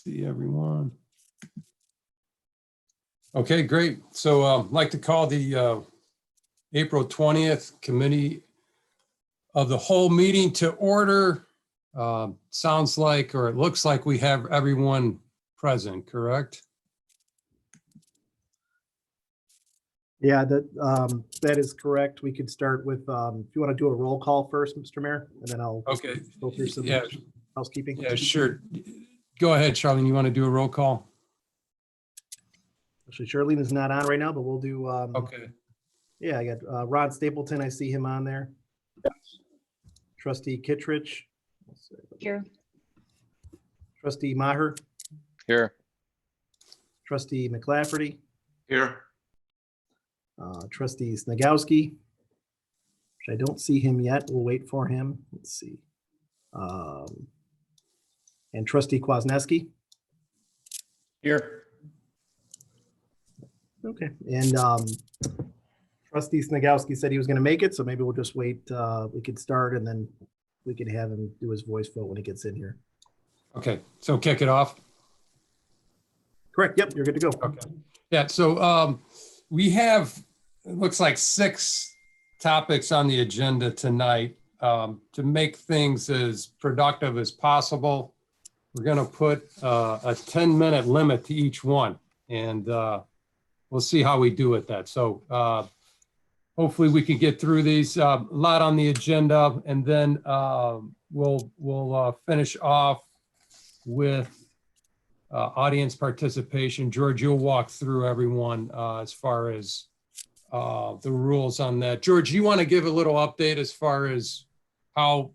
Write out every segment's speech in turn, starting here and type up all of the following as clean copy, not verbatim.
See everyone. Okay, great. So I'd like to call the April 20th Committee of the Whole meeting to order. Sounds like, or it looks like we have everyone present, correct? Yeah, that is correct. We could start with, if you want to do a roll call first, Mr. Mayor, and then I'll Okay. go through some Yeah. housekeeping. Yeah, sure. Go ahead, Charlene. You want to do a roll call? Actually, Charlene is not on right now, but we'll do, Okay. yeah, I got Rod Stapleton. I see him on there. Trustee Kittredge. Here. Trustee Maher. Here. Trustee McClafferty. Here. Trustee Snagowski, which I don't see him yet. We'll wait for him. Let's see. And Trustee Kwasniewski. Here. Okay. And Trustee Snagowski said he was going to make it, so maybe we'll just wait. We could start and then we could have him do his voice vote when he gets in here. Okay, so kick it off. Correct. Yep, you're good to go. Okay. Yeah, so we have, it looks like 6 topics on the agenda tonight. To make things as productive as possible, we're going to put a 10-minute limit to each one, and we'll see how we do with that. So hopefully we can get through these. A lot on the agenda, and then we'll finish off with audience participation. George, you'll walk through everyone as far as the rules on that. George, you want to give a little update as far as how,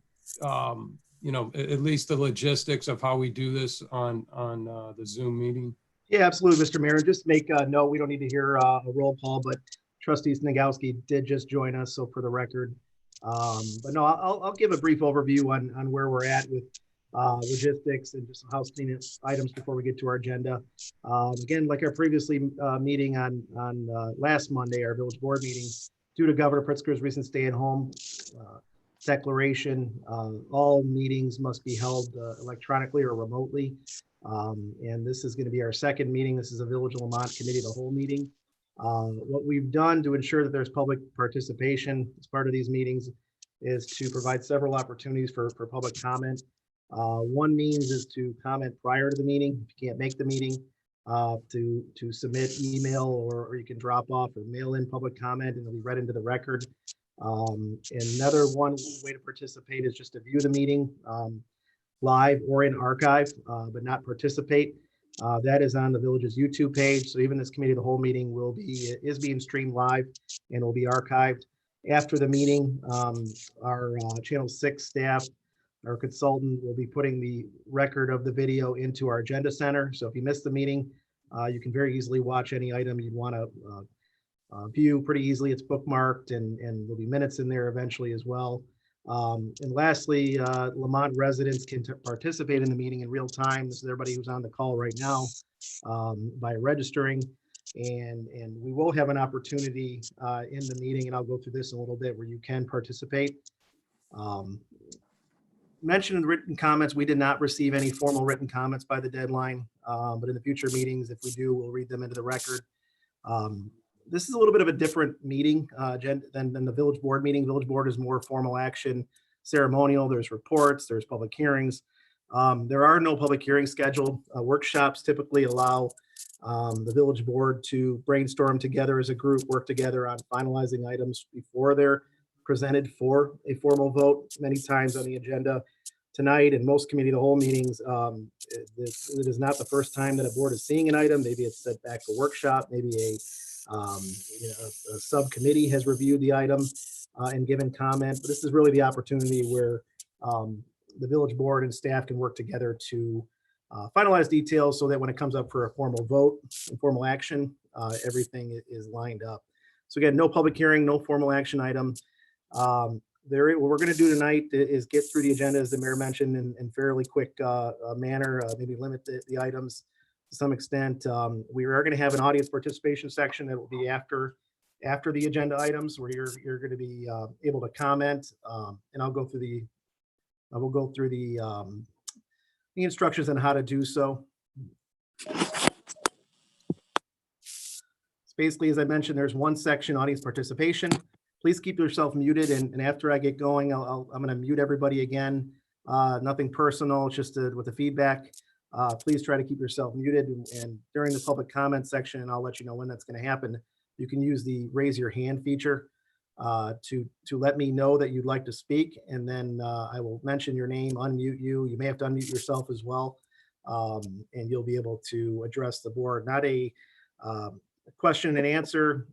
you know, at least the logistics of how we do this on the Zoom meeting? Yeah, absolutely, Mr. Mayor. Just make a note, we don't need to hear a roll call, but Trustee Snagowski did just join us, so for the record. But no, I'll give a brief overview on where we're at with logistics and just some housekeeping items before we get to our agenda. Again, like our previously meeting on last Monday, our village board meeting, due to Governor Pritzker's recent stay-at-home declaration, all meetings must be held electronically or remotely. And this is going to be our second meeting. This is a Village of Lamont Committee of the Whole meeting. What we've done to ensure that there's public participation as part of these meetings is to provide several opportunities for public comment. One means is to comment prior to the meeting. If you can't make the meeting, to submit email or you can drop off or mail in public comment and it'll be read into the record. And another one way to participate is just to view the meeting live or in archive, but not participate. That is on the village's YouTube page. So even this committee of the whole meeting is being streamed live and will be archived. After the meeting, our Channel 6 staff, our consultant, will be putting the record of the video into our agenda center. So if you missed the meeting, you can very easily watch any item you'd want to view pretty easily. It's bookmarked and there'll be minutes in there eventually as well. And lastly, Lamont residents can participate in the meeting in real time. This is everybody who's on the call right now by registering. And we will have an opportunity in the meeting, and I'll go through this in a little bit, where you can participate. Mentioned in the written comments, we did not receive any formal written comments by the deadline, but in the future meetings, if we do, we'll read them into the record. This is a little bit of a different meeting than the village board meeting. Village board is more formal action, ceremonial. There's reports, there's public hearings. There are no public hearings scheduled. Workshops typically allow the village board to brainstorm together as a group, work together on finalizing items before they're presented for a formal vote. Many times on the agenda tonight and most committee of the whole meetings, it is not the first time that a board is seeing an item. Maybe it's set back to workshop, maybe a subcommittee has reviewed the item and given comment, but this is really the opportunity where the village board and staff can work together to finalize details so that when it comes up for a formal vote and formal action, everything is lined up. So again, no public hearing, no formal action item. What we're going to do tonight is get through the agenda, as the mayor mentioned, in fairly quick manner, maybe limit the items to some extent. We are going to have an audience participation section that will be after the agenda items, where you're going to be able to comment, and I will go through the instructions on how to do so. Basically, as I mentioned, there's one section, audience participation. Please keep yourself muted, and after I get going, I'm going to mute everybody again. Nothing personal, just with the feedback. Please try to keep yourself muted, and during the public comment section, and I'll let you know when that's going to happen, you can use the raise your hand feature to let me know that you'd like to speak, and then I will mention your name, unmute you. You may have to unmute yourself as well, and you'll be able to address the board. Not a question and answer,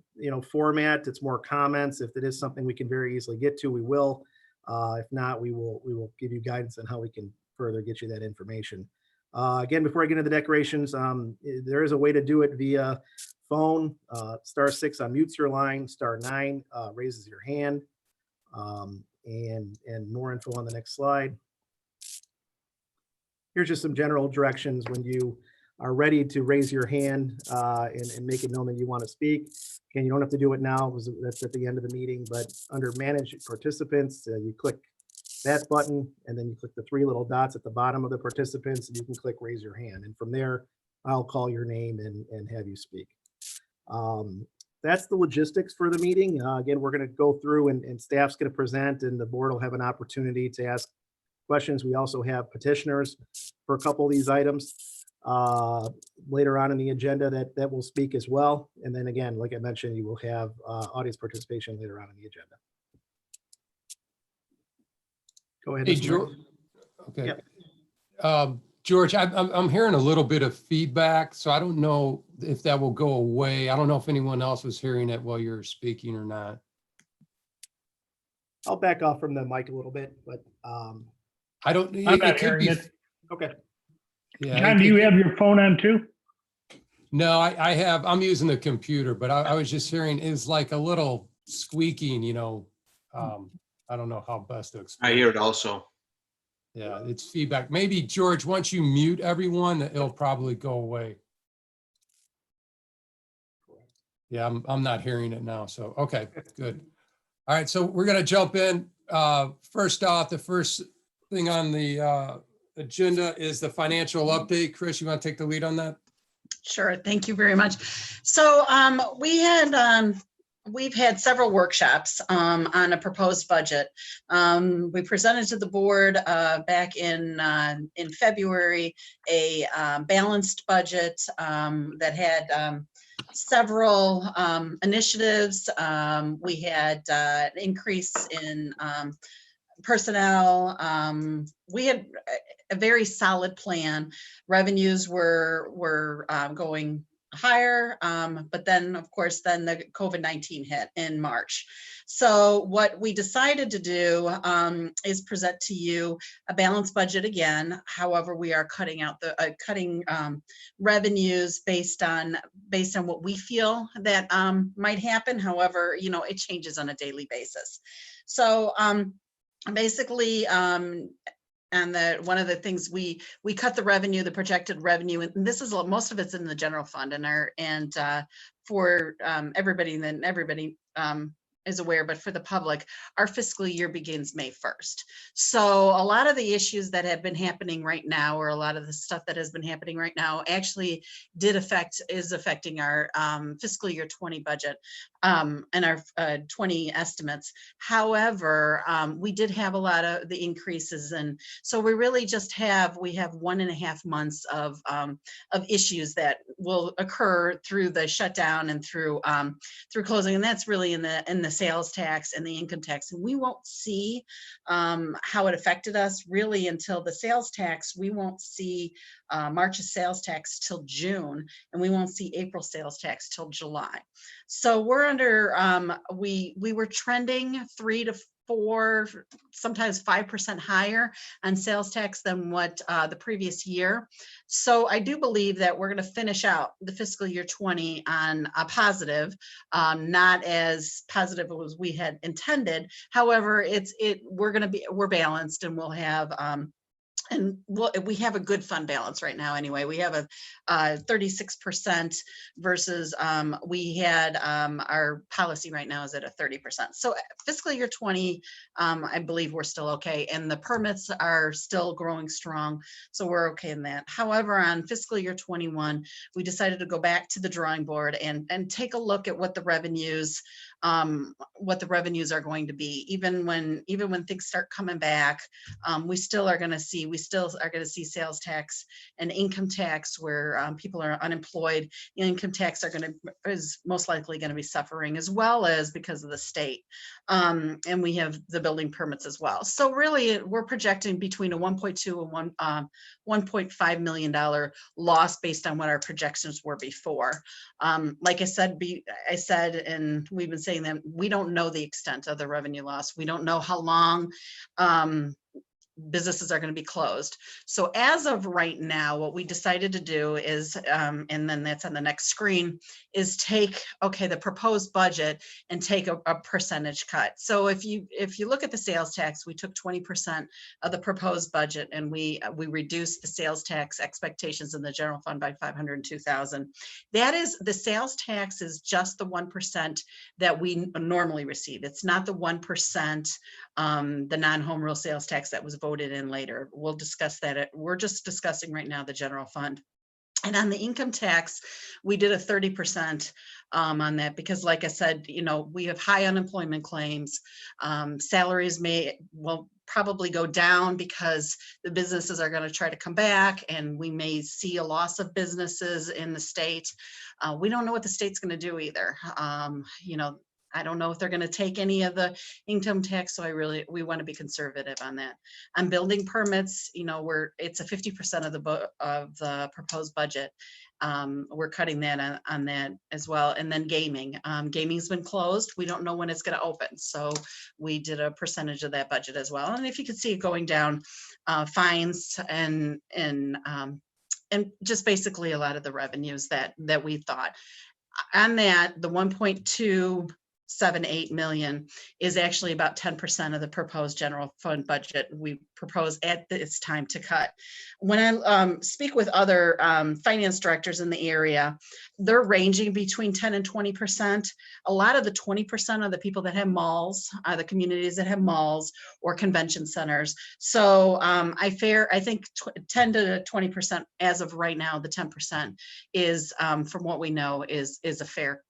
format. It's more comments. If it is something we can very easily get to, we will. If not, we will give you guidance on how we can further get you that information. Again, before I get into the decorations, there is a way to do it via phone. *6 unmutes your line, *9 raises your hand, and more info on the next slide. Here's just some general directions when you are ready to raise your hand and make it known that you want to speak. Again, you don't have to do it now, because that's at the end of the meeting, but under manage participants, you click that button, and then you click the 3 little dots at the bottom of the participants, and you can click raise your hand. And from there, I'll call your name and have you speak. That's the logistics for the meeting. Again, we're going to go through and staff's going to present, and the board will have an opportunity to ask questions. We also have petitioners for a couple of these items later on in the agenda that will speak as well. And then again, like I mentioned, you will have audience participation later on in the agenda. Go ahead. Hey, George. Okay. Yep. George, I'm hearing a little bit of feedback, so I don't know if that will go away. I don't know if anyone else was hearing it while you're speaking or not. I'll back off from the mic a little bit, but I don't. I'm not hearing it. Okay. Yeah. John, do you have your phone on too? No, I'm using the computer, but I was just hearing is like a little squeaking, I don't know how best to explain. I hear it also. Yeah, it's feedback. Maybe George, once you mute everyone, it'll probably go away. Yeah, I'm not hearing it now. So, okay, good. All right, so we're gonna jump in. First off, the first thing on the agenda is the financial update. Chris, you want to take the lead on that? Sure. Thank you very much. So we've had several workshops on a proposed budget. We presented to the board back in February a balanced budget that had several initiatives. We had an increase in personnel. We had a very solid plan. Revenues were going higher, but then of course, then the COVID-19 hit in March. So what we decided to do is present to you a balanced budget again. However, we are cutting out the cutting revenues based on what we feel that might happen. However, it changes on a daily basis. So basically, and one of the things we cut the revenue, the projected revenue, and this is most of it's in the general fund, and for everybody, and then everybody is aware, but for the public, our fiscal year begins May 1st. So a lot of the issues that have been happening right now, or a lot of the stuff that has been happening right now, actually is affecting our fiscal year 20 budget and our 20 estimates. However, we did have a lot of the increases, and so we really just have 1.5 months of issues that will occur through the shutdown and through closing, and that's really in the sales tax and the income tax. And we won't see how it affected us really until the sales tax. We won't see March's sales tax till June, and we won't see April sales tax till July. So we're under, we were trending 3 to 4, sometimes 5% higher on sales tax than what the previous year. So I do believe that we're going to finish out the fiscal year 20 on a positive, not as positive as we had intended. However, we're balanced, and we'll have And we have a good fund balance right now anyway. We have a 36% versus we had our policy right now is at a 30%. So fiscal year 20, I believe we're still okay. And the permits are still growing strong. So we're okay in that. However, on fiscal year 21, we decided to go back to the drawing board and take a look at what the revenues are going to be. Even when things start coming back, we still are going to see sales tax and income tax where people are unemployed. The income tax is most likely going to be suffering, as well as because of the state. And we have the building permits as well. So really, we're projecting between a 1.2 and $1.5 million loss based on what our projections were before. Like I said, and we've been saying that we don't know the extent of the revenue loss. We don't know how long businesses are going to be closed. So as of right now, what we decided to do is, and then that's on the next screen, is take, the proposed budget and take a percentage cut. So if you look at the sales tax, we took 20% of the proposed budget and we reduced the sales tax expectations in the general fund by $502,000. That is, the sales tax is just the 1% that we normally receive. It's not the 1%, the non-home rule sales tax that was voted in later. We'll discuss that. We're just discussing right now the general fund. And on the income tax, we did a 30% on that because, like I said, we have high unemployment claims. Salaries will probably go down because the businesses are going to try to come back, and we may see a loss of businesses in the state. We don't know what the state's going to do either. I don't know if they're going to take any of the income tax, so we want to be conservative on that. On building permits, it's a 50% of the proposed budget. We're cutting that on that as well. And then gaming. Gaming's been closed. We don't know when it's going to open, so we did a percentage of that budget as well. And if you could see it going down, fines and just basically a lot of the revenues that we thought. On that, the 1.278 million is actually about 10% of the proposed general fund budget we propose at this time to cut. When I speak with other finance directors in the area, they're ranging between 10 and 20%. A lot of the 20% are the people that have malls, the communities that have malls or convention centers. So I think 10 to 20% as of right now. The 10% is, from what we know, is fair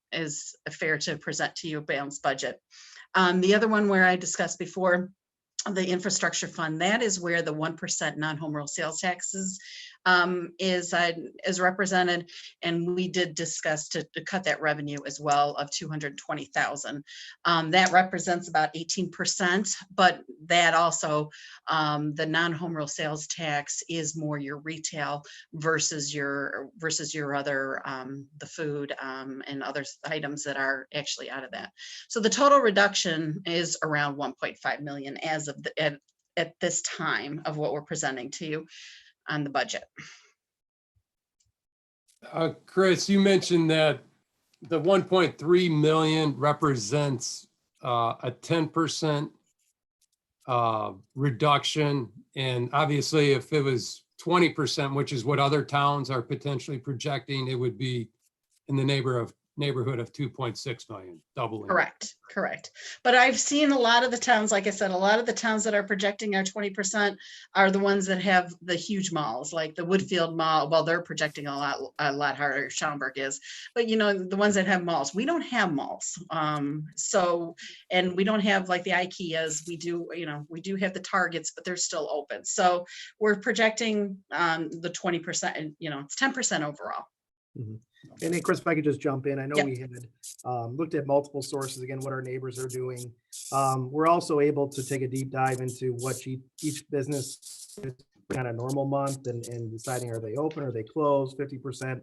to present to you a balanced budget. The other one where I discussed before, the infrastructure fund, that is where the 1% non-home rule sales taxes is represented, and we did discuss to cut that revenue as well of $220,000. That represents about 18%, but that also the non-home rule sales tax is more your retail versus your other the food and other items that are actually out of that. So the total reduction is around 1.5 million as of at this time of what we're presenting to you on the budget. Chris, you mentioned that the 1.3 million represents a 10% reduction. And obviously, if it was 20%, which is what other towns are potentially projecting, it would be in the neighborhood of 2.6 million, doubling. Correct. But I've seen a lot of the towns, like I said, a lot of the towns that are projecting our 20% are the ones that have the huge malls, like the Woodfield Mall. Well, they're projecting a lot harder. Schaumburg is, but the ones that have malls, we don't have malls. And we don't have like the IKEAs. We do have the Targets, but they're still open. So we're projecting the 20%, and it's 10% overall. Mm-hmm. And then Chris, if I could just jump in, I know Yep. we had looked at multiple sources, again, what our neighbors are doing. We're also able to take a deep dive into what each business is on a normal month and deciding, are they open, are they closed, 50%.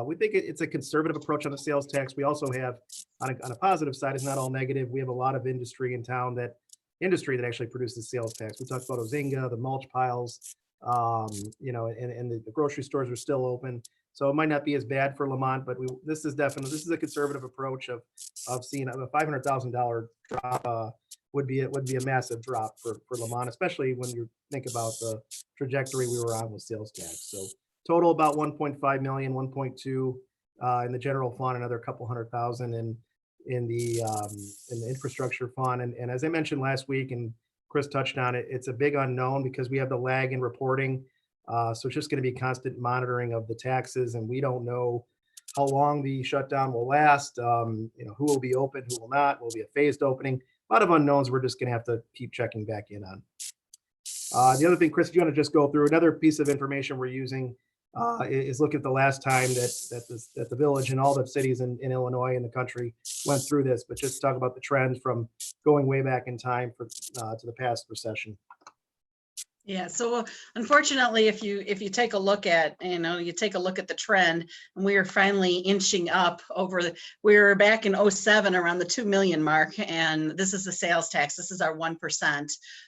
We think it's a conservative approach on the sales tax. We also have, on a positive side, it's not all negative. We have a lot of industry in town that actually produces sales tax. We talked about Ozinga, the mulch piles, and the grocery stores are still open. So it might not be as bad for Lamont, but this is a conservative approach of seeing a $500,000 drop would be a massive drop for Lamont, especially when you think about the trajectory we were on with sales tax. So total about 1.5 million, 1.2 in the general fund, another couple $100,000 in the infrastructure fund. And as I mentioned last week, and Chris touched on it, it's a big unknown because we have the lag in reporting. So it's just going to be constant monitoring of the taxes, and we don't know how long the shutdown will last. Who will be open, who will not, will be a phased opening. A lot of unknowns we're just going to have to keep checking back in on. The other thing, Chris, if you want to just go through another piece of information we're using is look at the last time that the village and all the cities in Illinois and the country went through this, but just talk about the trends from going way back in time to the past recession. Yeah, so unfortunately, if you take a look at, you take a look at the trend, and we are finally inching up we were back in 07 around the 2 million mark, and this is the sales tax. This is our 1%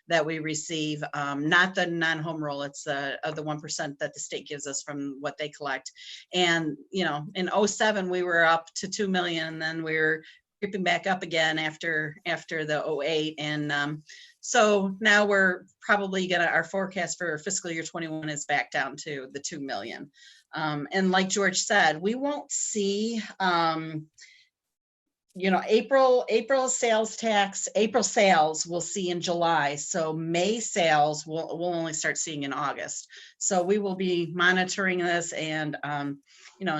that we receive, not the non-home rule. It's of the 1% that the state gives us from what they collect. And, in 07, we were up to 2 million, and then we were creeping back up again after the 08. And so now we're probably our forecast for fiscal year 21 is back down to the 2 million. And like George said, we won't see, April sales tax, April sales we'll see in July. So May sales we'll only start seeing in August. So we will be monitoring this and, and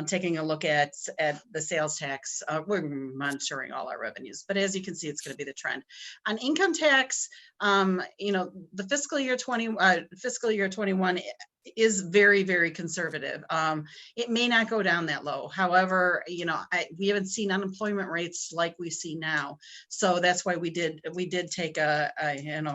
taking a look at the sales tax. We're monitoring all our revenues, but as you can see, it's going to be the trend. On income tax, the fiscal year 21 is very, very conservative. It may not go down that low. However, we haven't seen unemployment rates like we see now. So that's why we did take a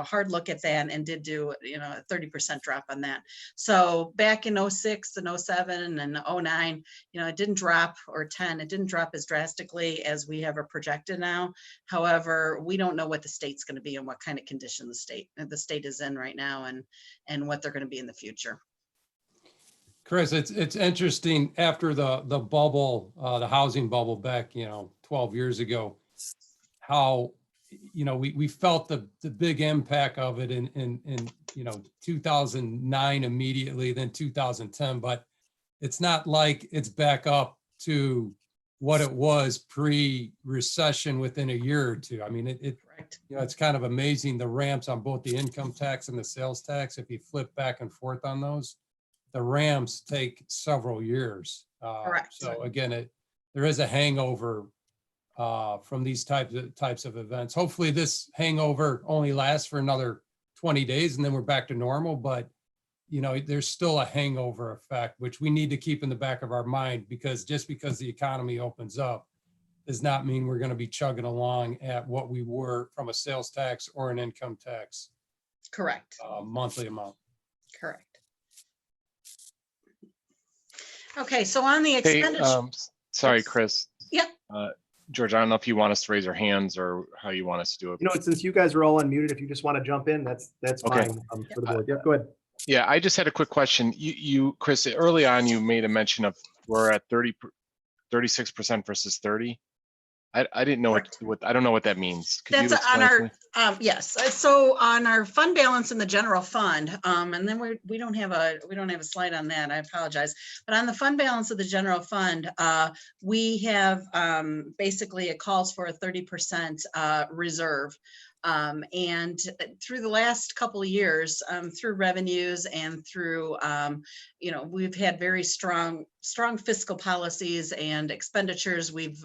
hard look at that and did do, a 30% drop on that. So back in 06 and 07 and 09, it didn't drop, or 10, it didn't drop as drastically as we have projected now. However, we don't know what the state's going to be and what kind of condition the state is in right now, and what they're going to be in the future. Chris, it's interesting after the bubble, the housing bubble back, 12 years ago, how, we felt the big impact of it in 2009 immediately, then 2010, but it's not like it's back up to what it was pre-recession within a year or two. I mean, it's kind of amazing, the ramps on both the income tax and the sales tax. If you flip back and forth on those, the ramps take several years. Correct. So again, there is a hangover from these types of events. Hopefully this hangover only lasts for another 20 days and then we're back to normal, but there's still a hangover effect, which we need to keep in the back of our mind, because just because the economy opens up does not mean we're going to be chugging along at what we were from a sales tax or an income tax. Correct. Monthly amount. Correct. Okay, so on the Hey, expenditure. sorry, Chris. Yeah. George, I don't know if you want us to raise our hands or how you want us to do it. Since you guys are all unmuted, if you just want to jump in, that's Okay. fine for the board. Yep, go ahead. Yeah, I just had a quick question. You Chris, early on, you made a mention of we're at 36% versus 30. I didn't know what I don't know what that means. Could That's you on explain to our me? yes. So on our fund balance in the general fund, and then we don't have a slide on that. I apologize. But on the fund balance of the general fund, we have basically it calls for a 30% reserve. And through the last couple of years, through revenues and through, we've had very strong fiscal policies and expenditures. We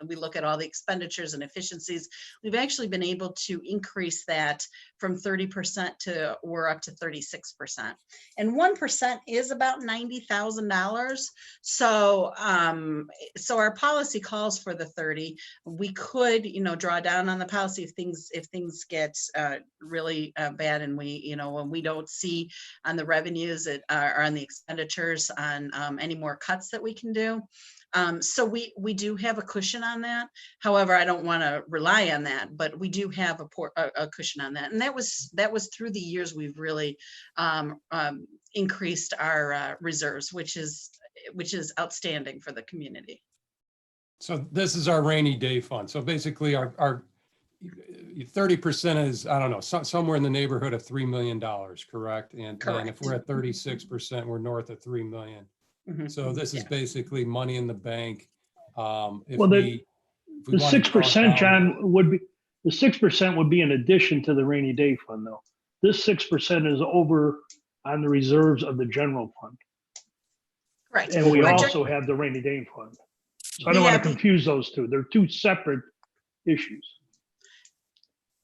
look at all the expenditures and efficiencies. We've actually been able to increase that from 30% to we're up to 36%. And 1% is about $90,000. So, so our policy calls for the 30. We could, draw down on the policy if things get really bad, and when we don't see on the revenues or on the expenditures on any more cuts that we can do. So we do have a cushion on that. However, I don't want to rely on that, but we do have a cushion on that. And that was through the years we've really increased our reserves, which is outstanding for the community. So this is our rainy day fund. So basically our 30% is, I don't know, somewhere in the neighborhood of $3 million, correct? And if Correct. we're at 36%, we're north of 3 million. Mhm. So this is Yeah. basically money in the bank. If Well, we the wanna draw 6%, down- John, would be, the 6% would be in addition to the rainy day fund, though. This 6% is over on the reserves of the general fund. Correct. And we Our gen- also have the rainy day fund. So I We don't want to have- confuse those two. They're two separate issues.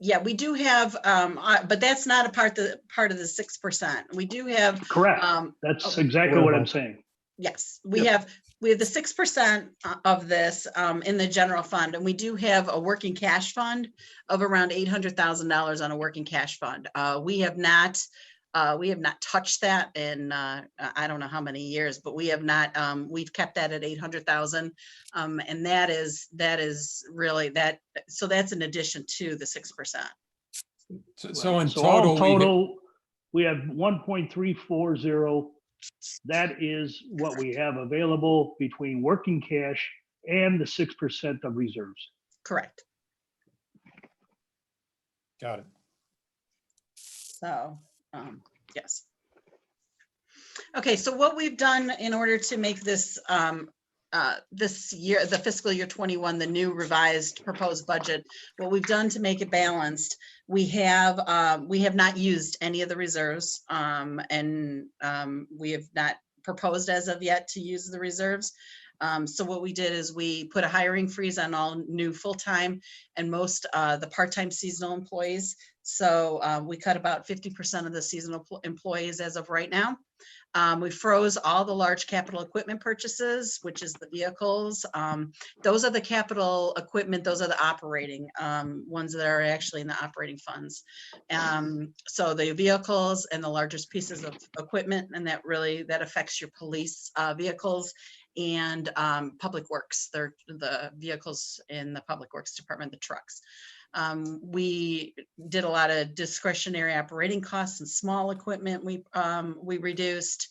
Yeah, we do have, but that's not a part of the 6%. We do have, Correct. um, That's oh, exactly what I'm saying. yes, we have the 6% of this in the general fund, and we do have a working cash fund of around $800,000 on a working cash fund. We have not touched that in I don't know how many years, but we have not. We've kept that at 800,000, and that is really that. So that's in addition to the 6%. So in all total, we have 1.340. That is what we have available between working cash and the 6% of reserves. Correct. got it. So, yes. Okay, so what we've done in order to make this this year, the fiscal year 21, the new revised proposed budget, what we've done to make it balanced, we have not used any of the reserves, and we have not proposed as of yet to use the reserves. So what we did is we put a hiring freeze on all new full-time and most the part-time seasonal employees. So we cut about 50% of the seasonal employees as of right now. We froze all the large capital equipment purchases, which is the vehicles. Those are the capital equipment. Those are the operating ones that are actually in the operating funds. So the vehicles and the largest pieces of equipment, and that affects your police vehicles and public works. They're the vehicles in the public works department, the trucks. We did a lot of discretionary operating costs and small equipment. We reduced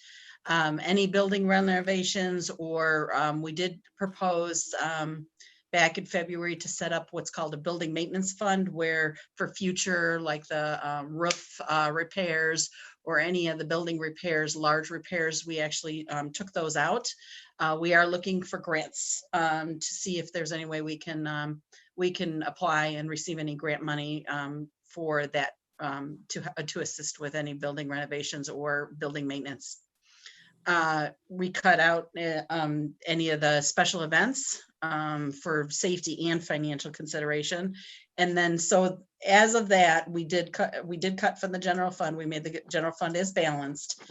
any building renovations, or we did propose back in February to set up what's called a building maintenance fund, where for future, like the roof repairs or any of the building repairs, large repairs, we actually took those out. We are looking for grants to see if there's any way we can apply and receive any grant money for that to assist with any building renovations or building maintenance. We cut out any of the special events for safety and financial consideration. And then, so as of that, we did cut from the general fund. We made the general fund as balanced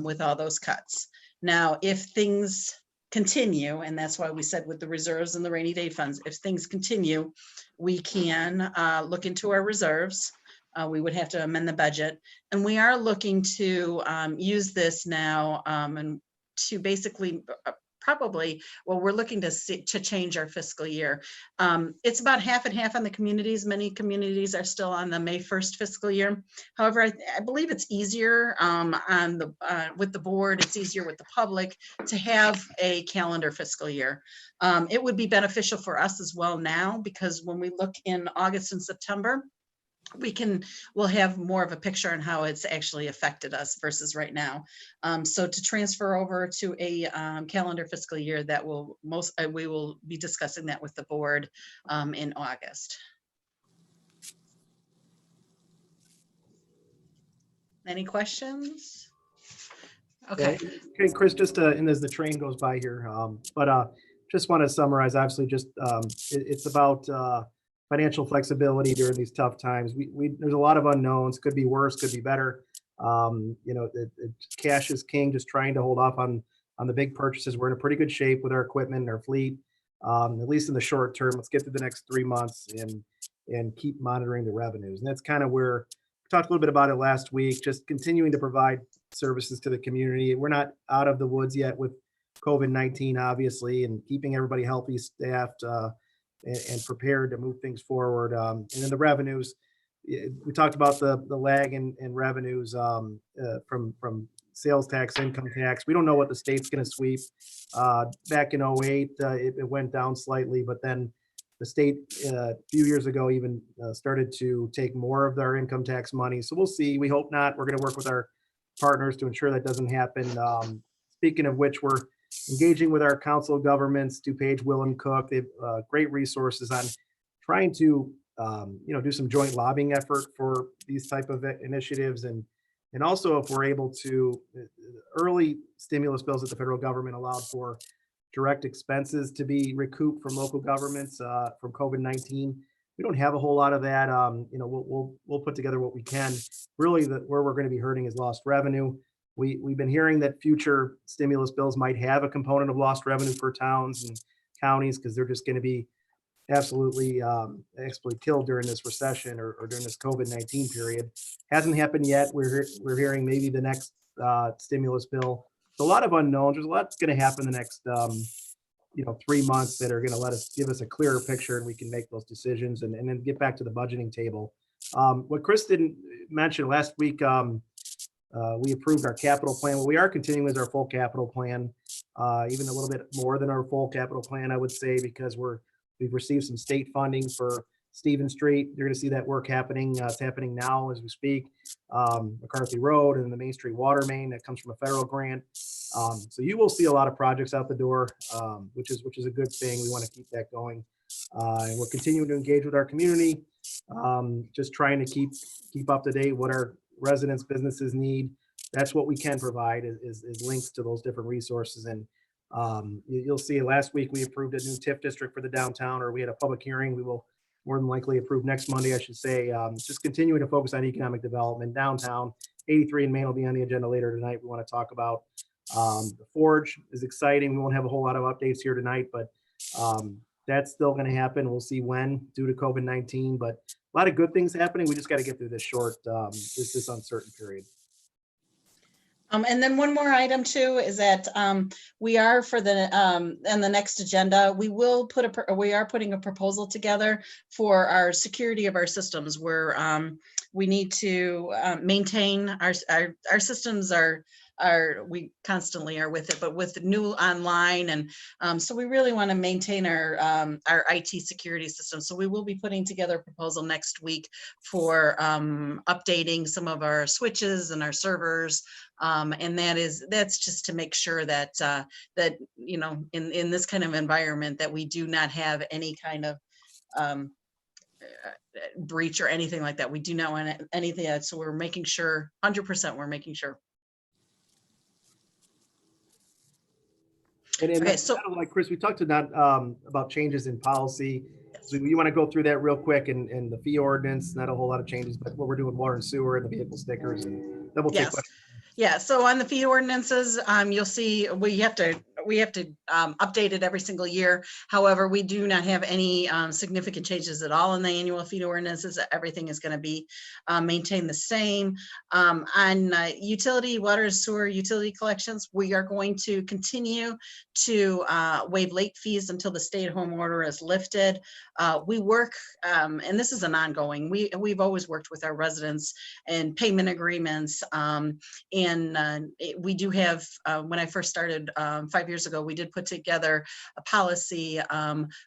with all those cuts. Now, if things continue, and that's why we said with the reserves and the rainy day funds, if things continue, we can look into our reserves. We would have to amend the budget, and we are looking to use this now and to basically probably, well, we're looking to change our fiscal year. It's about half and half on the communities. Many communities are still on the May 1st fiscal year. However, I believe it's easier with the board, it's easier with the public to have a calendar fiscal year. It would be beneficial for us as well now, because when we look in August and September, we'll have more of a picture on how it's actually affected us versus right now. So to transfer over to a calendar fiscal year, that will we will be discussing that with the board in August. Any questions? Okay. Okay, Chris, just and as the train goes by here, just want to summarize, obviously, just it's about financial flexibility during these tough times. There's a lot of unknowns, could be worse, could be better. Cash is king, just trying to hold off on the big purchases. We're in a pretty good shape with our equipment and our fleet, at least in the short term. Let's get through the next 3 months and keep monitoring the revenues. And that's kind of where we talked a little bit about it last week, just continuing to provide services to the community. We're not out of the woods yet with COVID-19, obviously, and keeping everybody healthy, staffed, and prepared to move things forward. And then the revenues, we talked about the lag in revenues from sales tax, income tax. We don't know what the state's going to sweep. Back in 08, it went down slightly, but then The state a few years ago even started to take more of their income tax money. So we'll see. We hope not. We're going to work with our partners to ensure that doesn't happen. Speaking of which, we're engaging with our council of governments, DuPage, Will and Cook. They've great resources on trying to do some joint lobbying effort for these type of initiatives. And also if we're able to, early stimulus bills that the federal government allowed for direct expenses to be recouped from local governments from COVID-19. We don't have a whole lot of that. We'll put together what we can. Really, where we're going to be hurting is lost revenue. We've been hearing that future stimulus bills might have a component of lost revenue for towns and counties because they're just going to be absolutely killed during this recession or during this COVID-19 period. Hasn't happened yet. We're hearing maybe the next stimulus bill. So a lot of unknowns. There's a lot that's going to happen the next 3 months that are going to give us a clearer picture, and we can make those decisions and then get back to the budgeting table. What Chris didn't mention last week, we approved our capital plan. What we are continuing with our full capital plan, even a little bit more than our full capital plan, I would say, because we've received some state funding for Stephen Street. You're going to see that work happening. It's happening now as we speak. McCarthy Road and the Main Street water main that comes from a federal grant. So you will see a lot of projects out the door, which is a good thing. We want to keep that going. And we're continuing to engage with our community, just trying to keep up to date what our residents, businesses need. That's what we can provide is links to those different resources. And you'll see last week we approved a new TIF district for the downtown, or we had a public hearing. We will more than likely approve next Monday, I should say. Just continuing to focus on economic development downtown. 83 in Maine will be on the agenda later tonight. We want to talk about the Forge is exciting. We won't have a whole lot of updates here tonight, but that's still going to happen. We'll see when due to COVID-19, but a lot of good things happening. We just got to get through this this uncertain period. And then one more item too is that we are for the and the next agenda we will we are putting a proposal together for our security of our systems, where we need to maintain our systems we constantly are with it, but with the new online, and so we really want to maintain our IT security system. So we will be putting together a proposal next week for updating some of our switches and our servers. And that's just to make sure that that in this kind of environment that we do not have any kind of breach or anything like that. We do not want anything else. So we're making sure 100% we're making sure. And okay, so like Chris, we talked about changes in policy. So you want to go through that real quick and the fee ordinance, not a whole lot of changes, but what we're doing with water and sewer and the vehicle stickers, and then we'll take questions. Yeah, so on the fee ordinances, you'll see we have to update it every single year. However, we do not have any significant changes at all in the annual fee ordinances. Everything is going to be maintained the same. On utility, water, sewer, utility collections, we are going to continue to waive late fees until the stay-at-home order is lifted. We work, and this is an ongoing, we've always worked with our residents and payment agreements. And we do have, when I first started 5 years ago, we did put together a policy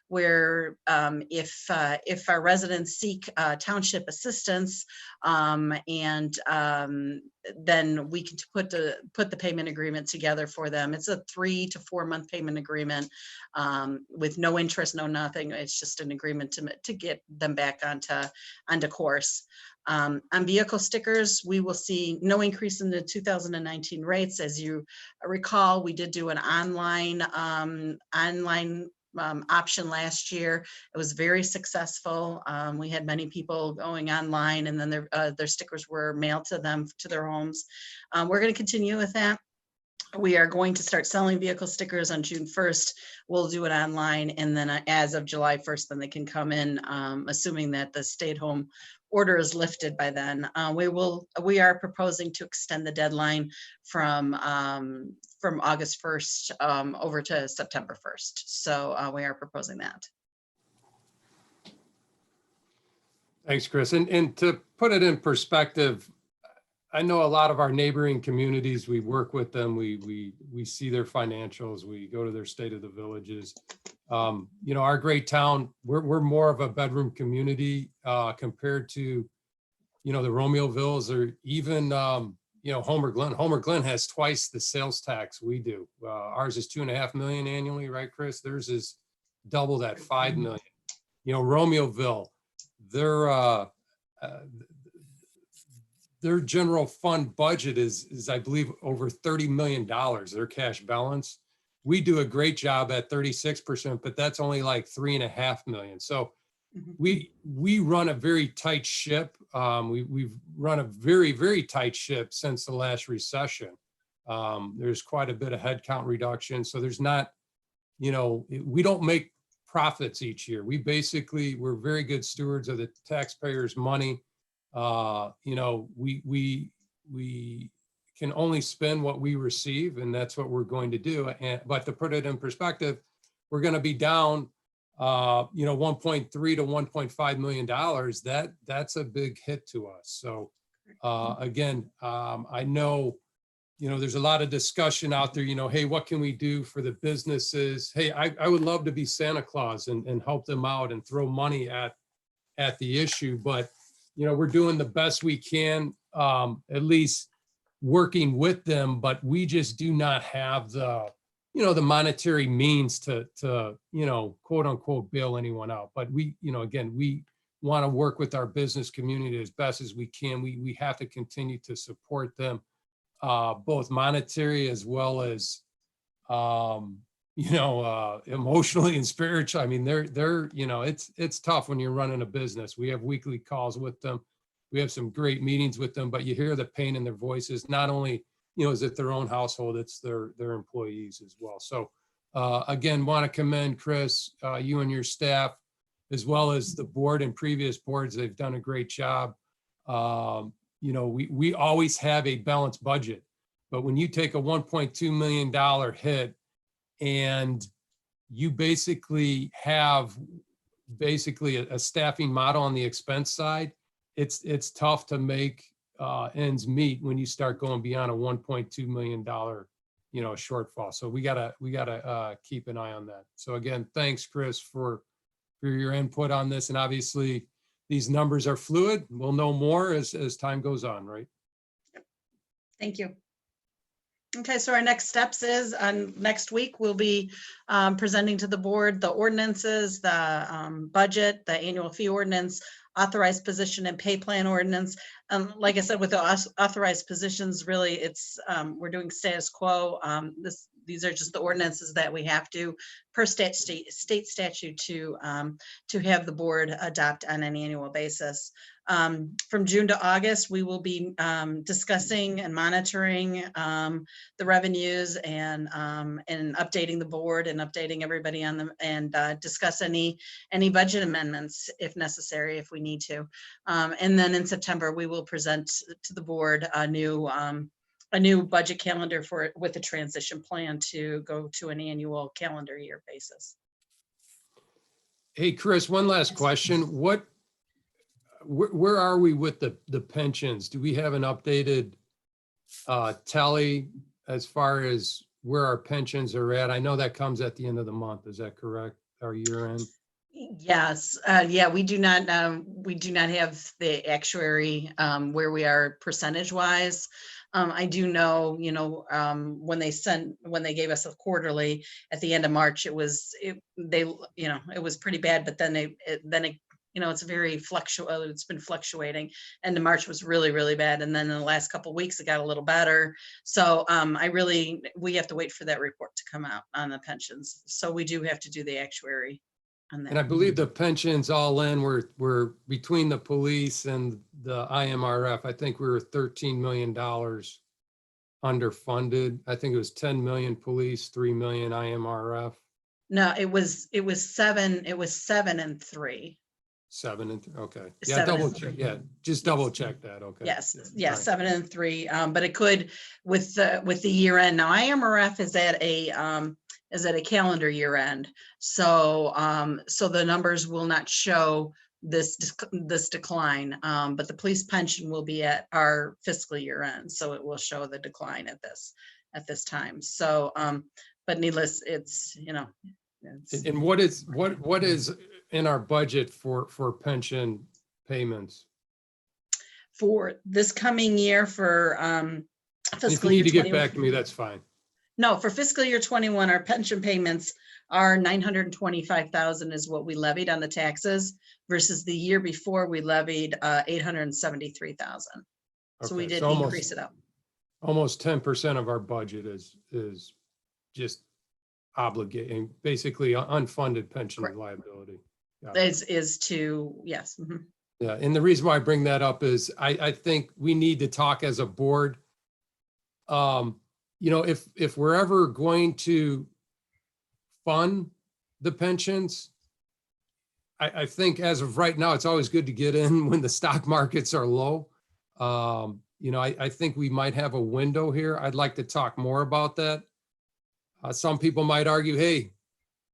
where if our residents seek township assistance, and then we can put the payment agreement together for them. It's a 3 to 4 month payment agreement with no interest, no nothing. It's just an agreement to get them back onto course. On vehicle stickers, we will see no increase in the 2019 rates. As you recall, we did do an online option last year. It was very successful. We had many people going online, and then their stickers were mailed to them to their homes. We're going to continue with that. We are going to start selling vehicle stickers on June 1st. We'll do it online, and then as of July 1st, then they can come in, assuming that the stay-at-home order is lifted by then. We are proposing to extend the deadline from August 1st over to September 1st. So we are proposing that. Thanks, Chris. And to put it in perspective, I know a lot of our neighboring communities, we work with them, we see their financials, we go to their state of the villages. You know, our great town, we're more of a bedroom community compared to, you know, the Romeovilles or even, you know, Homer Glen. Homer Glen has twice the sales tax we do. Ours is 2.5 million annually, right, Chris? Theirs is double that, 5 million. You know, Romeoville, their general fund budget is I believe over $30 million, their cash balance. We do a great job at 36%, but that's only like 3.5 million. So we run a very tight ship. We've run a very, very tight ship since the last recession. There's quite a bit of headcount reduction. So there's not, you know, we don't make profits each year. We're very good stewards of the taxpayers' money. You know, we can only spend what we receive, and that's what we're going to do. But to put it in perspective, we're going to be down, you know, 1.3 to 1.5 million dollars. That's a big hit to us. So again, I know, you know, there's a lot of discussion out there, you know, hey, what can we do for the businesses? Hey, I would love to be Santa Claus and help them out and throw money at the issue. But, you know, we're doing the best we can, at least working with them, but we just do not have the, you know, the monetary means to, you know, quote unquote, bail anyone out. But we, you know, again, we want to work with our business community as best as we can. We have to continue to support them, both monetary as well as, you know, emotionally and spiritually. I mean, they're, you know, it's tough when you're running a business. We have weekly calls with them. We have some great meetings with them, but you hear the pain in their voices. Not only, you know, is it their own household, it's their employees as well. So again, want to commend Chris, you and your staff, as well as the board and previous boards. They've done a great job. You know, we always have a balanced budget, but when you take a $1.2 million hit and you basically have a staffing model on the expense side, it's tough to make ends meet when you start going beyond a $1.2 million, you know, shortfall. So we gotta keep an eye on that. So again, thanks, Chris, for your input on this. And obviously these numbers are fluid. We'll know more as time goes on, right? Thank you. Okay, so our next steps is next week, we'll be presenting to the board the ordinances, the budget, the annual fee ordinance, authorized position and pay plan ordinance. Like I said, with the authorized positions, really it's we're doing status quo. These are just the ordinances that we have to, per state statute, to have the board adopt on an annual basis. From June to August, we will be discussing and monitoring the revenues and updating the board and updating everybody on them, and discuss any budget amendments if necessary, if we need to. And then in September, we will present to the board a new budget calendar with a transition plan to go to an annual calendar year basis. Hey, Chris, one last question. Where are we with the pensions? Do we have an updated tally as far as where our pensions are at? I know that comes at the end of the month. Is that correct? Our year end? Yes. Yeah, we do not have the actuary where we are percentage wise. I do know, you know, when they gave us a quarterly at the end of March, it was pretty bad, but then it you know, it's been fluctuating. End of March was really, really bad. And then in the last couple of weeks, it got a little better. So we have to wait for that report to come out on the pensions. So we do have to do the actuary on that. And I believe the pensions all in were between the police and the IMRF. I think we were $13 million underfunded. I think it was 10 million police, 3 million IMRF. No, it was 7 and 3. 7 and 3. Okay. Yeah, double check. Yeah, just double check that. Okay. Yes, Yeah. yes, All right. 7 and 3. But it could with the year end. Now IMRF is at a calendar year end. So so the numbers will not show this decline. But the police pension will be at our fiscal year end. So it will show the decline at this time. So but needless, it's, you know, It's- And what is in our budget for pension payments? For this coming year for And if you fiscal need year to get 21. back to me, that's fine. No, for fiscal year 21, our pension payments are 925,000 is what we levied on the taxes versus the year before we levied 873,000. So we Okay, did so increase it up. almost 10% of our budget is just obligating, basically unfunded pension Correct. liability. Got it. Is to, yes. Mhm. Yeah, and the reason why I bring that up is I think we need to talk as a board. You know, if we're ever going to fund the pensions, I think as of right now, it's always good to get in when the stock markets are low. You know, I think we might have a window here. I'd like to talk more about that. Some people might argue, hey,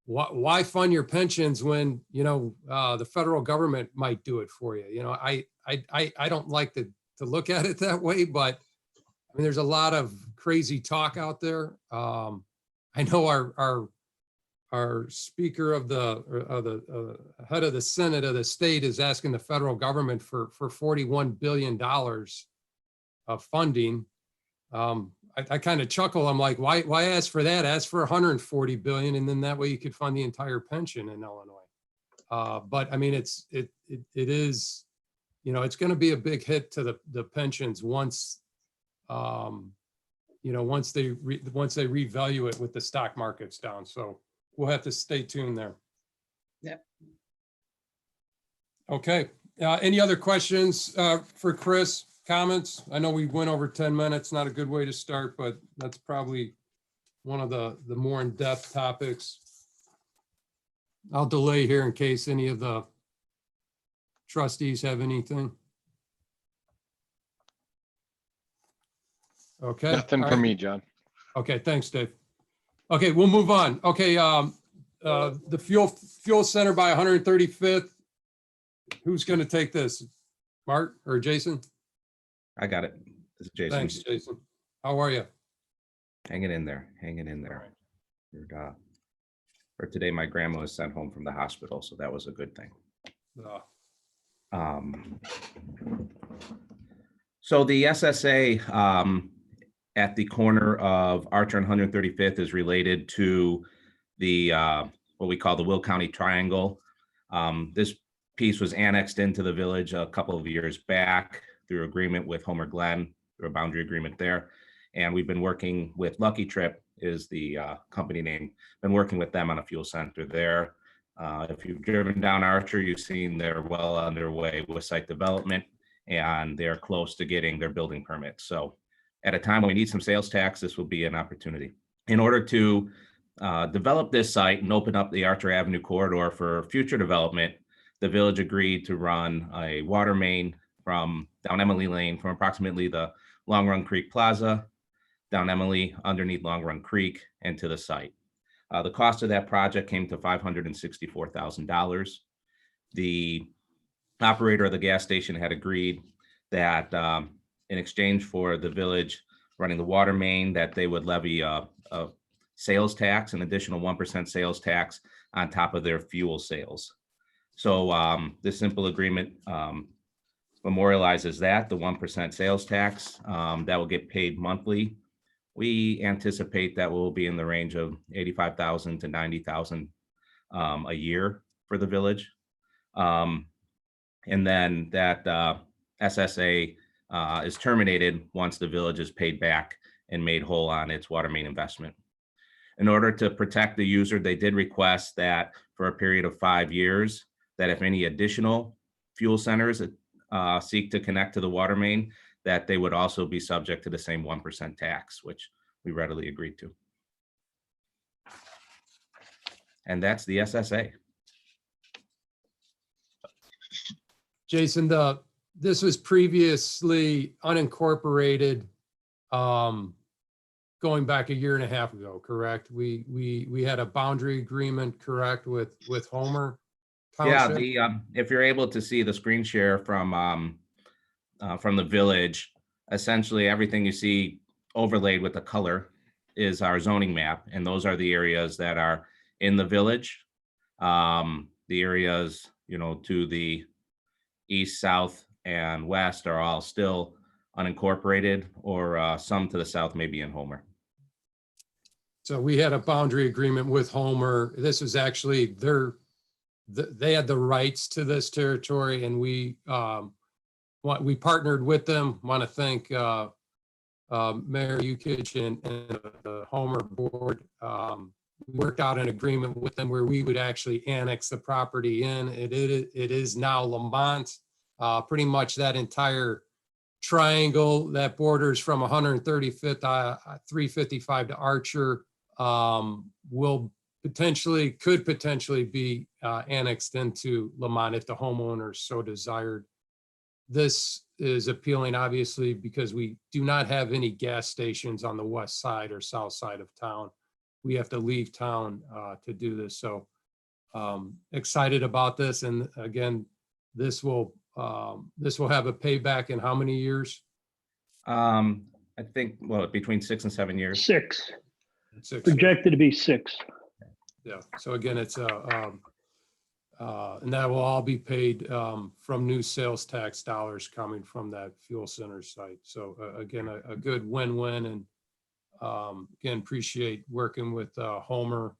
why fund your pensions when, you know, the federal government might do it for you? You know, I don't like to look at it that way, but I mean, there's a lot of crazy talk out there. I know our speaker of the head of the Senate of the state is asking the federal government for $41 billion of funding. I kind of chuckle. I'm like, why ask for that? Ask for 140 billion, and then that way you could fund the entire pension in Illinois. But I mean, it is, you know, it's going to be a big hit to the pensions once, you know, once they revalue it with the stock markets down. So we'll have to stay tuned there. Yep. Okay. Any other questions for Chris? Comments? I know we went over 10 minutes, not a good way to start, but that's probably one of the more in-depth topics. I'll delay here in case any of the trustees have anything. Okay. Nothing all for right. me, John. Okay, thanks, Dave. Okay, we'll move on. Okay, the fuel center by 135th. Who's going to take this? Mark or Jason? I got it. This is Jason. Thanks, Jason. How are you? Hanging in there, hanging in there. For today, my grandma was sent home from the hospital, so that was a good thing. So the SSA at the corner of Archer and 135th is related to the what we call the Will County Triangle. This piece was annexed into the village a couple of years back through agreement with Homer Glen, through a boundary agreement there. And we've been working with Lucky Trip is the company name, been working with them on a fuel center there. If you've driven down Archer, you've seen they're well underway with site development and they're close to getting their building permit. So at a time when we need some sales tax, this will be an opportunity. In order to develop this site and open up the Archer Avenue corridor for future development, the village agreed to run a water main from down Emily Lane from approximately the Long Run Creek Plaza, down Emily underneath Long Run Creek and to the site. The cost of that project came to $564,000. The operator of the gas station had agreed that in exchange for the village running the water main, that they would levy a sales tax, an additional 1% sales tax on top of their fuel sales. So this simple agreement memorializes that, the 1% sales tax that will get paid monthly. We anticipate that will be in the range of $85,000 to $90,000 a year for the village. And then that SSA is terminated once the village is paid back and made whole on its water main investment. In order to protect the user, they did request that for a period of 5 years, that if any additional fuel centers seek to connect to the water main, that they would also be subject to the same 1% tax, which we readily agreed to. And that's the SSA. Jason, this was previously unincorporated, going back a year and a half ago, correct? We had a boundary agreement, correct, with Homer Township? Yeah, if you're able to see the screen share from the village, essentially everything you see overlaid with the color is our zoning map, and those are the areas that are in the village. The areas, to the east, south, and west are all still unincorporated, or some to the south, maybe in Homer. So we had a boundary agreement with Homer. This was actually they had the rights to this territory, and we partnered with them. Want to thank Mayor Yukich and the Homer board. We worked out an agreement with them where we would actually annex the property in. It is now Lamont. Pretty much that entire triangle that borders from 135th, 355 to Archer could potentially be annexed into Lamont if the homeowners so desired. This is appealing, obviously, because we do not have any gas stations on the west side or south side of town. We have to leave town to do this. So excited about this. And again, this will have a payback in how many years? I think, between 6 and 7 years. 6, 6. projected to be 6. Yeah. So again, it's and that will all be paid from new sales tax dollars coming from that fuel center site. So again, a good win-win, and again, appreciate working with Homer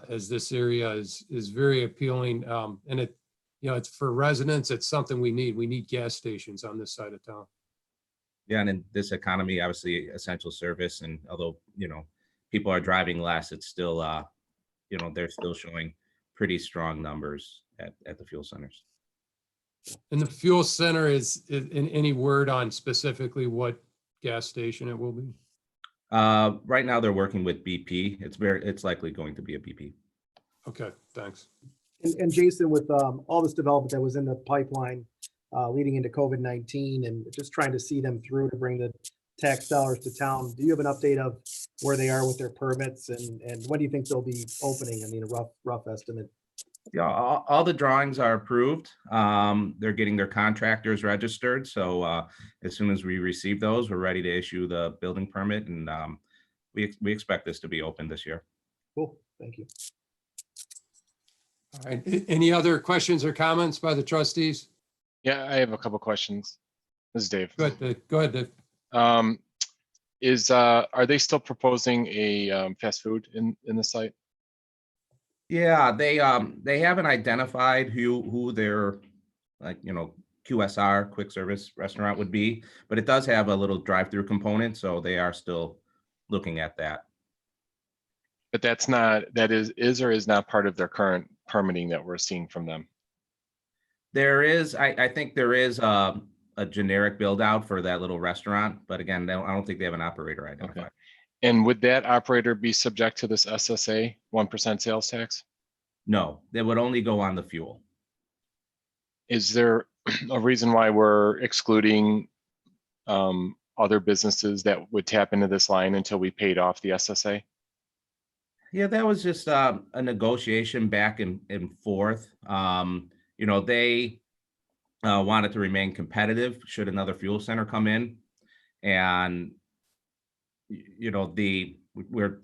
as this area is very appealing, and it's for residents. It's something we need. We need gas stations on this side of town. Yeah, and in this economy, obviously essential service, and although people are driving less, it's still they're still showing pretty strong numbers at the fuel centers. And the fuel center is in any word on specifically what gas station it will be? Right now they're working with BP. It's likely going to be a BP. Okay, thanks. And Jason, with all this development that was in the pipeline leading into COVID-19 and just trying to see them through to bring the tax dollars to town, do you have an update of where they are with their permits, and when do you think they'll be opening? I mean, a rough estimate. Yeah, all the drawings are approved. They're getting their contractors registered. So as soon as we receive those, we're ready to issue the building permit, and we expect this to be open this year. Cool, thank you. All right, any other questions or comments by the trustees? Yeah, I have a couple questions. This is Dave. Go ahead, Dave. Are they still proposing a fast food in the site? Yeah, they haven't identified who their QSR, quick service restaurant, would be, but it does have a little drive-through component, so they are still looking at that. But that is or is not part of their current permitting that we're seeing from them. There is, I think there is a generic build out for that little restaurant, but again, I don't think they have an operator identified. Okay. And would that operator be subject to this SSA 1% sales tax? No, they would only go on the fuel. Is there a reason why we're excluding other businesses that would tap into this line until we paid off the SSA? Yeah, that was just a negotiation back and forth. They wanted to remain competitive should another fuel center come in, and we're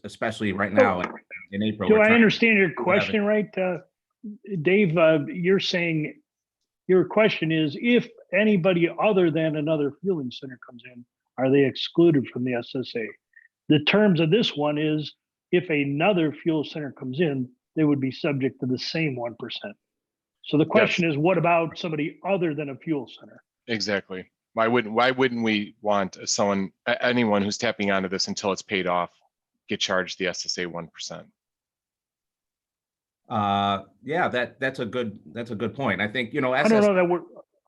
especially right now in April. Do I understand your question right, Dave? You're saying your question is, if anybody other than another fueling center comes in, are they excluded from the SSA? The terms of this one is, if another fuel center comes in, they would be subject to the same 1%. So the question is, what about somebody other than a fuel center? Exactly. Why wouldn't we want anyone who's tapping onto this until it's paid off get charged the SSA 1%? Yeah, that's a good point. I think, I don't know that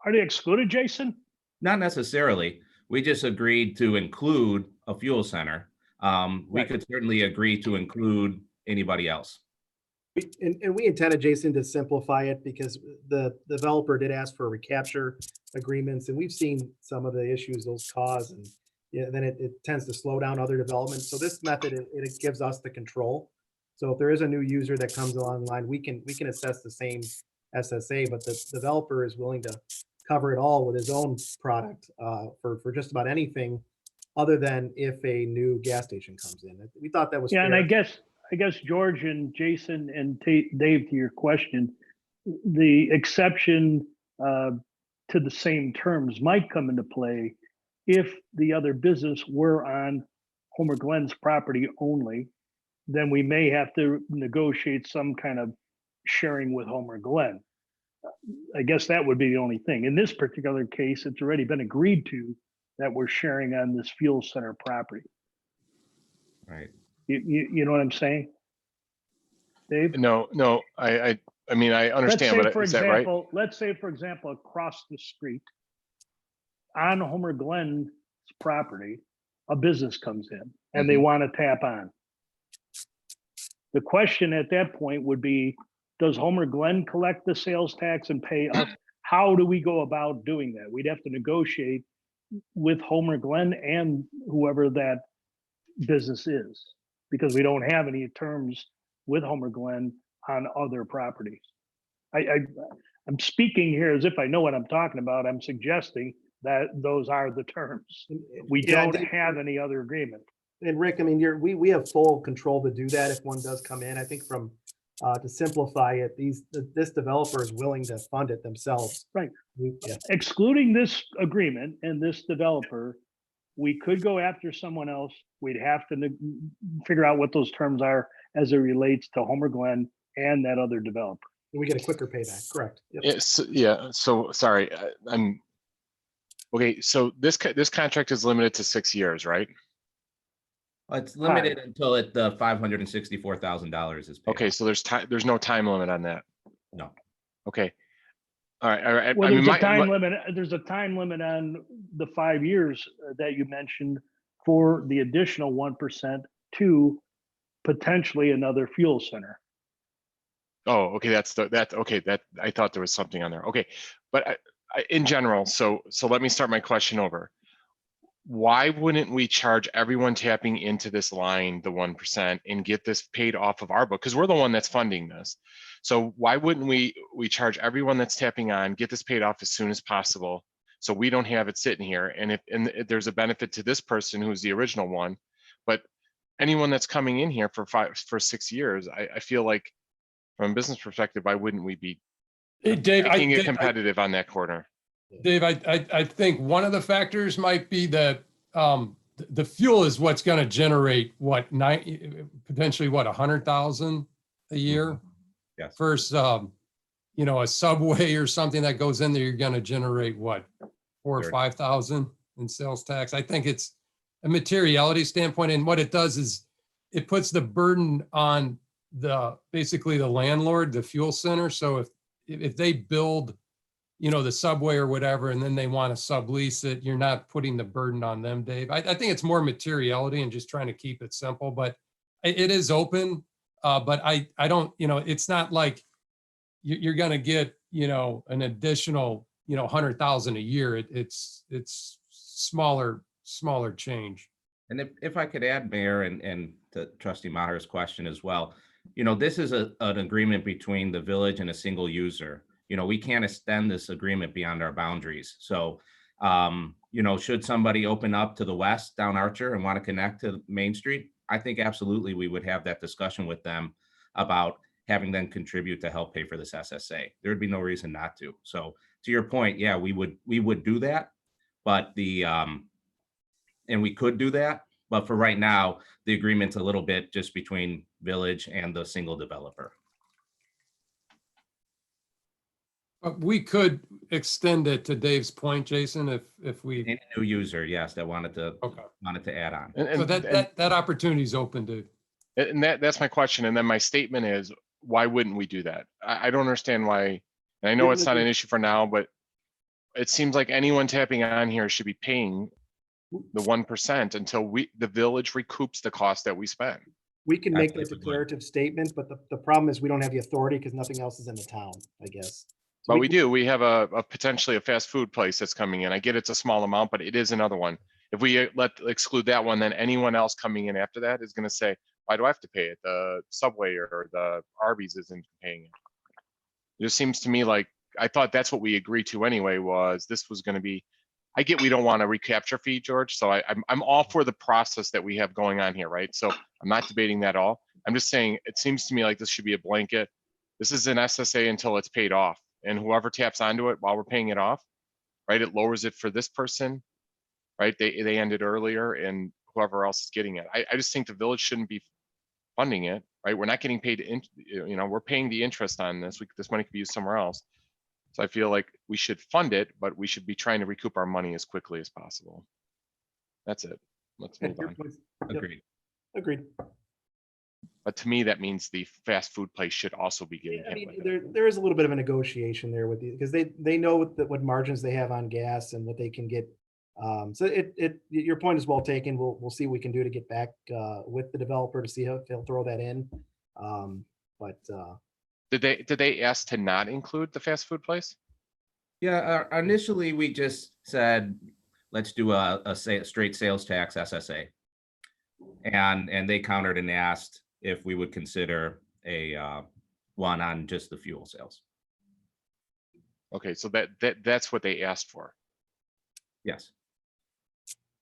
are they excluded, Jason? Not necessarily. We just agreed to include a fuel center. We could certainly agree to include anybody else. And we intended, Jason, to simplify it because the developer did ask for recapture agreements, and we've seen some of the issues those cause, and then it tends to slow down other development. So this method, it gives us the control. So if there is a new user that comes along the line, we can assess the same SSA, but the developer is willing to cover it all with his own product for just about anything other than if a new gas station comes in. We thought that was fair. And I I guess George and Jason and Dave, to your question, the exception to the same terms might come into play if the other business were on Homer Glen's property only. Then we may have to negotiate some kind of sharing with Homer Glen. I guess that would be the only thing. In this particular case, it's already been agreed to that we're sharing on this fuel center property. Right. You know what I'm saying, Dave? No, I mean, I understand, but is that right? Let's say, for example, across the street on Homer Glen's property, a business comes in and they want to tap on. The question at that point would be, does Homer Glen collect the sales tax and pay us? How do we go about doing that? We'd have to negotiate with Homer Glen and whoever that business is, because we don't have any terms with Homer Glen on other properties. I'm speaking here as if I know what I'm talking about. I'm suggesting that those are the terms. We don't have any other agreement. And Rick, I mean, we have full control to do that if one does come in. I think from to simplify it, this developer is willing to fund it themselves. Right. Yeah. Excluding this agreement and this developer, we could go after someone else. We'd have to figure out what those terms are as it relates to Homer Glen and that other developer. And we get a quicker payback, correct? Yep. Yeah, so sorry, I'm, okay, so this contract is limited to 6 years, right? It's limited until the $564,000 is paid. Okay, so there's no time limit on that. No. Okay. All right. Well, I mean, there's a time limit. There's a time limit on the 5 years that you mentioned for the additional 1% to potentially another fuel center. Oh, okay. That I thought there was something on there. Okay, but in general, so let me start my question over. Why wouldn't we charge everyone tapping into this line the 1% and get this paid off of our book? Because we're the one that's funding this. So why wouldn't we charge everyone that's tapping on, get this paid off as soon as possible, so we don't have it sitting here? And if there's a benefit to this person who's the original one, but anyone that's coming in here for 6 years, I feel like from a business perspective, why wouldn't we be making it competitive on that corner? Dave, I think one of the factors might be that the fuel is what's going to generate potentially 100,000 a year. Yes. Versus a Subway or something that goes in there, you're going to generate what, 4,000 or 5,000 in sales tax. I think it's a materiality standpoint, and what it does is it puts the burden on basically the landlord, the fuel center. So if they build the Subway or whatever, and then they want to sublease it, you're not putting the burden on them, Dave. I think it's more materiality and just trying to keep it simple, but it is open. But I don't, it's not like you're going to get, an additional, 100,000 a year. It's smaller change. And if I could add, Mayor, and to Trustee Maher's question as well, this is an agreement between the village and a single user. We can't extend this agreement beyond our boundaries. So, should somebody open up to the west down Archer and want to connect to Main Street, I think absolutely we would have that discussion with them about having them contribute to help pay for this SSA. There would be no reason not to. So to your point, yeah, we would do that, but and we could do that. But for right now, the agreement's a little bit just between village and the single developer. But we could extend it to Dave's point, Jason, if we. Any new user, yes, that wanted to add on. So that opportunity is open to. And that's my question. And then my statement is, why wouldn't we do that? I don't understand why. And I know it's not an issue for now, but it seems like anyone tapping on here should be paying the 1% until the village recoups the cost that we spend. We can make that declarative statement, but the problem is we don't have the authority because nothing else is in the town, I guess. So But we do. We have a potentially a fast food place that's coming in. I get it's a small amount, but it is another one. If we exclude that one, then anyone else coming in after that is going to say, why do I have to pay it? The Subway or the Arby's isn't paying it. It just seems to me like, I thought that's what we agreed to anyway, was this was going to be, I get we don't want a recapture fee, George. So I'm all for the process that we have going on here, right? So I'm not debating that at all. I'm just saying, it seems to me like this should be a blanket. This is an SSA until it's paid off, and whoever taps onto it while we're paying it off, right? It lowers it for this person, right? They ended earlier, and whoever else is getting it. I just think the village shouldn't be funding it, right? We're not getting paid, we're paying the interest on this. This money could be used somewhere else. So I feel like we should fund it, but we should be trying to recoup our money as quickly as possible. That's it. Let's move Your on. points. Yep, Agreed. agreed. But to me, that means the fast food place should also be getting Yeah, I hit mean, with it. there is a little bit of a negotiation there with the, because they know what margins they have on gas and what they can get. So your point is well taken. We'll see what we can do to get back with the developer to see how they'll throw that in. But Did they ask to not include the fast food place? Yeah, initially we just said, let's do a straight sales tax SSA. And they countered and asked if we would consider a one on just the fuel sales. Okay, so that's what they asked for. Yes.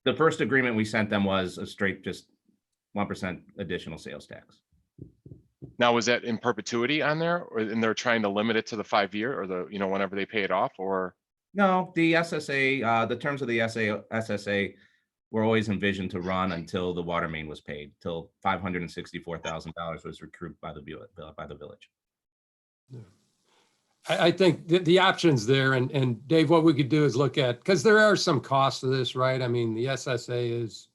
The first agreement we sent them was a straight just 1% additional sales tax. Now, was that in perpetuity on there, or and they're trying to limit it to the 5-year, or the, whenever they pay it off, or? No, the SSA, the terms of the SSA were always envisioned to run until the water main was paid, till $564,000 was recouped by the village. I think the options there, and Dave, what we could do is look at, because there are some costs to this, right? I mean, the SSA is,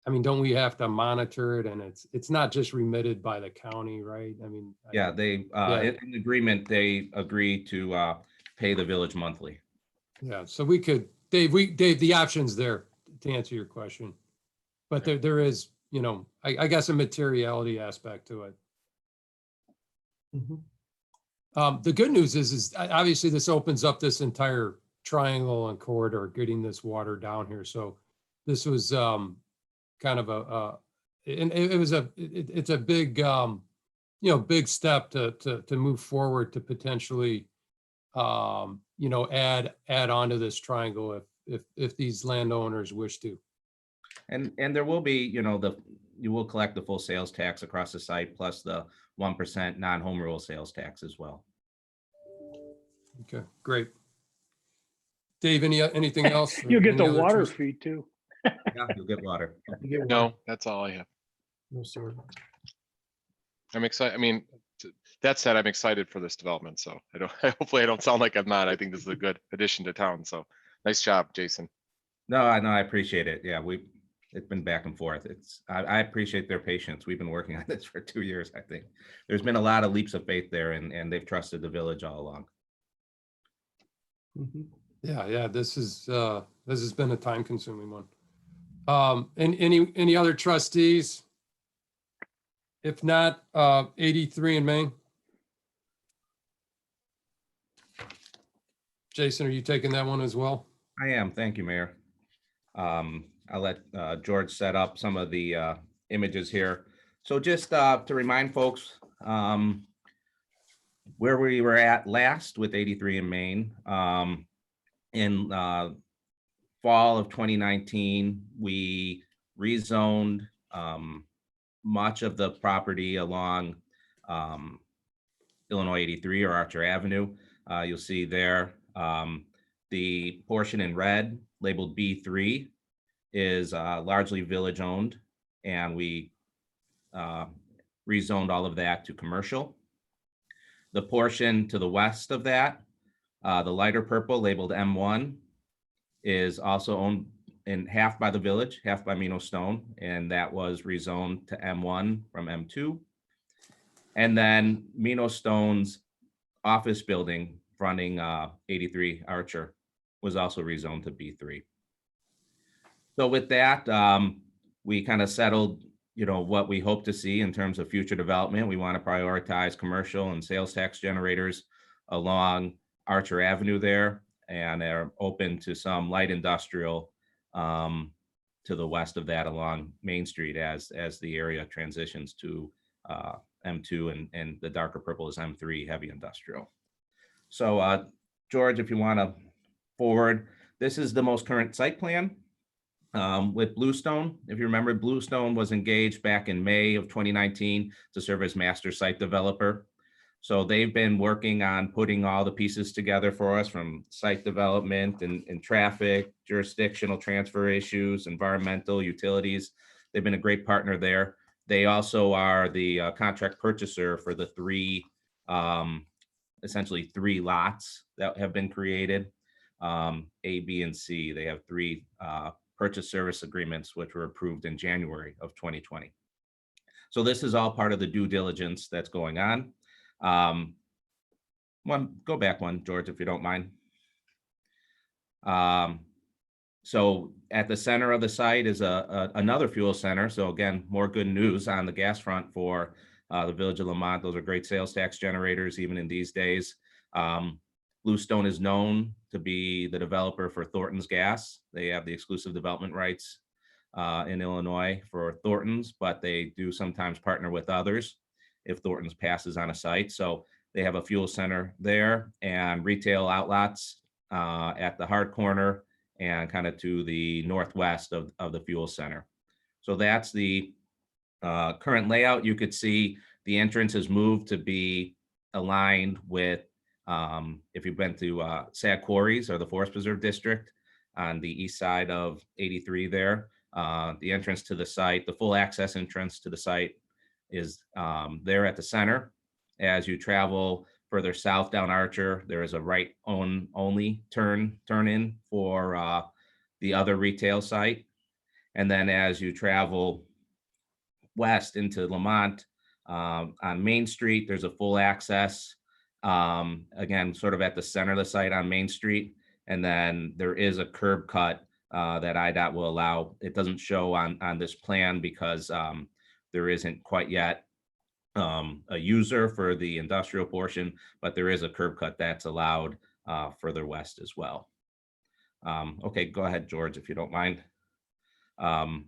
I mean, don't we have to monitor it? And it's not just remitted by the county, right? I mean. Yeah, they, in the agreement, they agreed to pay the village monthly. Yeah, so we could, Dave, the options there to answer your question. But there is, I guess a materiality aspect to it. The good news is obviously this opens up this entire triangle and corridor, getting this water down here. So this was kind of it's a big, big step to move forward to potentially, add onto this triangle if these landowners wish to. And there will be, you will collect the full sales tax across the site plus the 1% non-home rule sales tax as well. Okay, great. Dave, anything else? You'll get the Any other water truths? fee too. Yeah, you'll get water. you get one, No, that's all I have. no sewer. I'm excited. I mean, that said, I'm excited for this development. So hopefully I don't sound like I'm not. I think this is a good addition to town. So nice job, Jason. No, I appreciate it. Yeah, it's been back and forth. I appreciate their patience. We've been working on this for 2 years, I think. There's been a lot of leaps of faith there, and they've trusted the village all along. Yeah, this has been a time-consuming one. And any other trustees? If not, 83 in Maine. Jason, are you taking that one as well? I am. Thank you, Mayor. I'll let George set up some of the images here. So just to remind folks where we were at last with 83 in Maine. In fall of 2019, we rezoned much of the property along Illinois 83 or Archer Avenue. You'll see there the portion in red labeled B3 is largely village owned, and we rezoned all of that to commercial. The portion to the west of that, the lighter purple labeled M1, is also owned in half by the village, half by Mino Stone, and that was rezoned to M1 from M2. And then Mino Stone's office building fronting 83 Archer was also rezoned to B3. So with that, we kind of settled, what we hope to see in terms of future development. We want to prioritize commercial and sales tax generators along Archer Avenue there, and are open to some light industrial to the west of that along Main Street as the area transitions to M2 and the darker purple is M3 heavy industrial. So George, if you want to forward, this is the most current site plan. With Bluestone, if you remember, Bluestone was engaged back in May of 2019 to serve as master site developer. So they've been working on putting all the pieces together for us, from site development and traffic, jurisdictional transfer issues, environmental, utilities. They've been a great partner there. They also are the contract purchaser for the essentially three lots that have been created, A, B, and C. They have three purchase service agreements, which were approved in January of 2020. So this is all part of the due diligence that's going on. Go back one, George, if you don't mind. So at the center of the site is another fuel center. So again, more good news on the gas front for the Village of Lamont. Those are great sales tax generators, even in these days. Bluestone is known to be the developer for Thornton's Gas. They have the exclusive development rights in Illinois for Thornton's, but they do sometimes partner with others if Thornton's passes on a site. So they have a fuel center there and retail outlets at the hard corner and kind of to the northwest of the fuel center. So that's the current layout. You could see the entrance has moved to be aligned with, if you've been to Sag Quarries or the Forest Preserve District on the east side of 83 there, the entrance to the site, the full access entrance to the site is there at the center. As you travel further south down Archer, there is a right only turn in for the other retail site. And then as you travel west into Lamont on Main Street, there's a full access, again, sort of at the center of the site on Main Street. And then there is a curb cut that IDOT will allow. It doesn't show on this plan because there isn't quite yet a user for the industrial portion, but there is a curb cut that's allowed further west as well. Okay, go ahead, George, if you don't mind. I'm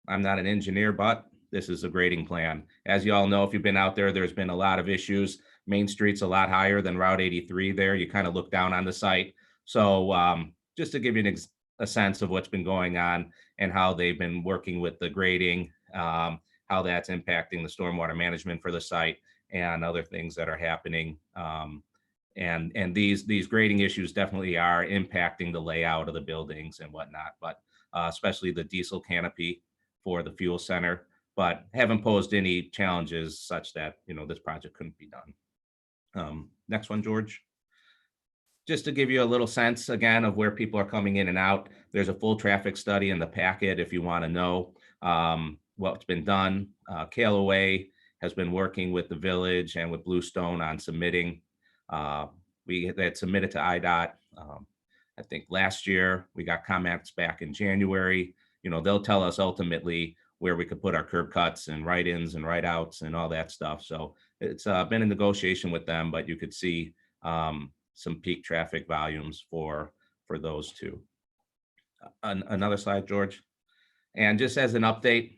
not an engineer, but this is a grading plan. As you all know, if you've been out there, there's been a lot of issues. Main Street's a lot higher than Route 83 there. You kind of look down on the site. So just to give you a sense of what's been going on and how they've been working with the grading, how that's impacting the stormwater management for the site and other things that are happening. And these grading issues definitely are impacting the layout of the buildings and whatnot, but especially the diesel canopy for the fuel center, but haven't posed any challenges such that, this project couldn't be done. Next one, George. Just to give you a little sense again of where people are coming in and out, there's a full traffic study in the packet if you want to know what's been done. Callaway has been working with the village and with Bluestone on submitting. They had submitted to IDOT, I think last year. We got comments back in January. They'll tell us ultimately where we could put our curb cuts and write-ins and write-outs and all that stuff. So it's been a negotiation with them, but you could see some peak traffic volumes for those two. Another slide, George. And just as an update,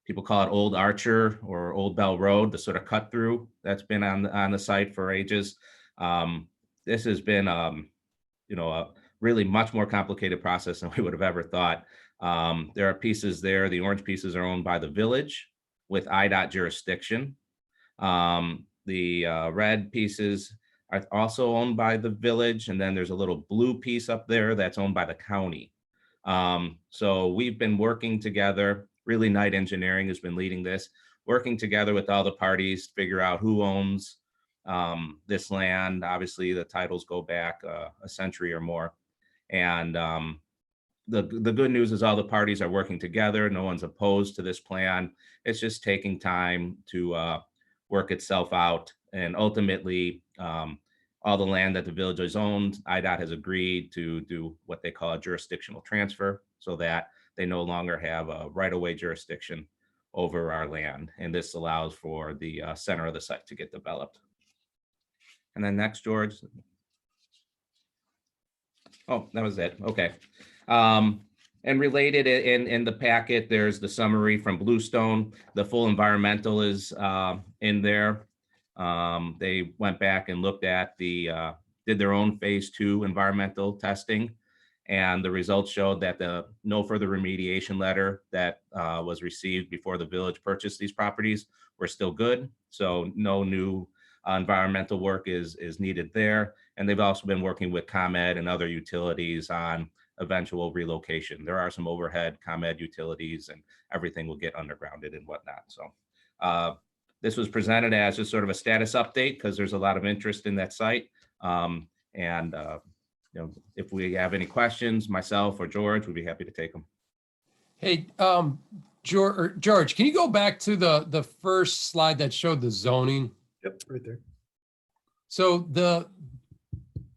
people call it Old Archer or Old Bell Road, the sort of cut through that's been on the site for ages. This has been, a really much more complicated process than we would have ever thought. There are pieces there. The orange pieces are owned by the village with IDOT jurisdiction. The red pieces are also owned by the village. And then there's a little blue piece up there that's owned by the county. So we've been working together. Really, Knight Engineering has been leading this, working together with all the parties to figure out who owns this land. Obviously, the titles go back a century or more. And the good news is all the parties are working together. No one's opposed to this plan. It's just taking time to work itself out. And ultimately, all the land that the village has owned, IDOT has agreed to do what they call a jurisdictional transfer so that they no longer have a right-of-way jurisdiction over our land. And this allows for the center of the site to get developed. And then next, George. Oh, that was it. Okay. And related in the packet, there's the summary from Bluestone. The full environmental is in there. They went back and looked at did their own phase 2 environmental testing. And the results showed that the no further remediation letter that was received before the village purchased these properties were still good. So no new environmental work is needed there. And they've also been working with ComEd and other utilities on eventual relocation. There are some overhead ComEd utilities, and everything will get undergrounded and whatnot. So this was presented as just sort of a status update because there's a lot of interest in that site. If we have any questions, myself or George would be happy to take them. Hey, George, can you go back to the first slide that showed the zoning? Yep, right there. So the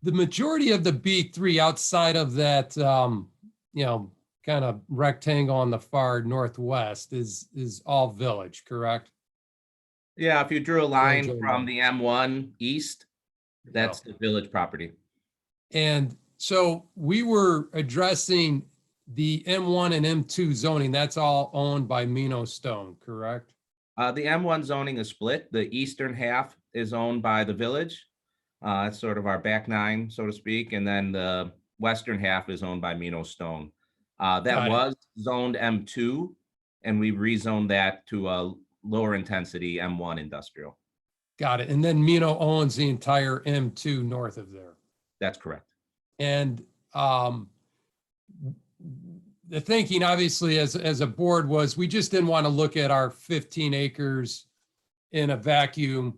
majority of the B3 outside of that, kind of rectangle on the far northwest is all village, correct? Yeah, if you drew a line Village from only. the M1 east, that's the village property. And so we were addressing the M1 and M2 zoning. That's all owned by Mino Stone, correct? The M1 zoning is split. The eastern half is owned by the village. It's sort of our back nine, so to speak. And then the western half is owned by Mino Stone. Got That it. was zoned M2, and we rezoned that to a lower intensity M1 industrial. Got it. And then Mino owns the entire M2 north of there. That's correct. And the thinking, obviously, as a board was we just didn't want to look at our 15 acres in a vacuum.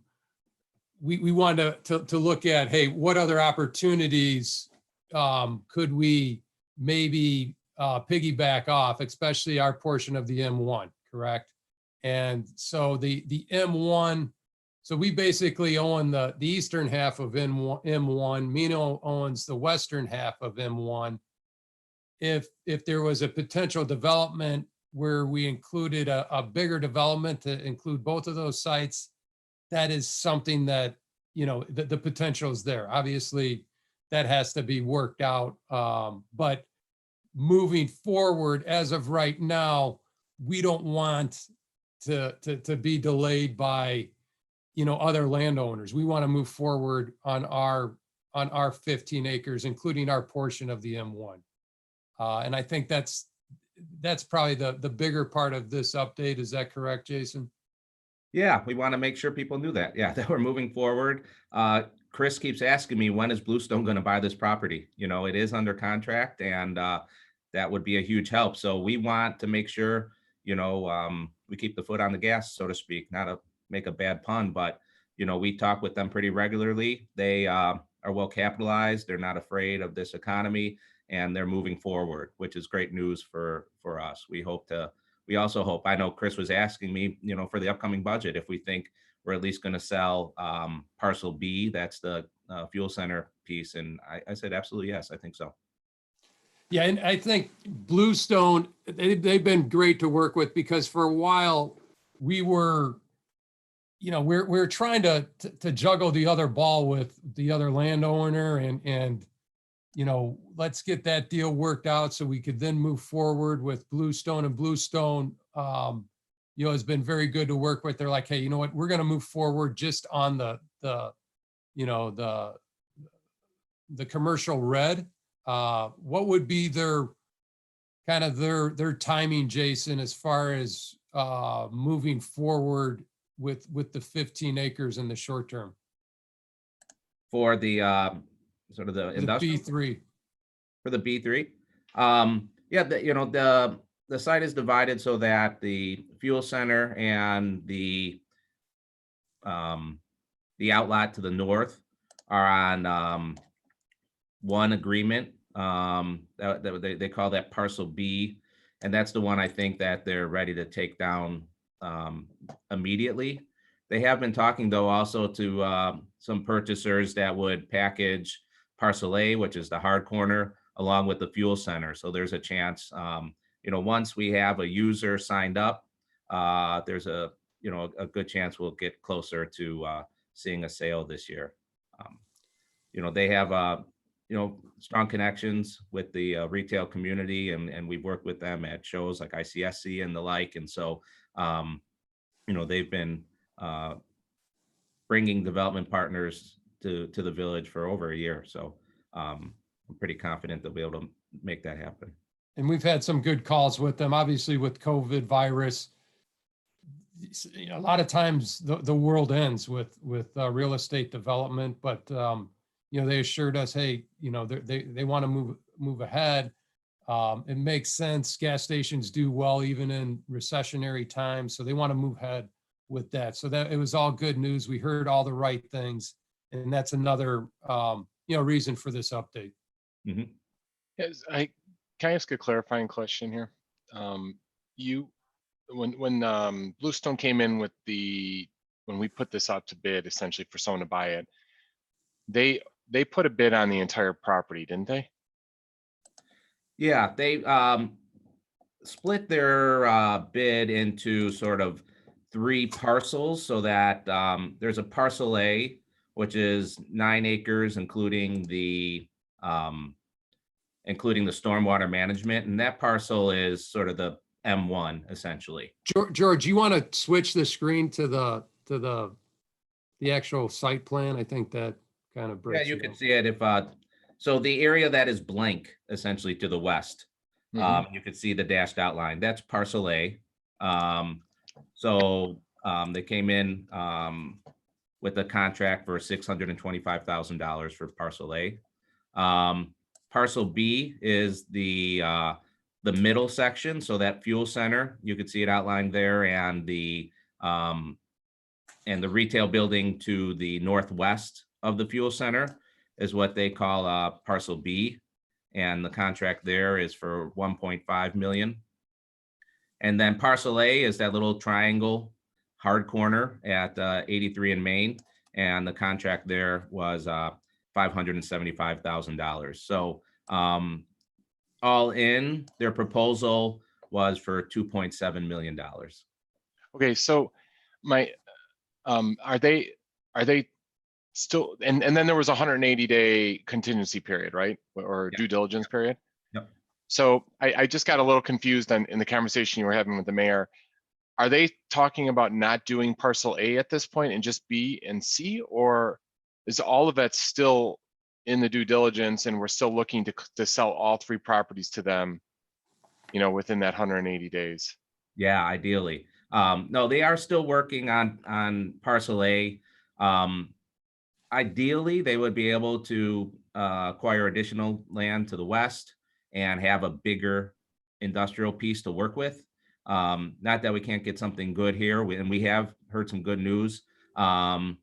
We wanted to look at, hey, what other opportunities could we maybe piggyback off, especially our portion of the M1, correct? And so the M1, so we basically own the eastern half of M1. Mino owns the western half of M1. If there was a potential development where we included a bigger development to include both of those sites, that is something that, the potential is there. Obviously, that has to be worked out. But moving forward, as of right now, we don't want to be delayed by, other landowners. We want to move forward on our 15 acres, including our portion of the M1. And I think that's probably the bigger part of this update. Is that correct, Jason? Yeah, we want to make sure people knew that. Yeah, that we're moving forward. Chris keeps asking me, when is Bluestone going to buy this property? It is under contract, and that would be a huge help. So we want to make sure, we keep the foot on the gas, so to speak, not to make a bad pun, but, we talk with them pretty regularly. They are well capitalized. They're not afraid of this economy, and they're moving forward, which is great news for us. We also hope, I know Chris was asking me, for the upcoming budget, if we think we're at least going to sell parcel B, that's the fuel center piece. And I said, absolutely, yes, I think so. Yeah, and I think Bluestone, they've been great to work with because for a while we were, we're trying to juggle the other ball with the other landowner and let's get that deal worked out so we could then move forward with Bluestone. And Bluestone, has been very good to work with. They're like, hey, you know what, we're going to move forward just on the commercial red. What would be their timing, Jason, as far as moving forward with the 15 acres in the short term? For the sort of the industrial B3. For the B3. The site is divided so that the fuel center and the outlet to the north are on one agreement. They call that parcel B, and that's the one I think that they're ready to take down immediately. They have been talking, though, also to some purchasers that would package parcel A, which is the hard corner, along with the fuel center. So there's a chance, once we have a user signed up, there's a good chance we'll get closer to seeing a sale this year. They have strong connections with the retail community, and we've worked with them at shows like ICSC and the like. And so, they've been bringing development partners to the village for over a year. So I'm pretty confident they'll be able to make that happen. And we've had some good calls with them, obviously with COVID virus. You know, a lot of times the world ends with real estate development, but you know, they assured us, hey, you know, they want to move ahead. It makes sense. Gas stations do well even in recessionary times, so they want to move ahead with that. So that it was all good news. We heard all the right things, and that's another you know, reason for this update. Mm-hmm. Yes, can I ask a clarifying question here? When Bluestone came in with when we put this out to bid, essentially for someone to buy it, they put a bid on the entire property, didn't they? Yeah, they split their bid into sort of 3 parcels, so that there's a parcel A, which is 9 acres, including the stormwater management, and that parcel is sort of the M1 essentially. George, you want to switch the screen to the actual site plan? I think that kind of Yeah, breaks. you it can up. see it if so the area that is blank essentially to the west. You can see the dashed outline. That's parcel A. They came in with a contract for $625,000 for parcel A. Parcel B is the middle section, so that fuel center, you can see it outlined there, and the retail building to the northwest of the fuel center is what they call parcel B, and the contract there is for 1.5 million. And then parcel A is that little triangle hard corner at 83 in Main, and the contract there was $575,000. So all in, their proposal was for $2.7 million. Okay, so are they still, and then there was a 180-day contingency period, right? Or due diligence period? Yep. So I just got a little confused in the conversation you were having with the mayor. Are they talking about not doing parcel A at this point and just B and C, or is all of that still in the due diligence and we're still looking to sell all 3 properties to them, you know, within that 180 days? Yeah, ideally. No, they are still working on parcel A. Ideally, they would be able to acquire additional land to the west and have a bigger industrial piece to work with. Not that we can't get something good here, and we have heard some good news. But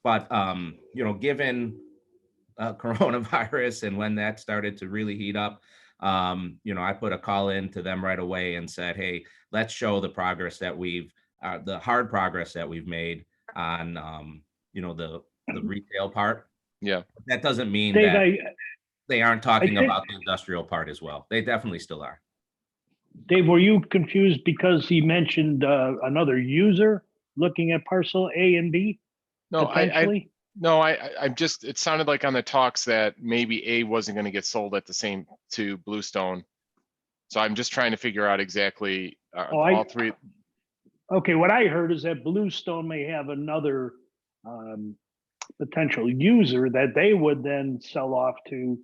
you know, given coronavirus and when that started to really heat up, you know, I put a call in to them right away and said, hey, let's show the progress that the hard progress that we've made on, you know, the retail part. Yeah. That doesn't mean Dave, that they aren't talking think- about the industrial part as well. They definitely still are. Dave, were you confused because he mentioned another user looking at parcel A and B No, potentially? I'm just, it sounded like on the talks that maybe A wasn't going to get sold at the same to Bluestone. So I'm just trying to figure out exactly all 3. Okay, what I heard is that Bluestone may have another potential user that they would then sell off to,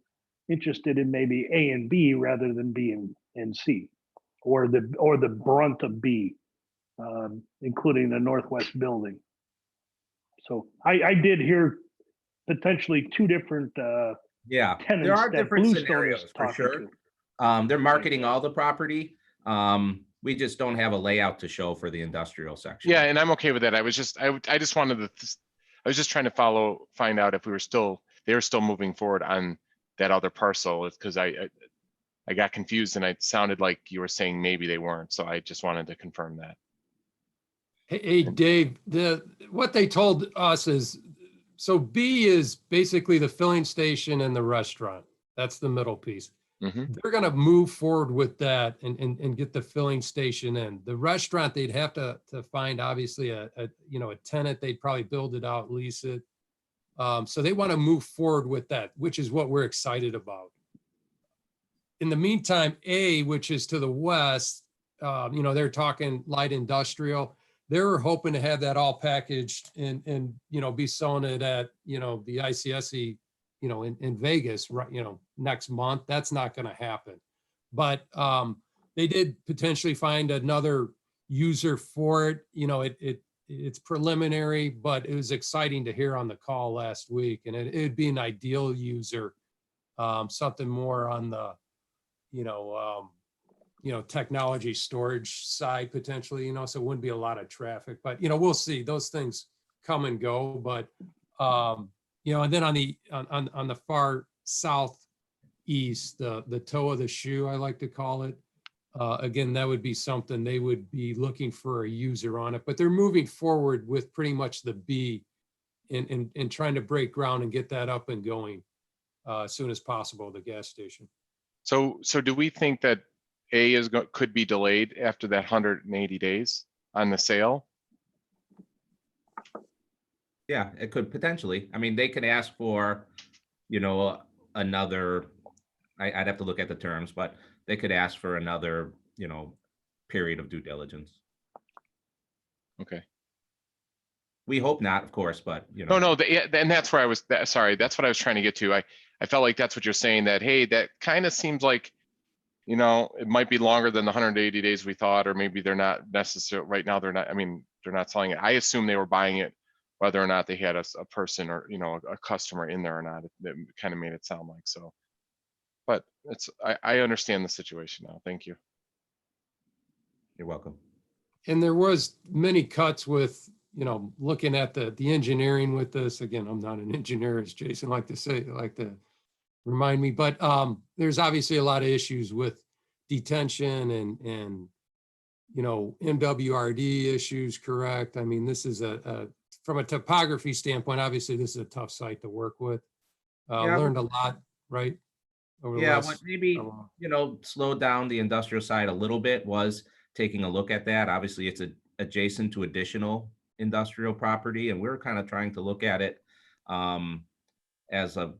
interested in maybe A and B rather than B and C, or the brunt of B, including the northwest building. So I did hear potentially 2 different Yeah, tenants there are that different Bluestone scenarios is for talking sure. to. They're marketing all the property. We just don't have a layout to show for the industrial section. Yeah, and I'm okay with that. I was just trying to find out if they were still moving forward on that other parcel, because I got confused and it sounded like you were saying maybe they weren't. So I just wanted to confirm that. Hey, Dave, what they told us is, so B is basically the filling station and the restaurant. That's the middle piece. They're going to move forward with that and get the filling station in. The restaurant, they'd have to find obviously a tenant. They'd probably build it out, lease it. So they want to move forward with that, which is what we're excited about. In the meantime, A, which is to the west, you know, they're talking light industrial. They're hoping to have that all packaged and you know, be selling it at, you know, the ICSC in Vegas, right, next month. That's not going to happen. But they did potentially find another user for it. It's preliminary, but it was exciting to hear on the call last week, and it'd be an ideal user, something more on the, technology storage side potentially, so it wouldn't be a lot of traffic, but, we'll see. Those things come and go, but, and then on the far southeast, the toe of the shoe, I like to call it, again, that would be something they would be looking for a user on it, but they're moving forward with pretty much the B in trying to break ground and get that up and going as soon as possible, the gas station. So do we think that A could be delayed after that 180 days on the sale? Yeah, it could potentially. I mean, they could ask for, another, I'd have to look at the terms, but they could ask for another, period of due diligence. Okay. We hope not, of course, but, No, and that's where sorry, that's what I was trying to get to. I felt like that's what you're saying, that, hey, that kind of seems like, it might be longer than the 180 days we thought, or maybe they're not necessarily, right now, they're not selling it. I assume they were buying it, whether or not they had a person or, a customer in there or not. That kind of made it sound like so. But I understand the situation now. Thank you. You're welcome. And there was many cuts with, looking at the engineering with this. Again, I'm not an engineer, as Jason like to remind me, but there's obviously a lot of issues with detention and MWRD issues, correct? I mean, this is from a topography standpoint, obviously this is a tough site to work with. Learned a lot, right? What maybe, slowed down the industrial side a little bit was taking a look at that. Obviously, it's adjacent to additional industrial property, and we're kind of trying to look at it as a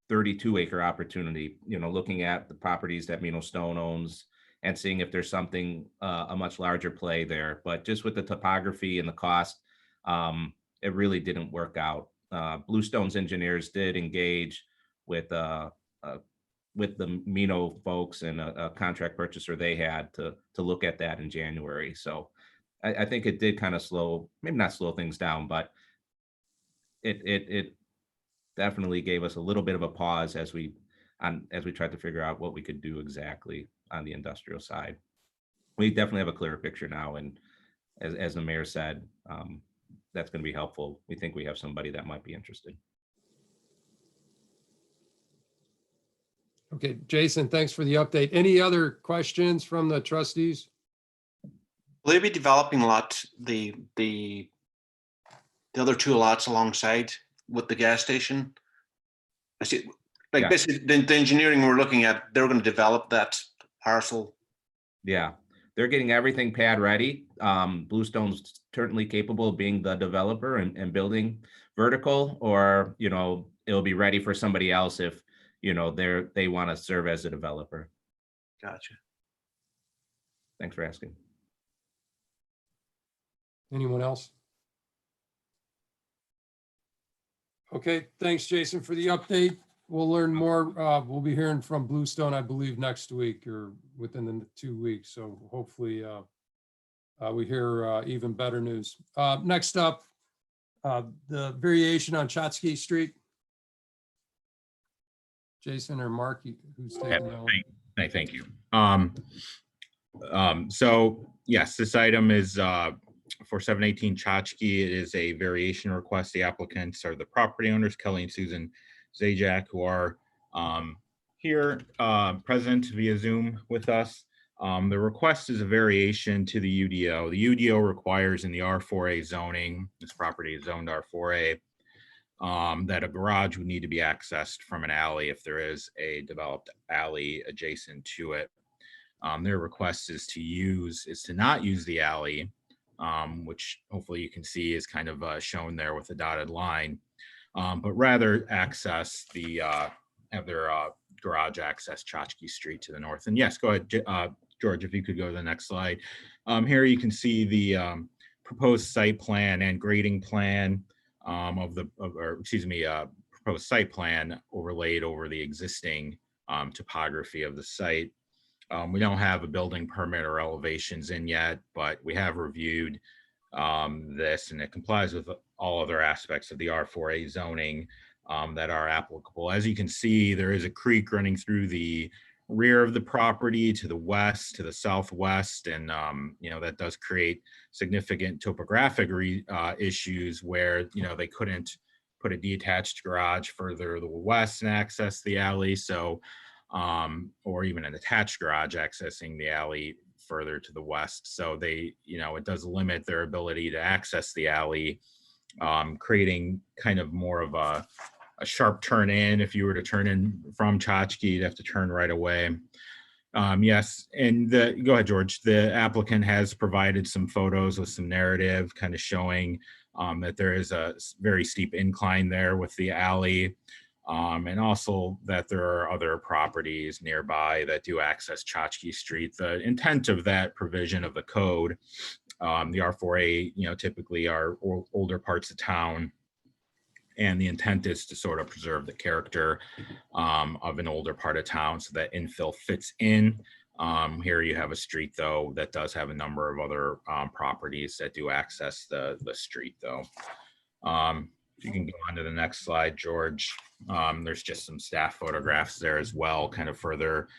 32-acre opportunity, looking at the properties that Mino Stone owns and seeing if there's something, a much larger play there. But just with the topography and the cost, it really didn't work out. Bluestone's engineers did engage with the Mino folks and a contract purchaser they had to look at that in January. So I think it did kind of maybe not slow things down, but it definitely gave us a little bit of a pause as we tried to figure out what we could do exactly on the industrial side. We definitely have a clearer picture now, and as the mayor said, that's going to be helpful. We think we have somebody that might be interested. Okay, Jason, thanks for the update. Any other questions from the trustees? Will they be developing the other two lots alongside with the gas station? I see, Yeah. Basically the engineering we're looking at, they're going to develop that parcel. Yeah, they're getting everything pad ready. Bluestone's certainly capable of being the developer and building vertical, or, it'll be ready for somebody else if, they want to serve as a developer. Gotcha. Thanks for asking. Anyone else? Okay, thanks, Jason, for the update. We'll learn more. We'll be hearing from Bluestone, I believe, next week or within the 2 weeks. So hopefully we hear even better news. Next up, the variation on Chotsky Street. Jason or Mark, who's taking that one? Thank you. So yes, this item is for 718 Chachki. It is a variation request. The applicants are the property owners, Kelly and Susan Zajac, who are here present via Zoom with us. The request is a variation to the UDO. The UDO requires in the R4A zoning, this property is zoned R4A, that a garage would need to be accessed from an alley if there is a developed alley adjacent to it. Their request is to not use the alley, which hopefully you can see is kind of shown there with a dotted line, but rather access have their garage access Chachki Street to the north. And yes, go ahead, George, if you could go to the next slide. Here you can see the proposed site plan and grading plan proposed site plan overlaid over the existing topography of the site. We don't have a building permit or elevations in yet, but we have reviewed this, and it complies with all other aspects of the R4A zoning that are applicable. As you can see, there is a creek running through the rear of the property to the west, to the southwest, and that does create significant topographic issues where they couldn't put a detached garage further to the west and access the alley, so or even an attached garage accessing the alley further to the west. So it does limit their ability to access the alley, creating kind of more of a sharp turn in. If you were to turn in from Chachki, you'd have to turn right away. Yes, and go ahead, George. The applicant has provided some photos with some narrative kind of showing that there is a very steep incline there with the alley. And also that there are other properties nearby that do access Chachki Street. The intent of that provision of the code, the R4A, typically are older parts of town. And the intent is to sort of preserve the character of an older part of town so that infill fits in. Here you have a street, though, that does have a number of other properties that do access the street, though. If you can go on to the next slide, George. There's just some staff photographs there as well, kind of further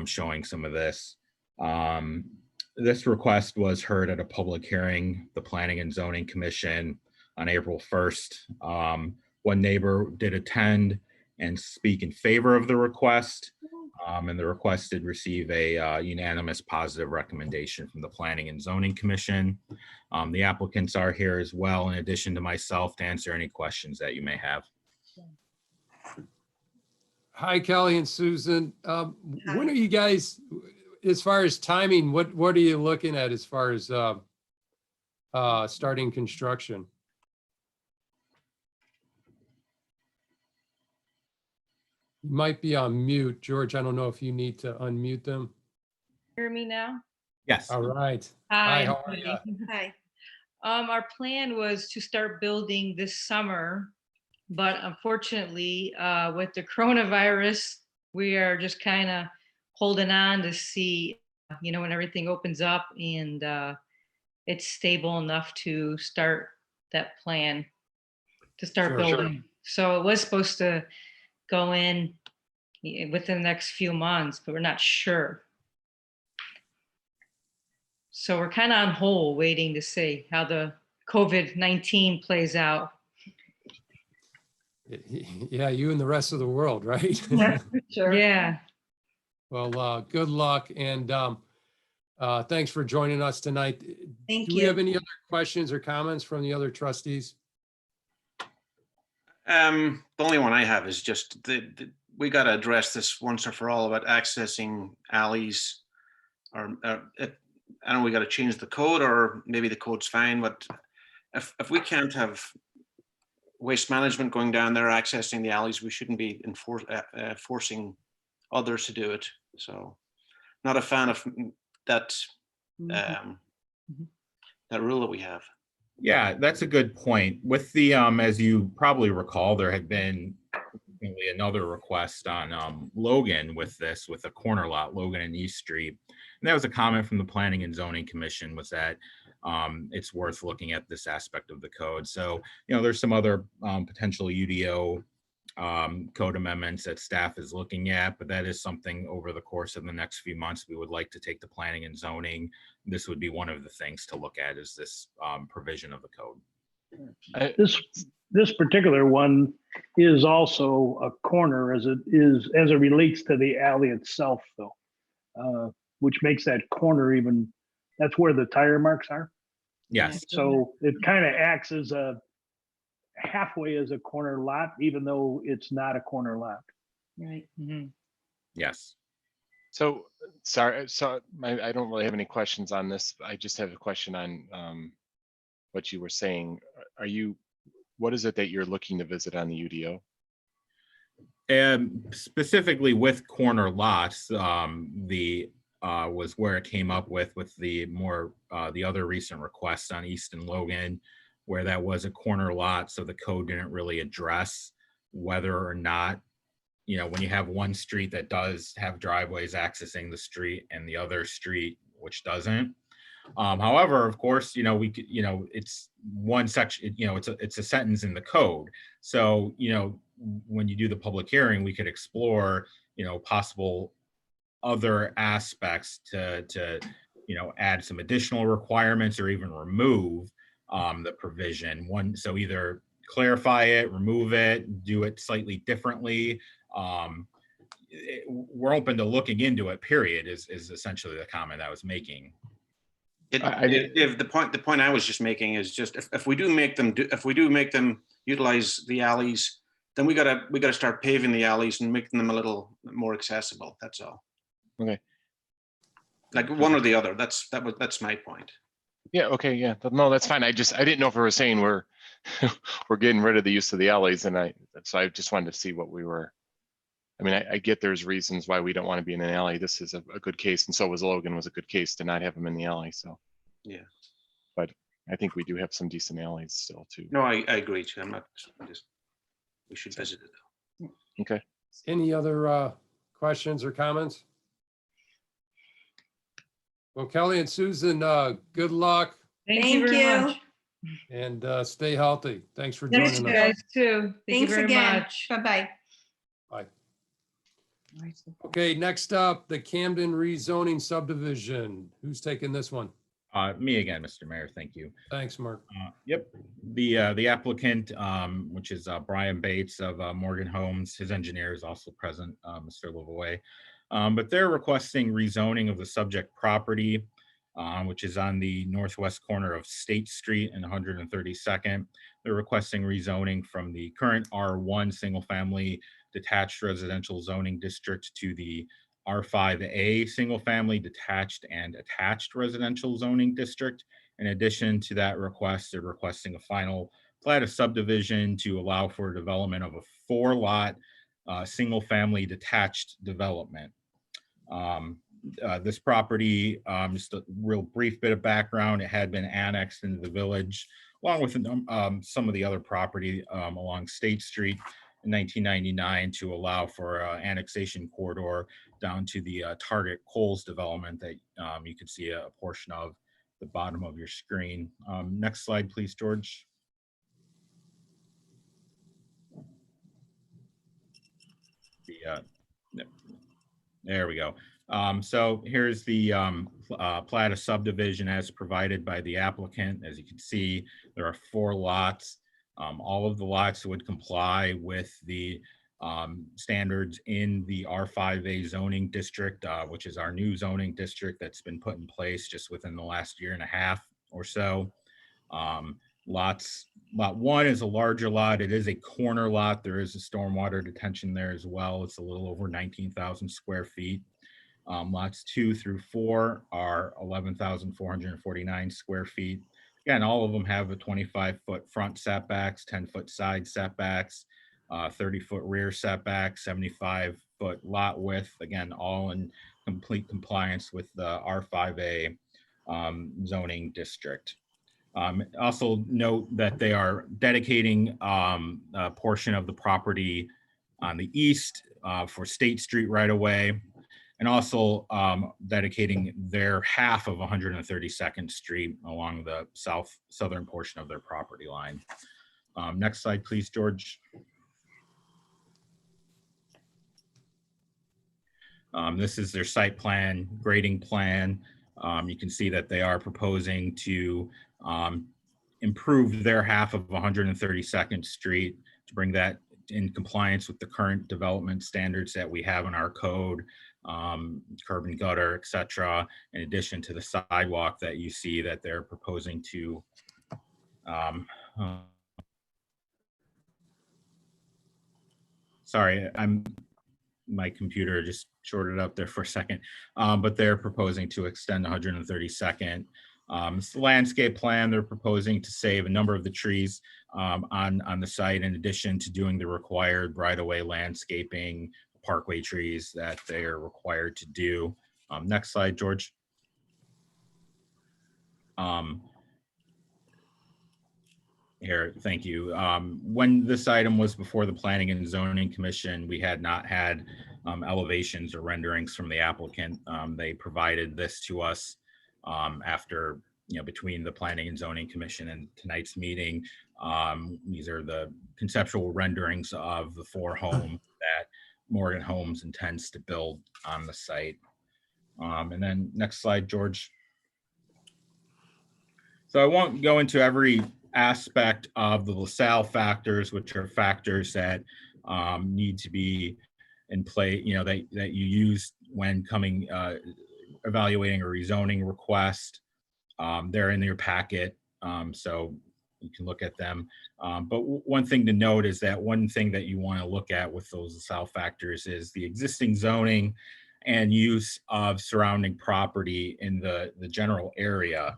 showing some of this. This request was heard at a public hearing, the Planning and Zoning Commission, on April 1st. One neighbor did attend and speak in favor of the request, and the request did receive a unanimous positive recommendation from the Planning and Zoning Commission. The applicants are here as well, in addition to myself, to answer any questions that you may have. Hi, Kelly and Susan. When are you guys, as far as timing, what are you looking at as far as starting construction? You might be on mute. George, I don't know if you need to unmute them. Hear me now? Yes. All right. Hi. How are ya? Hi. Our plan was to start building this summer, but unfortunately, with the coronavirus, we are just kind of holding on to see, when everything opens up and it's stable enough to start that plan to start building. So it was supposed to go in within the next few months, but we're not sure. So we're kind of on hold, waiting to see how the COVID-19 plays out. Yeah, you and the rest of the world, right? Yeah, sure. Yeah. Well, good luck, and thanks for joining us tonight. Thank Do we have any other questions or comments from the other trustees? The only one I have is just we got to address this once and for all about accessing alleys. Or I don't know, we got to change the code, or maybe the code's fine, but if we can't have waste management going down there accessing the alleys, we shouldn't be forcing others to do it. So, not a fan of that that rule that we have. Yeah, that's a good point. With the, as you probably recall, there had been another request on Logan with a corner lot, Logan and East Street. And that was a comment from the Planning and Zoning Commission, was that it's worth looking at this aspect of the code. So, there's some other potential UDO code amendments that staff is looking at, but that is something over the course of the next few months we would like to take to Planning and Zoning. This would be one of the things to look at, is this provision of the code. This particular one is also a corner as it relates to the alley itself, though, which makes that corner even, that's where the tire marks are. Yes. So it kind of acts as halfway as a corner lot, even though it's not a corner lot. Right. Yes. So, sorry, so I don't really have any questions on this. I just have a question on what you were saying. What is it that you're looking to visit on the UDO? Specifically with corner lots, was where it came up with the other recent requests on East and Logan, where that was a corner lot, so the code didn't really address whether or not, when you have one street that does have driveways accessing the street and the other street which doesn't. However, of course, we could, it's one section, it's a sentence in the code. So, when you do the public hearing, we could explore, possible other aspects to add some additional requirements or even remove the provision. So either clarify it, remove it, do it slightly differently. We're open to looking into it, period, is essentially the comment I was making. If the point I was just making is just if we do make them utilize the alleys, then we gotta start paving the alleys and making them a little more accessible. That's all. Okay. Like one or the other. That's my point. Yeah. Okay. Yeah. No, that's fine. I didn't know if we were saying we're getting rid of the use of the alleys, so I just wanted to see what we were. I mean, I get there's reasons why we don't want to be in an alley. This is a good case, and so was Logan was a good case to not have them in the alley. So yeah, but I think we do have some decent alleys still too. No, I agree too. We should visit it. Okay. Any other questions or comments? Well, Kelly and Susan, good luck Thank you very much. and stay healthy. Thanks for Thanks, joining us. guys, too. Thank you Thanks very again. much. Bye-bye. Bye. Okay, next up, the Camden rezoning subdivision. Who's taking this one? Me again, Mr. Mayor, thank you. Thanks, Mark. Yep, the applicant, which is Brian Bates of Morgan Homes, his engineer is also present, Mr. Livoy. But they're requesting rezoning of the subject property, which is on the northwest corner of State Street and 132nd. They're requesting rezoning from the current R1 single family detached residential zoning district to the R5A single family detached and attached residential zoning district. In addition to that request, they're requesting a final plat of subdivision to allow for development of a 4-lot single family detached development. This property, just a real brief bit of background, it had been annexed into the village along with some of the other property along State Street in 1999 to allow for annexation corridor down to the Target Coles development that you can see a portion of the bottom of your screen. Next slide, please, George. There we go. So here's the plat of subdivision as provided by the applicant. As you can see, there are 4 lots. All of the lots would comply with the standards in the R5A zoning district, which is our new zoning district that's been put in place just within the last 1.5 years or so. Lot 1 is a larger lot. It is a corner lot. There is a stormwater detention there as well. It's a little over 19,000 square feet. Lots 2 through 4 are 11,449 square feet. Again, all of them have a 25-foot front setbacks, 10-foot side setbacks, 30-foot rear setbacks, 75-foot lot width. Again, all in complete compliance with the R5A zoning district. Also note that they are dedicating a portion of the property on the east for State Street right away, and also dedicating their half of 132nd Street along the southern portion of their property line. Next slide, please, George. This is their site plan, grading plan. You can see that they are proposing to improve their half of 132nd Street to bring that in compliance with the current development standards that we have in our code, curb and gutter, etc. In addition to the sidewalk that you see that they're proposing to sorry, my computer just shorted up there for a second, but they're proposing to extend 132nd. It's the landscape plan. They're proposing to save a number of the trees on the site, in addition to doing the required right-of-way landscaping, parkway trees that they are required to do. Next slide, George. Here, thank you. When this item was before the Planning and Zoning Commission, we had not had elevations or renderings from the applicant. They provided this to us after, between the Planning and Zoning Commission and tonight's meeting. These are the conceptual renderings of the 4 homes that Morgan Homes intends to build on the site. And then next slide, George. So I won't go into every aspect of the LaSalle factors, which are factors that need to be in play, that you use when evaluating a rezoning request. They're in your packet, so you can look at them. But one thing to note is that one thing that you want to look at with those LaSalle factors is the existing zoning and use of surrounding property in the general area.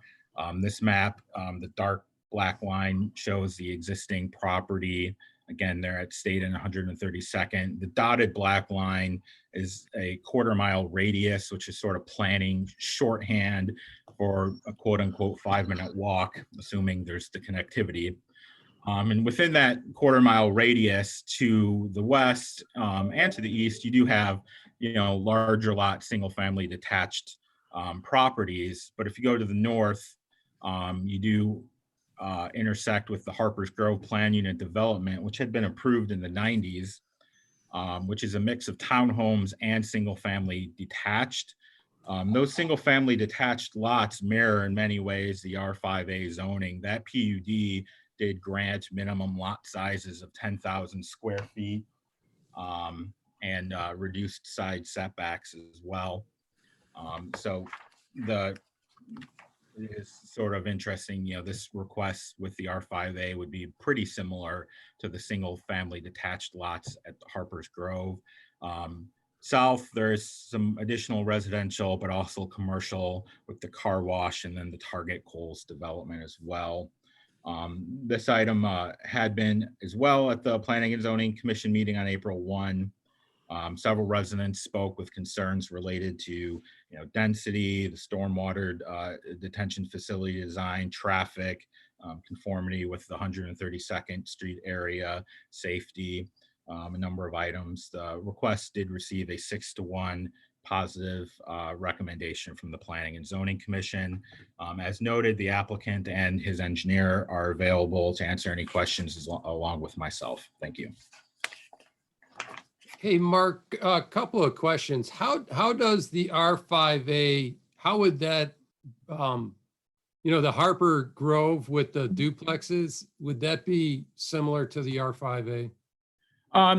This map, the dark black line shows the existing property. Again, they're at State and 132nd. The dotted black line is a 1/4 mile radius, which is sort of planning shorthand for a quote unquote 5-minute walk, assuming there's the connectivity. And within that 1/4 mile radius to the west and to the east, you do have, larger lot, single family detached properties. But if you go to the north, you do intersect with the Harper's Grove Plan Unit development, which had been approved in the 90s, which is a mix of townhomes and single family detached. Those single family detached lots mirror in many ways the R5A zoning. That PUD did grant minimum lot sizes of 10,000 square feet and reduced side setbacks as well. So it is sort of interesting, this request with the R5A would be pretty similar to the single family detached lots at Harper's Grove. South, there's some additional residential, but also commercial with the car wash and then the Target Kohl's development as well. This item had been as well at the Planning and Zoning Commission meeting on April 1. Several residents spoke with concerns related to, density, the stormwater detention facility design, traffic, conformity with the 132nd Street area, safety, a number of items. The request did receive a 6-to-1 positive recommendation from the Planning and Zoning Commission. As noted, the applicant and his engineer are available to answer any questions along with myself. Thank you. Hey, Mark, a couple of questions. How does the R5A, how would that, the Harper Grove with the duplexes, would that be similar to the R5A?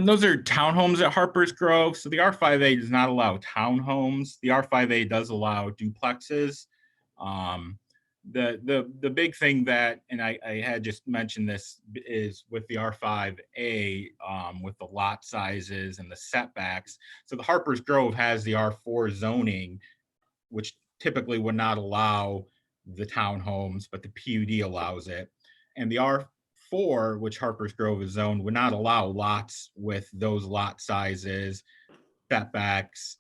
Those are townhomes at Harper's Grove. So the R5A does not allow townhomes. The R5A does allow duplexes. The big thing that, and I had just mentioned this, is with the R5A, with the lot sizes and the setbacks. So the Harper's Grove has the R4 zoning, which typically would not allow the townhomes, but the PUD allows it. And the R4, which Harper's Grove is zoned, would not allow lots with those lot sizes, setbacks,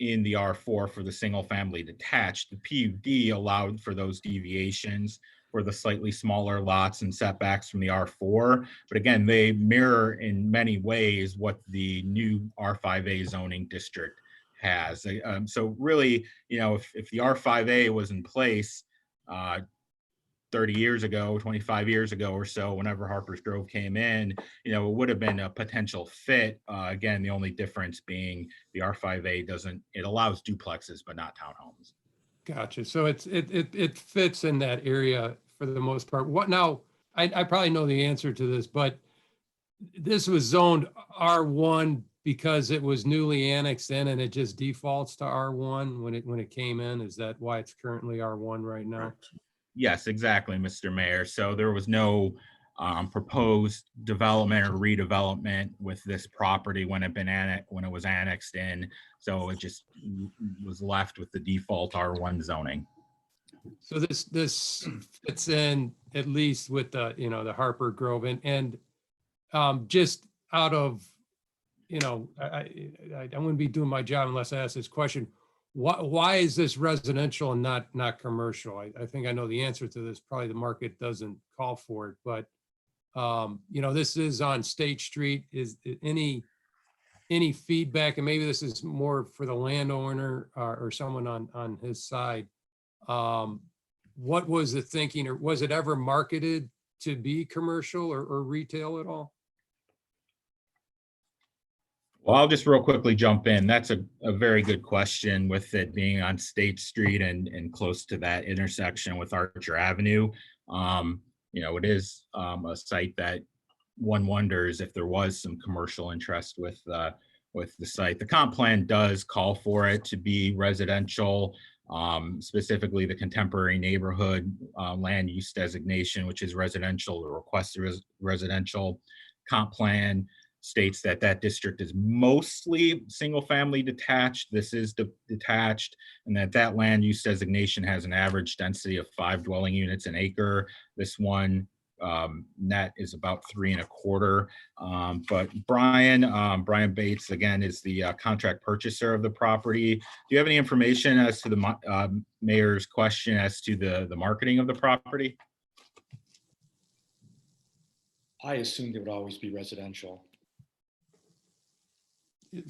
in the R4 for the single family detached. The PUD allowed for those deviations for the slightly smaller lots and setbacks from the R4. But again, they mirror in many ways what the new R5A zoning district has. So really, if the R5A was in place 30 years ago, 25 years ago or so, whenever Harper's Grove came in, it would have been a potential fit. Again, the only difference being the R5A it allows duplexes, but not townhomes. Gotcha. So it fits in that area for the most part. What now, I probably know the answer to this, but this was zoned R1 because it was newly annexed in and it just defaults to R1 when it came in. Is that why it's currently R1 right now? Yes, exactly, Mr. Mayor. So there was no proposed development or redevelopment with this property when it was annexed in. So it just was left with the default R1 zoning. So this fits in at least with the the Harper Grove and just out of I wouldn't be doing my job unless I asked this question. why is this residential and not commercial? I think I know the answer to this. Probably the market doesn't call for it, but this is on State Street. Is any feedback, and maybe this is more for the landowner or someone on his side. What was the thinking, or was it ever marketed to be commercial or retail at all? Well, I'll just real quickly jump in. That's a very good question with it being on State Street and close to that intersection with Archer Avenue. It is a site that one wonders if there was some commercial interest with the site. The comp plan does call for it to be residential, specifically the contemporary neighborhood land use designation, which is residential. The requested residential comp plan states that district is mostly single family detached. This is detached, and that land use designation has an average density of 5 dwelling units an acre. This one net is about 3.25. But Brian Bates, again, is the contract purchaser of the property. Do you have any information as to the mayor's question as to the marketing of the property? I assumed it would always be residential.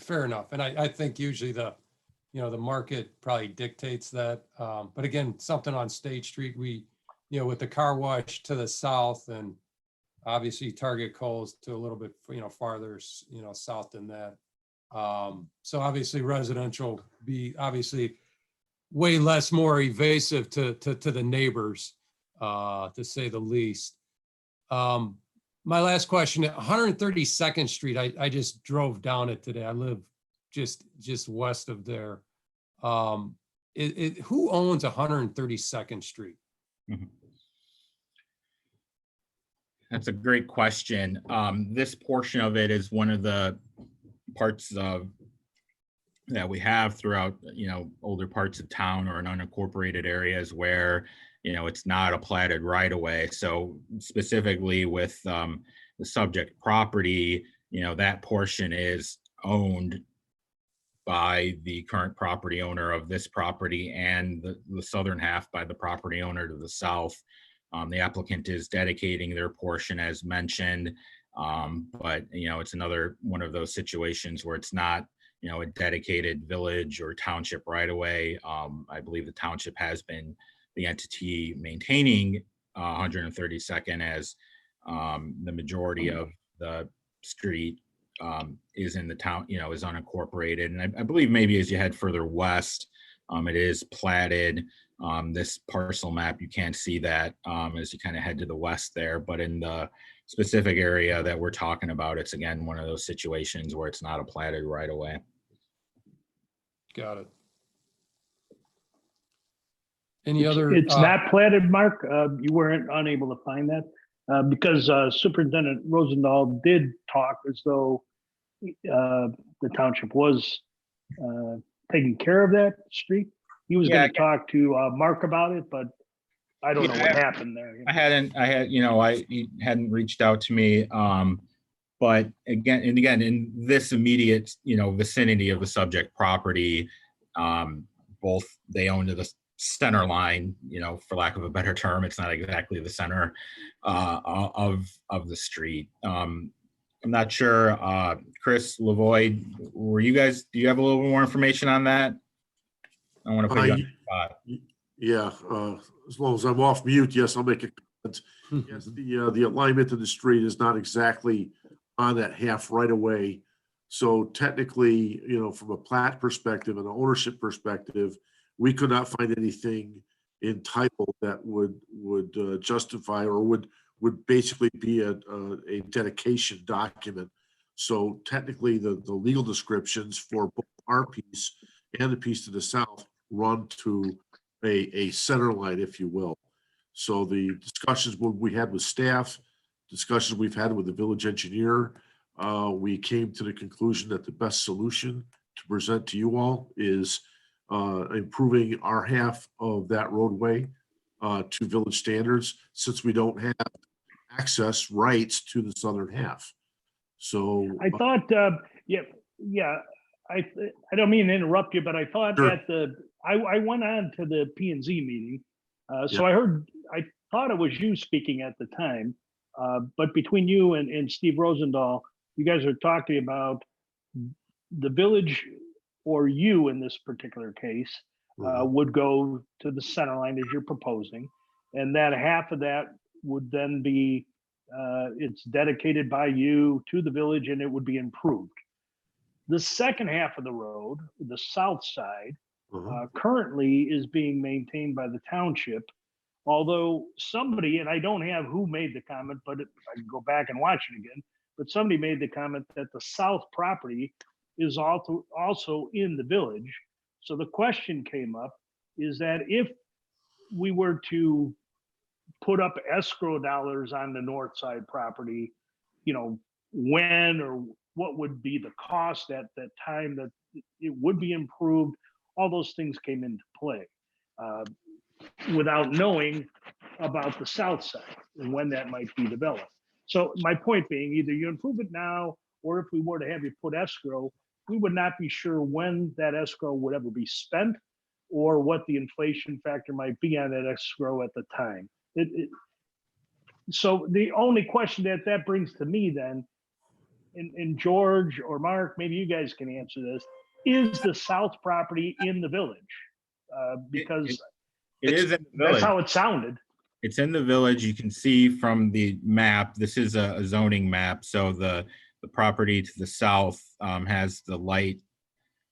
Fair enough. And I think usually the market probably dictates that. But again, something on State Street, with the car wash to the south, and obviously Target Coles to a little bit, farther, south than that. So obviously residential be obviously way more evasive to the neighbors, to say the least. My last question, 132nd Street, I just drove down it today. I live just west of there. Who owns 132nd Street? Mm-hmm. That's a great question. This portion of it is one of the parts of that we have throughout, older parts of town or in unincorporated areas where, it's not a platted right of way. So specifically with the subject property, that portion is owned by the current property owner of this property, and the southern half by the property owner to the south. The applicant is dedicating their portion as mentioned, but it's another one of those situations where it's not a dedicated village or township right away. I believe the township has been the entity maintaining 132nd as the majority of the street is in the town, is unincorporated. And I believe maybe as you head further west, it is platted. This parcel map, you can't see that as you kind of head to the west there, but in the specific area that we're talking about, it's again one of those situations where it's not a platted right away. Got it. Any other? It's not platted, Mark. You weren't unable to find that because Superintendent Rosendahl did talk as though the township was taking care of that street. He was going to talk to Mark about it, but I don't know what happened there. He hadn't reached out to me. But again, in this immediate, vicinity of the subject property, both they own to the center line, for lack of a better term. It's not exactly the center of the street. I'm not sure. Chris Lavoie, do you have a little bit more information on that? I want to put you on the spot. Yeah, as long as I'm off mute, yes, I'll make a comment. Yes, the alignment of the street is not exactly on that half right away. So technically, from a plat perspective and an ownership perspective, we could not find anything entitled that would justify or would basically be a dedication document. So technically, the legal descriptions for both our piece and the piece to the south run to a center line, if you will. So the discussions we had with staff, discussions we've had with the village engineer, we came to the conclusion that the best solution to present to you all is improving our half of that roadway to village standards, since we don't have access rights to the southern half. So I thought, I don't mean to interrupt you, but I thought Sure. I went on to the P and Z meeting. So I thought it was you speaking at the time. But between you and Steve Rosendahl, you guys are talking about the village, or you in this particular case, would go to the center line as you're proposing. And that half of that would then be, it's dedicated by you to the village and it would be improved. The second half of the road, the south side, currently is being maintained by the township. Although somebody, and I don't have who made the comment, but I can go back and watch it again, but somebody made the comment that the south property is also in the village. So the question came up is that if we were to put up escrow dollars on the north side property, when or what would be the cost at that time that it would be improved, all those things came into play without knowing about the south side and when that might be developed. So my point being, either you improve it now, or if we were to have you put escrow, we would not be sure when that escrow would ever be spent or what the inflation factor might be on that escrow at the time. So the only question that brings to me then, and George or Mark, maybe you guys can answer this, is the south property in the village? Because it is in the that's village. how it sounded. It's in the village. You can see from the map, this is a zoning map. So the property to the south has the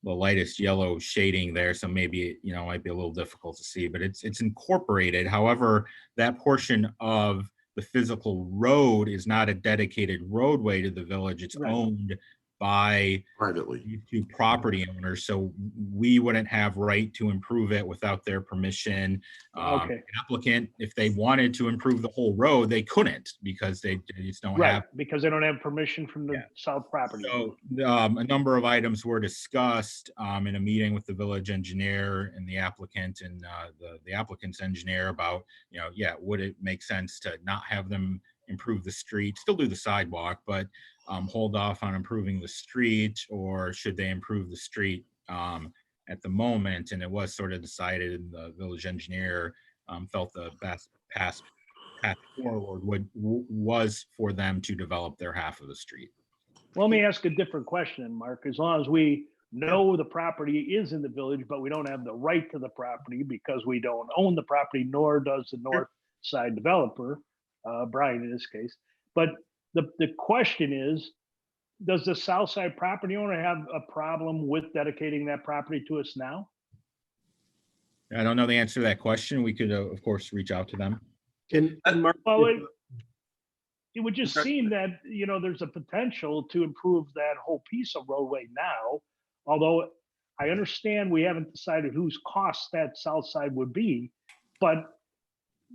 lightest yellow shading there. So maybe, it might be a little difficult to see, but it's incorporated. However, that portion of the physical road is not a dedicated roadway to the village. It's owned by privately these two property owners. So we wouldn't have right to improve it without their permission. Okay. The applicant, if they wanted to improve the whole road, they couldn't because they just don't have. Because they don't have permission from the south property. So a number of items were discussed in a meeting with the village engineer and the applicant and the applicant's engineer about, would it make sense to not have them improve the street, still do the sidewalk, but hold off on improving the street, or should they improve the street at the moment? And it was sort of decided, and the village engineer felt the best path forward was for them to develop their half of the street. Well, let me ask a different question, Mark. As long as we know the property is in the village, but we don't have the right to the property because we don't own the property, nor does the north side developer, Brian in this case. But the question is, does the south side property owner have a problem with dedicating that property to us now? I don't know the answer to that question. We could, of course, reach out to them. And Mark, Well, it would just seem that, there's a potential to improve that whole piece of roadway now. Although I understand we haven't decided whose cost that south side would be, but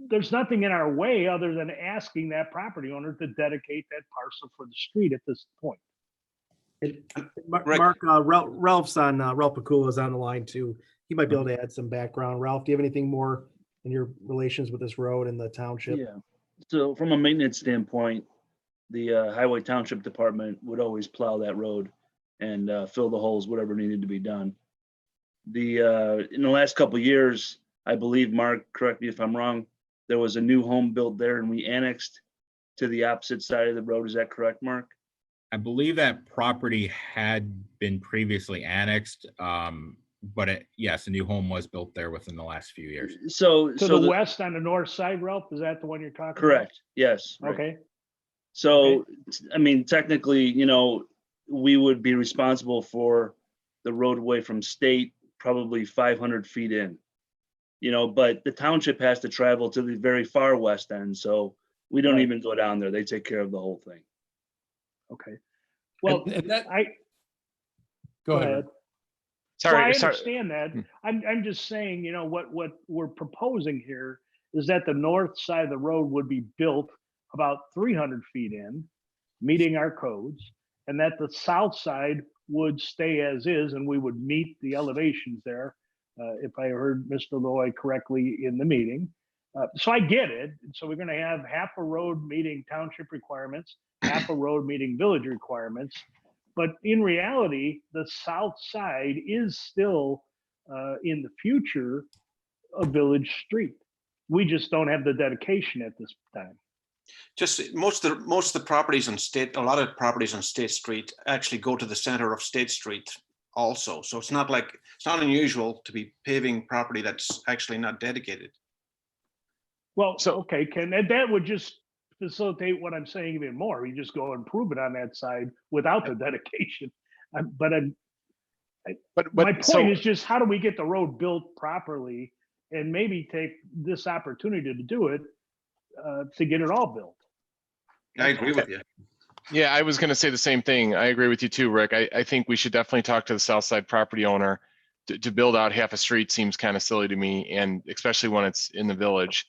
there's nothing in our way other than asking that property owner to dedicate that parcel for the street at this point. Mark, Ralph Pakula is on the line too. He might be able to add some background. Ralph, do you have anything more in your relations with this road and the township? Yeah. So from a maintenance standpoint, the Highway Township Department would always plow that road and fill the holes, whatever needed to be done. In the last couple of years, I believe, Mark, correct me if I'm wrong, there was a new home built there and we annexed to the opposite side of the road. Is that correct, Mark? I believe that property had been previously annexed, but yes, a new home was built there within the last few years. So the west on the north side, Ralph, is that the one you're talking correct. Yes. about? Okay. So, I mean, technically, we would be responsible for the roadway from state, probably 500 feet in, but the township has to travel to the very far west end. So we don't even go down there. They take care of the whole thing. Okay. Well, Go ahead. Sorry, I understand that. I'm just saying, what we're proposing here is that the north side of the road would be built about 300 feet in, meeting our codes, and that the south side would stay as is, and we would meet the elevations there, if I heard Mr. Loy correctly in the meeting. So I get it. So we're going to have half a road meeting township requirements, half a road meeting village requirements. But in reality, the south side is still in the future a village street. We just don't have the dedication at this time. Just most of the properties on State, a lot of properties on State Street actually go to the center of State Street also. So it's not unusual to be paving property that's actually not dedicated. Well, so okay, Ken, and that would just facilitate what I'm saying even more. You just go improve it on that side without the dedication. But my point is just, how do we get the road built properly and maybe take this opportunity to do it to get it all built? I agree with you. Yeah, I was going to say the same thing. I agree with you too, Rick. I think we should definitely talk to the south side property owner. To build out half a street seems kind of silly to me, and especially when it's in the village.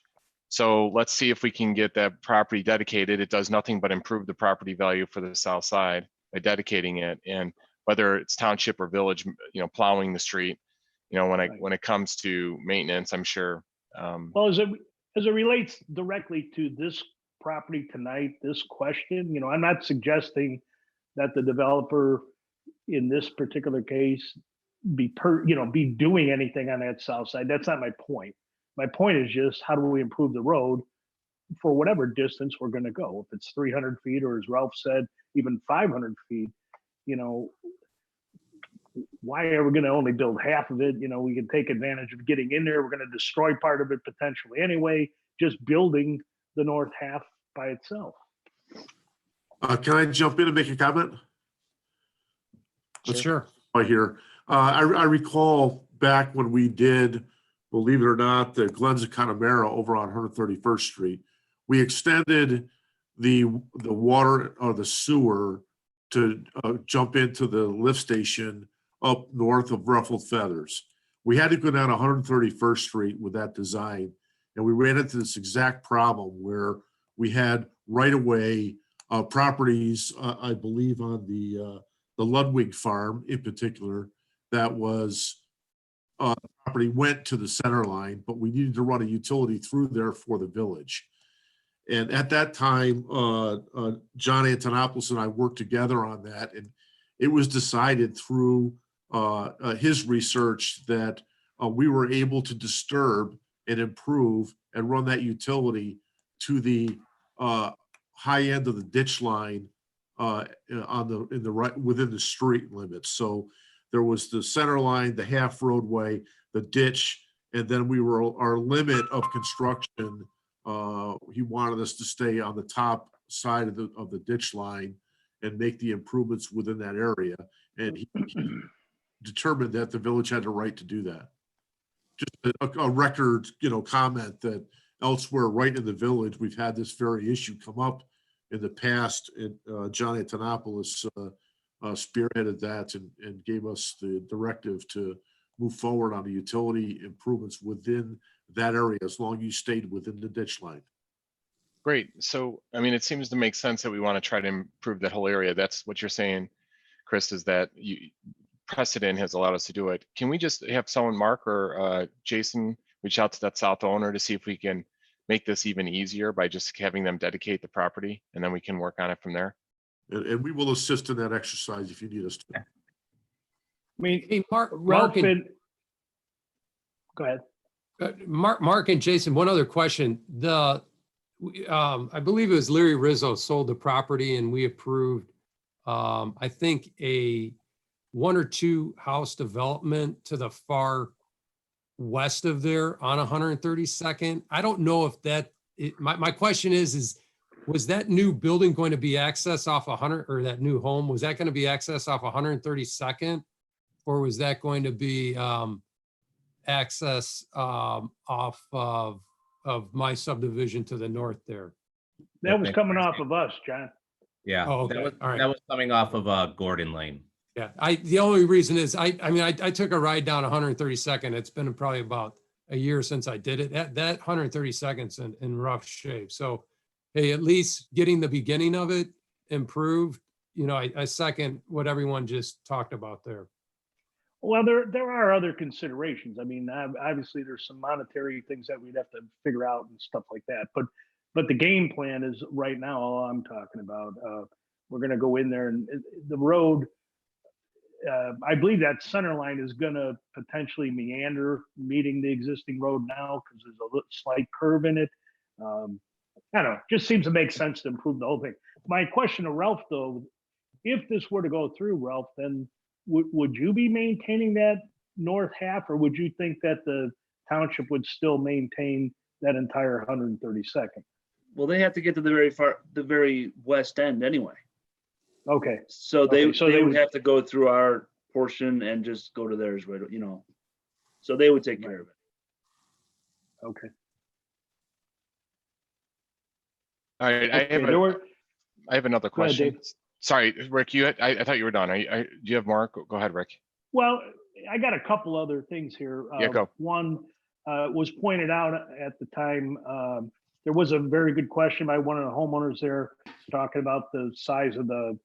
So let's see if we can get that property dedicated. It does nothing but improve the property value for the south side by dedicating it. And whether it's township or village, plowing the street, when it comes to maintenance, I'm sure. Well, as it relates directly to this property tonight, this question, I'm not suggesting that the developer in this particular case be doing anything on that south side. That's not my point. My point is just, how do we improve the road for whatever distance we're going to go? If it's 300 feet, or as Ralph said, even 500 feet, why are we going to only build half of it? We can take advantage of getting in there. We're going to destroy part of it potentially anyway, just building the north half by itself. Can I jump in and make a comment? Sure. Right here. I recall back when we did, believe it or not, the Glens of Connemara over on 131st Street, we extended the water or the sewer to jump into the lift station up north of Ruffled Feathers. We had to go down 131st Street with that design, and we ran into this exact problem where we had right-of-way properties, I believe on the Ludwig farm in particular, that was property went to the center line, but we needed to run a utility through there for the village. And at that time, John Antonopoulos and I worked together on that, and it was decided through his research that we were able to disturb and improve and run that utility to the high end of the ditch line within the street limits. So there was the center line, the half roadway, the ditch, and then our limit of construction. He wanted us to stay on the top side of the ditch line and make the improvements within that area. And he determined that the village had the right to do that. Just a record, comment that elsewhere, right in the village, we've had this very issue come up in the past. And John Antonopoulos spearheaded that and gave us the directive to move forward on the utility improvements within that area, as long as you stayed within the ditch line. Great. So, it seems to make sense that we want to try to improve that whole area. That's what you're saying, Chris, is that precedent has allowed us to do it. Can we just have someone, Mark or Jason, reach out to that south owner to see if we can make this even easier by just having them dedicate the property, and then we can work on it from there? And we will assist in that exercise if you need us to. Hey, Mark, Ralph, go ahead. Mark and Jason, one other question. I believe it was Larry Rizzo sold the property, and we approved, I think, a 1 or 2 house development to the far west of there on 132nd. I don't know if my question is was that new building going to be accessed off 100, or that new home, was that going to be accessed off 132nd? Or was that going to be access off of my subdivision to the north there? That was coming off of us, John. Yeah, Oh, okay. All right. that was coming off of Gordon Lane. Yeah, the only reason is I took a ride down 132nd. It's been probably about a year since I did it. That 132nd's in rough shape. So, hey, at least getting the beginning of it improved. I second what everyone just talked about there. Well, there are other considerations. Obviously there's some monetary things that we'd have to figure out and stuff like that. But the game plan is right now, all I'm talking about, we're gonna go in there and the road, I believe that center line is gonna potentially meander, meeting the existing road now, because there's a slight curve in it. I don't know, just seems to make sense to improve the whole thing. My question to Ralph, though, if this were to go through, Ralph, then would you be maintaining that north half, or would you think that the township would still maintain that entire 132nd? Well, they have to get to the very west end anyway. Okay, So they Okay, so they would would- have to go through our portion and just go to theirs, right? You know, so they would take care of it. okay. All right, Okay, there were, I have another Go ahead, question. Dave. Sorry, Rick, I thought you were done. Do you have more? Go ahead, Rick. well, I got a couple other things here. Yeah, go. One was pointed out at the time. There was a very good question by one of the homeowners there talking about the size of the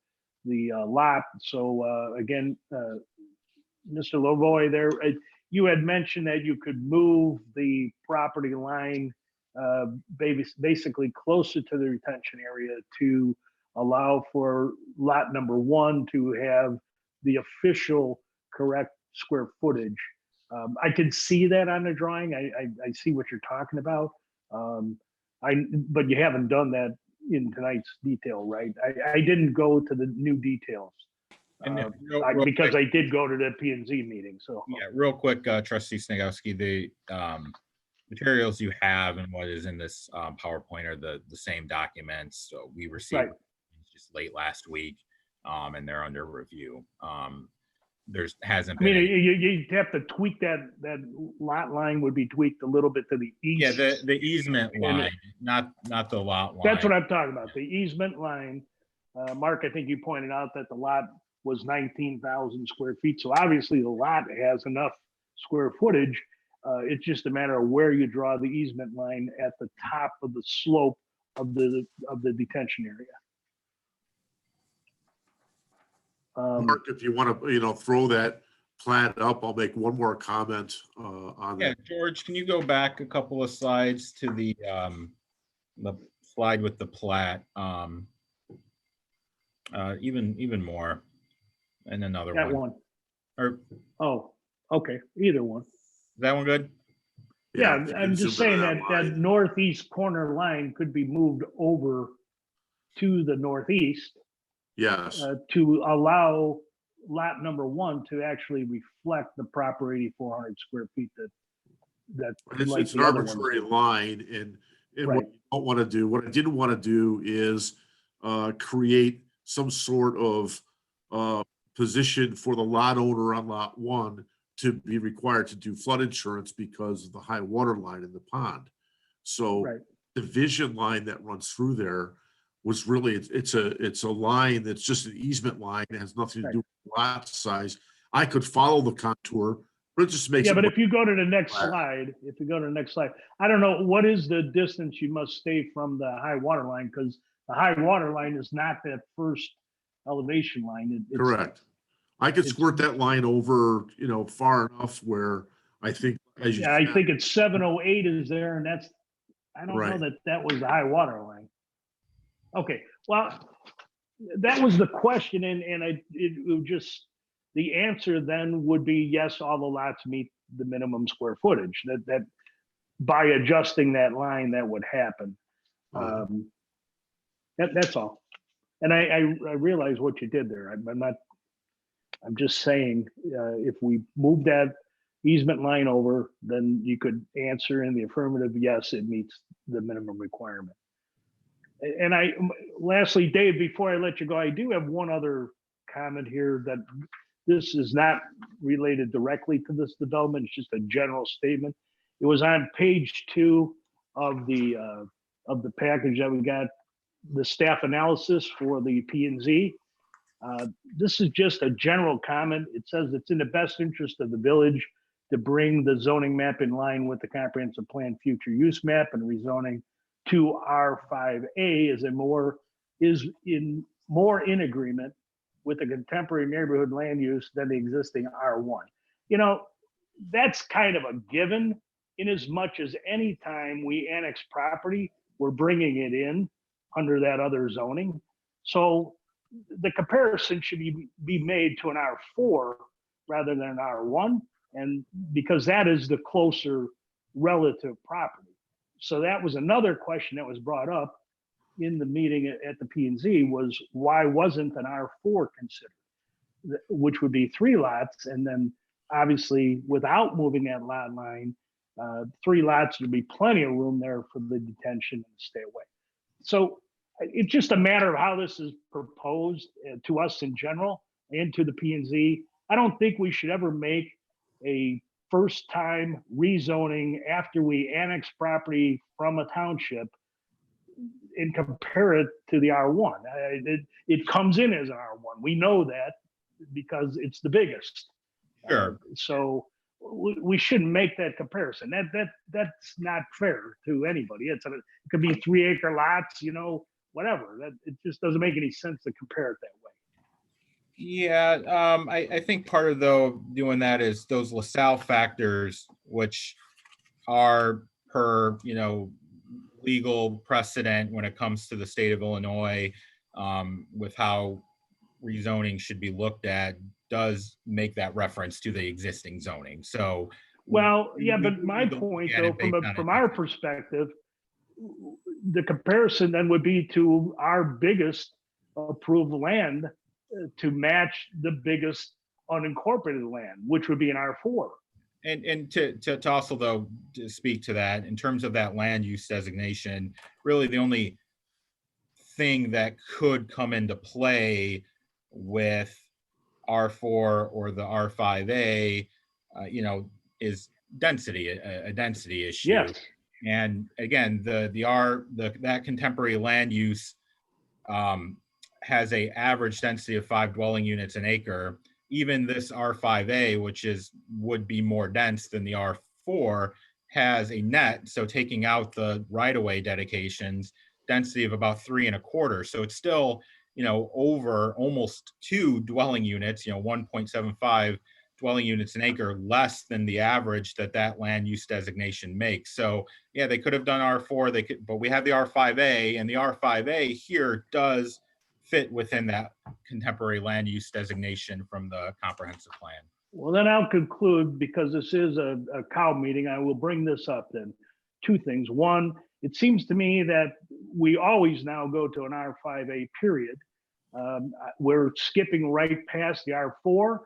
lot. So again, Mr. Lavoy, there, you had mentioned that you could move the property line basically closer to the retention area to allow for lot number 1 to have the official correct square footage. I can see that on the drawing. I see what you're talking about. But you haven't done that in tonight's detail, right? I didn't go to the new details. And Because I did go to the P and Z meeting, so. Yeah, real quick, Trustee Snagowski, the materials you have and what is in this PowerPoint are the same documents. So we received Right. just late last week, and they're under review. There's hasn't I been. mean, any- you have to tweak that lot line would be tweaked a little bit to the east. Yeah, the easement And line, not the lot line. That's what I'm talking about, the easement line. Mark, I think you pointed out that the lot was 19,000 square feet. So obviously the lot has enough square footage. It's just a matter of where you draw the easement line at the top of the slope of the detention area. Mark, if you want to, throw that plat up, I'll make one more comment on Yeah, that. George, can you go back a couple of slides to the slide with the plat? Even more, and another That one. one. Or is Oh, okay, either one. that one good? Yeah, if you I'm can just zoom in saying on that line. northeast corner line could be moved over to the northeast Yes, to allow lot number 1 to actually reflect the proper 8,400 square feet that it's like an the other ones arbitrary do. line, and Right. what you don't want to do, what I didn't want to do is create some sort of position for the lot owner on lot 1 to be required to do flood insurance because of the high water line in the pond. So Right. the vision line that runs through there was really, it's a line that's just an easement line. It has nothing to Right. do with lot size. I could follow the contour, but it just makes Yeah, it but more if you go to the next flat. slide, I don't know, what is the distance you must stay from the high water line? Because the high water line is not that first elevation line. It's- Correct. I could it's- squirt that line over, far enough where I think, as you Yeah, I said, think it's 708 is there, and that's, I don't know Right. that was the high water line. Okay, well, that was the question, and it would just, the answer then would be yes, all the lots meet the minimum square footage. That by adjusting that line, that would happen. That's all. And I realize what you did there. I'm just saying, if we move that easement line over, then you could answer in the affirmative, yes, it meets the minimum requirement. And lastly, Dave, before I let you go, I do have one other comment here that this is not related directly to this development. It's just a general statement. It was on page 2 of the package that we got, the staff analysis for the P and Z. This is just a general comment. It says it's in the best interest of the village to bring the zoning map in line with the comprehensive plan future use map, and rezoning to R5A is more in agreement with the contemporary neighborhood land use than the existing R1. That's kind of a given, in as much as any time we annex property, we're bringing it in under that other zoning. So the comparison should be made to an R4 rather than an R1, and because that is the closer relative property. So that was another question that was brought up in the meeting at the P&Z, was why wasn't an R4 considered, which would be 3 lots, and then obviously without moving that lot line, 3 lots would be plenty of room there for the detention and stay away. So it's just a matter of how this is proposed to us in general and to the P&Z. I don't think we should ever make a first time rezoning after we annex property from a township and compare it to the R1. It comes in as an R1. We know that because it's the biggest. Sure. So we shouldn't make that comparison. That's not fair to anybody. It could be 3-acre lots, whatever. It just doesn't make any sense to compare it that way. Yeah, I think part of doing that is those LaSalle factors, which are per, legal precedent when it comes to the state of Illinois, with how rezoning should be looked at, does make that reference to the existing zoning. So, well, yeah, but my point though, from our perspective, the comparison then would be to our biggest approved land to match the biggest unincorporated land, which would be an R4. And to also though, to speak to that, in terms of that land use designation, really the only thing that could come into play with R4 or the R5A, is density, a density issue. Yes. And again, that contemporary land use has a average density of 5 dwelling units an acre. Even this R5A, which would be more dense than the R4, has a net, so taking out the right-of-way dedications, density of about 3.25. So it's still, over almost 2 dwelling units, 1.75 dwelling units an acre less than the average that land use designation makes. So yeah, they could have done R4, but we have the R5A, and the R5A here does fit within that contemporary land use designation from the comprehensive plan. Well, then I'll conclude, because this is a cow meeting, I will bring this up then. 2 things. One, it seems to me that we always now go to an R5A period. We're skipping right past the R4.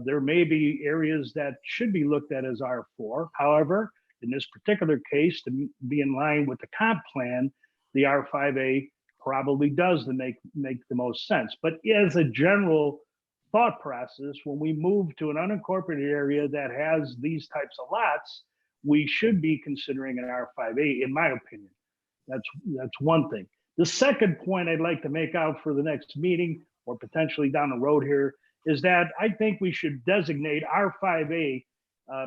There may be areas that should be looked at as R4. However, in this particular case, to be in line with the comp plan, the R5A probably does make the most sense. But as a general thought process, when we move to an unincorporated area that has these types of lots, we should be considering an R5A, in my opinion. That's one thing. The second point I'd like to make out for the next meeting, or potentially down the road here, is that I think we should designate R5A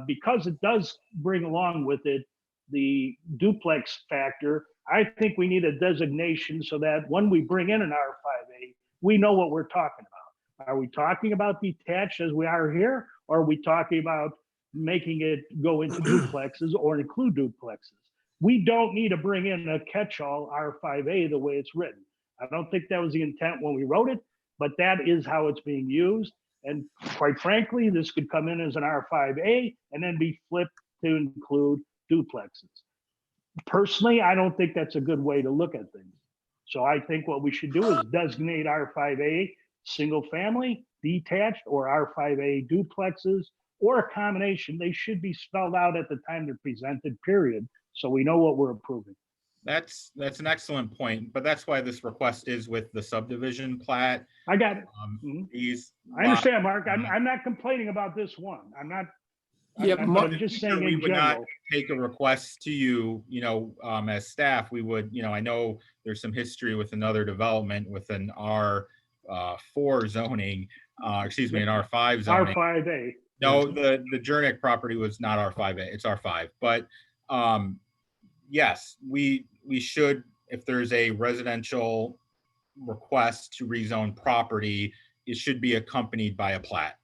because it does bring along with it the duplex factor. I think we need a designation so that when we bring in an R5A, we know what we're talking about. Are we talking about detached as we are here? Or are we talking about making it go into duplexes or include duplexes? We don't need to bring in a catch-all R5A the way it's written. I don't think that was the intent when we wrote it, but that is how it's being used. And quite frankly, this could come in as an R5A and then be flipped to include duplexes. Personally, I don't think that's a good way to look at things. So I think what we should do is designate R5A single family, detached, or R5A duplexes, or a combination. They should be spelled out at the time they're presented, period, so we know what we're approving. That's an excellent point, but that's why this request is with the subdivision plat. I got it. I understand, Mark. I'm not complaining about this one. I'm not. Yeah, I'm just saying we in would not general. take a request to you, as staff. We would, I know there's some history with another development with an R4 zoning, an R5 zoning. R5A. No, the Jernick property was not R5A, it's R5. But yes, we should, if there's a residential request to rezone property, it should be accompanied by a plat.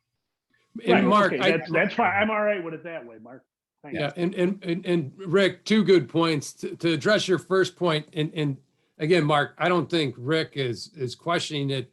And Right, Mark, okay, that's fine. I'm all right with it that way, Mark. Thank you. yeah, and Rick, 2 good points to address your first point. And again, Mark, I don't think Rick is questioning it.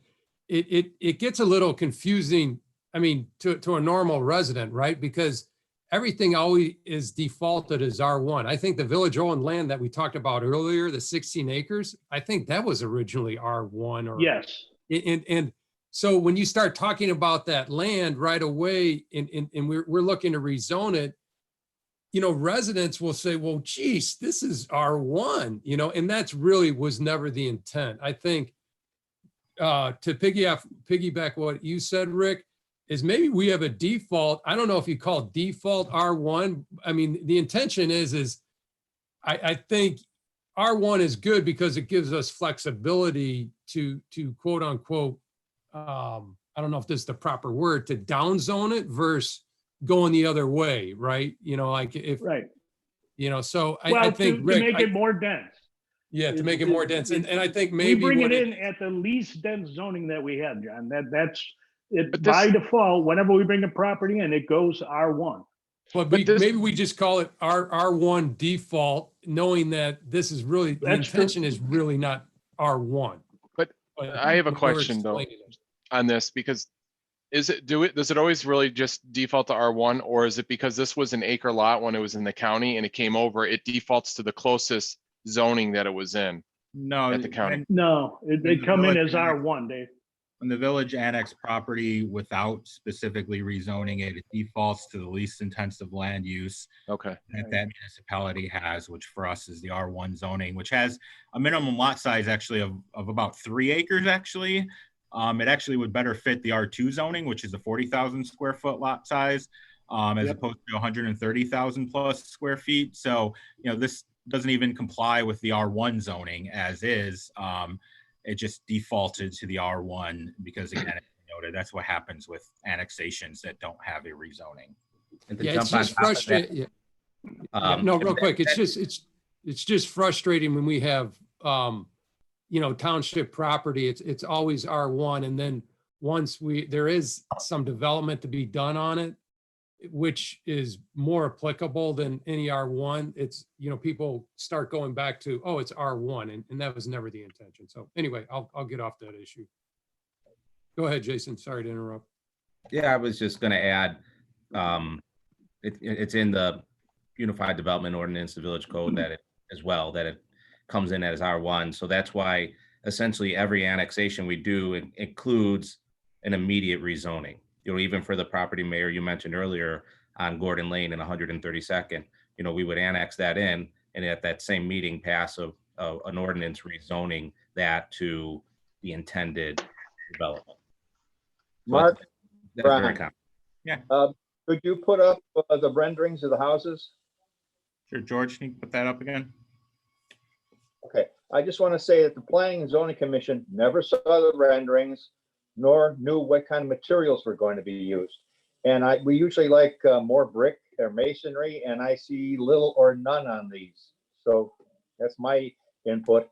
it gets a little confusing. I mean, to a normal resident, right? Because everything always is defaulted as R1. I think the village owned land that we talked about earlier, the 16 acres, I think that was originally R1 or. Yes. And so when you start talking about that land right away and we're looking to rezone it, you know, residents will say, well, geez, this is R1, you know, and that's really was never the intent. I think to piggyback what you said, Rick, is maybe we have a default. I don't know if you call it default R1. I mean, the intention is I think R1 is good because it gives us flexibility to quote unquote, I don't know if this is the proper word, to downzone it versus going the other way, right? You know, like if, Right. you know, so Well, I think, to Rick, make it more dense. yeah, to make it more dense. And I think We maybe bring what it in at the least dense zoning that we have, John. That's it But by this- default. Whenever we bring a property in, it goes R1. But this- maybe we just call it R1 default, knowing that this is really, the That's true. intention is really not R1. But I have a we're question though explaining it. on this, because does it always really just default to R1, or is it because this was an acre lot when it was in the county and it came over, it defaults to the closest zoning that it was in No, at the county? No, they the come in village as R1, Dave. when the village annex property without specifically rezoning it, it defaults to the least intensive land use Okay. that municipality has, which for us is the R1 zoning, which has a minimum lot size actually of about 3 acres actually. It actually would better fit the R2 zoning, which is a 40,000 square foot lot size, as opposed to 130,000 plus square feet. So, you know, this doesn't even comply with the R1 zoning as is. It just defaulted to the R1 because, again, as you noted, that's what happens with annexations that don't have a rezoning. And to Yeah, it's jump on just top of that, frustrating. No, real quick, it's just frustrating when we have, you know, township property, it's always R1. And then once there is some development to be done on it, which is more applicable than any R1, it's, you know, people start going back to, oh, it's R1, and that was never the intention. So anyway, I'll get off that issue. Go ahead, Jason. Sorry to interrupt. Yeah, I was just going to add, it's in the Unified Development Ordinance, the Village Code, that it as well, that it comes in as R1. So that's why essentially every annexation we do includes an immediate rezoning. You know, even for the property, Mayor, you mentioned earlier on Gordon Lane and 132nd, you know, we would annex that in and at that same meeting pass an ordinance rezoning that to the intended development. So Mark, that's very Brian. common. Yeah. Could you put up the renderings of the houses? Sure, George, can you put that up again? Okay, I just want to say that the Planning and Zoning Commission never saw the renderings, nor knew what kind of materials were going to be used. And we usually like more brick or masonry, and I see little or none on these. So that's my input.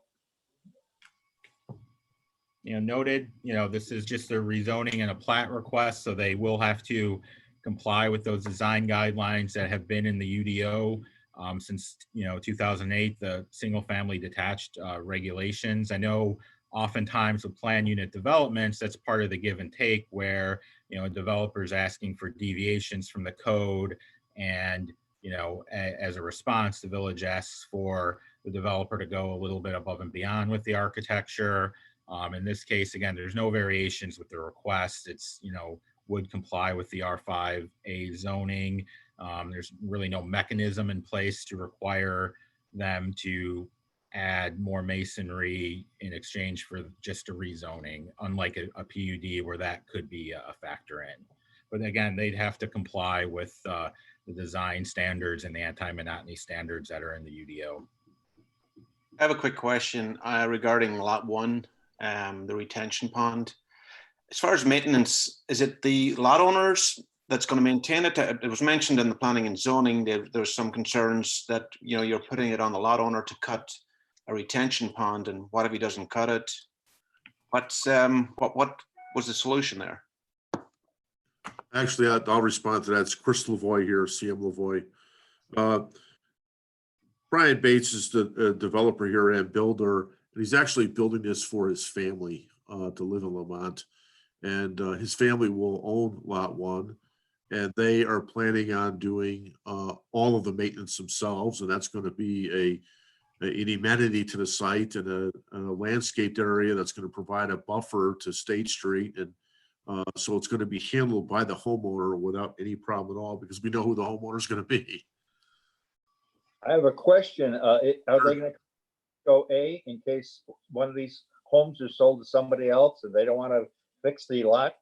You know, noted, you know, this is just a rezoning and a plat request, so they will have to comply with those design guidelines that have been in the UDO since, you know, 2008, the single family detached regulations. I know oftentimes with plan unit developments, that's part of the give and take where, you know, developers asking for deviations from the code, and, you know, as a response, the village asks for the developer to go a little bit above and beyond with the architecture. In this case, again, there's no variations with the request. It's, you know, would comply with the R5A zoning. There's really no mechanism in place to require them to add more masonry in exchange for just a rezoning, unlike a PUD where that could be a factor in. But again, they'd have to comply with the design standards and the anti-monotony standards that are in the UDO. I have a quick question regarding lot 1, the retention pond. As far as maintenance, is it the lot owners that's going to maintain it? It was mentioned in the planning and zoning, there's some concerns that, you know, you're putting it on the lot owner to cut a retention pond, and what if he doesn't cut it? What was the solution there? Actually, I'll respond to that. It's Chris Lavoie here, CM Lavoie. Brian Bates is the developer here and builder, and he's actually building this for his family. to live in Lamont. And his family will own Lot 1. And they are planning on doing all of the maintenance themselves. And that's going to be an amenity to the site and a landscaped area that's going to provide a buffer to State Street. And so it's going to be handled by the homeowner without any problem at all, because we know who the homeowner is going to be. I have a question. Are they going to go A in case one of these homes is sold to somebody else and they don't want to fix the lot?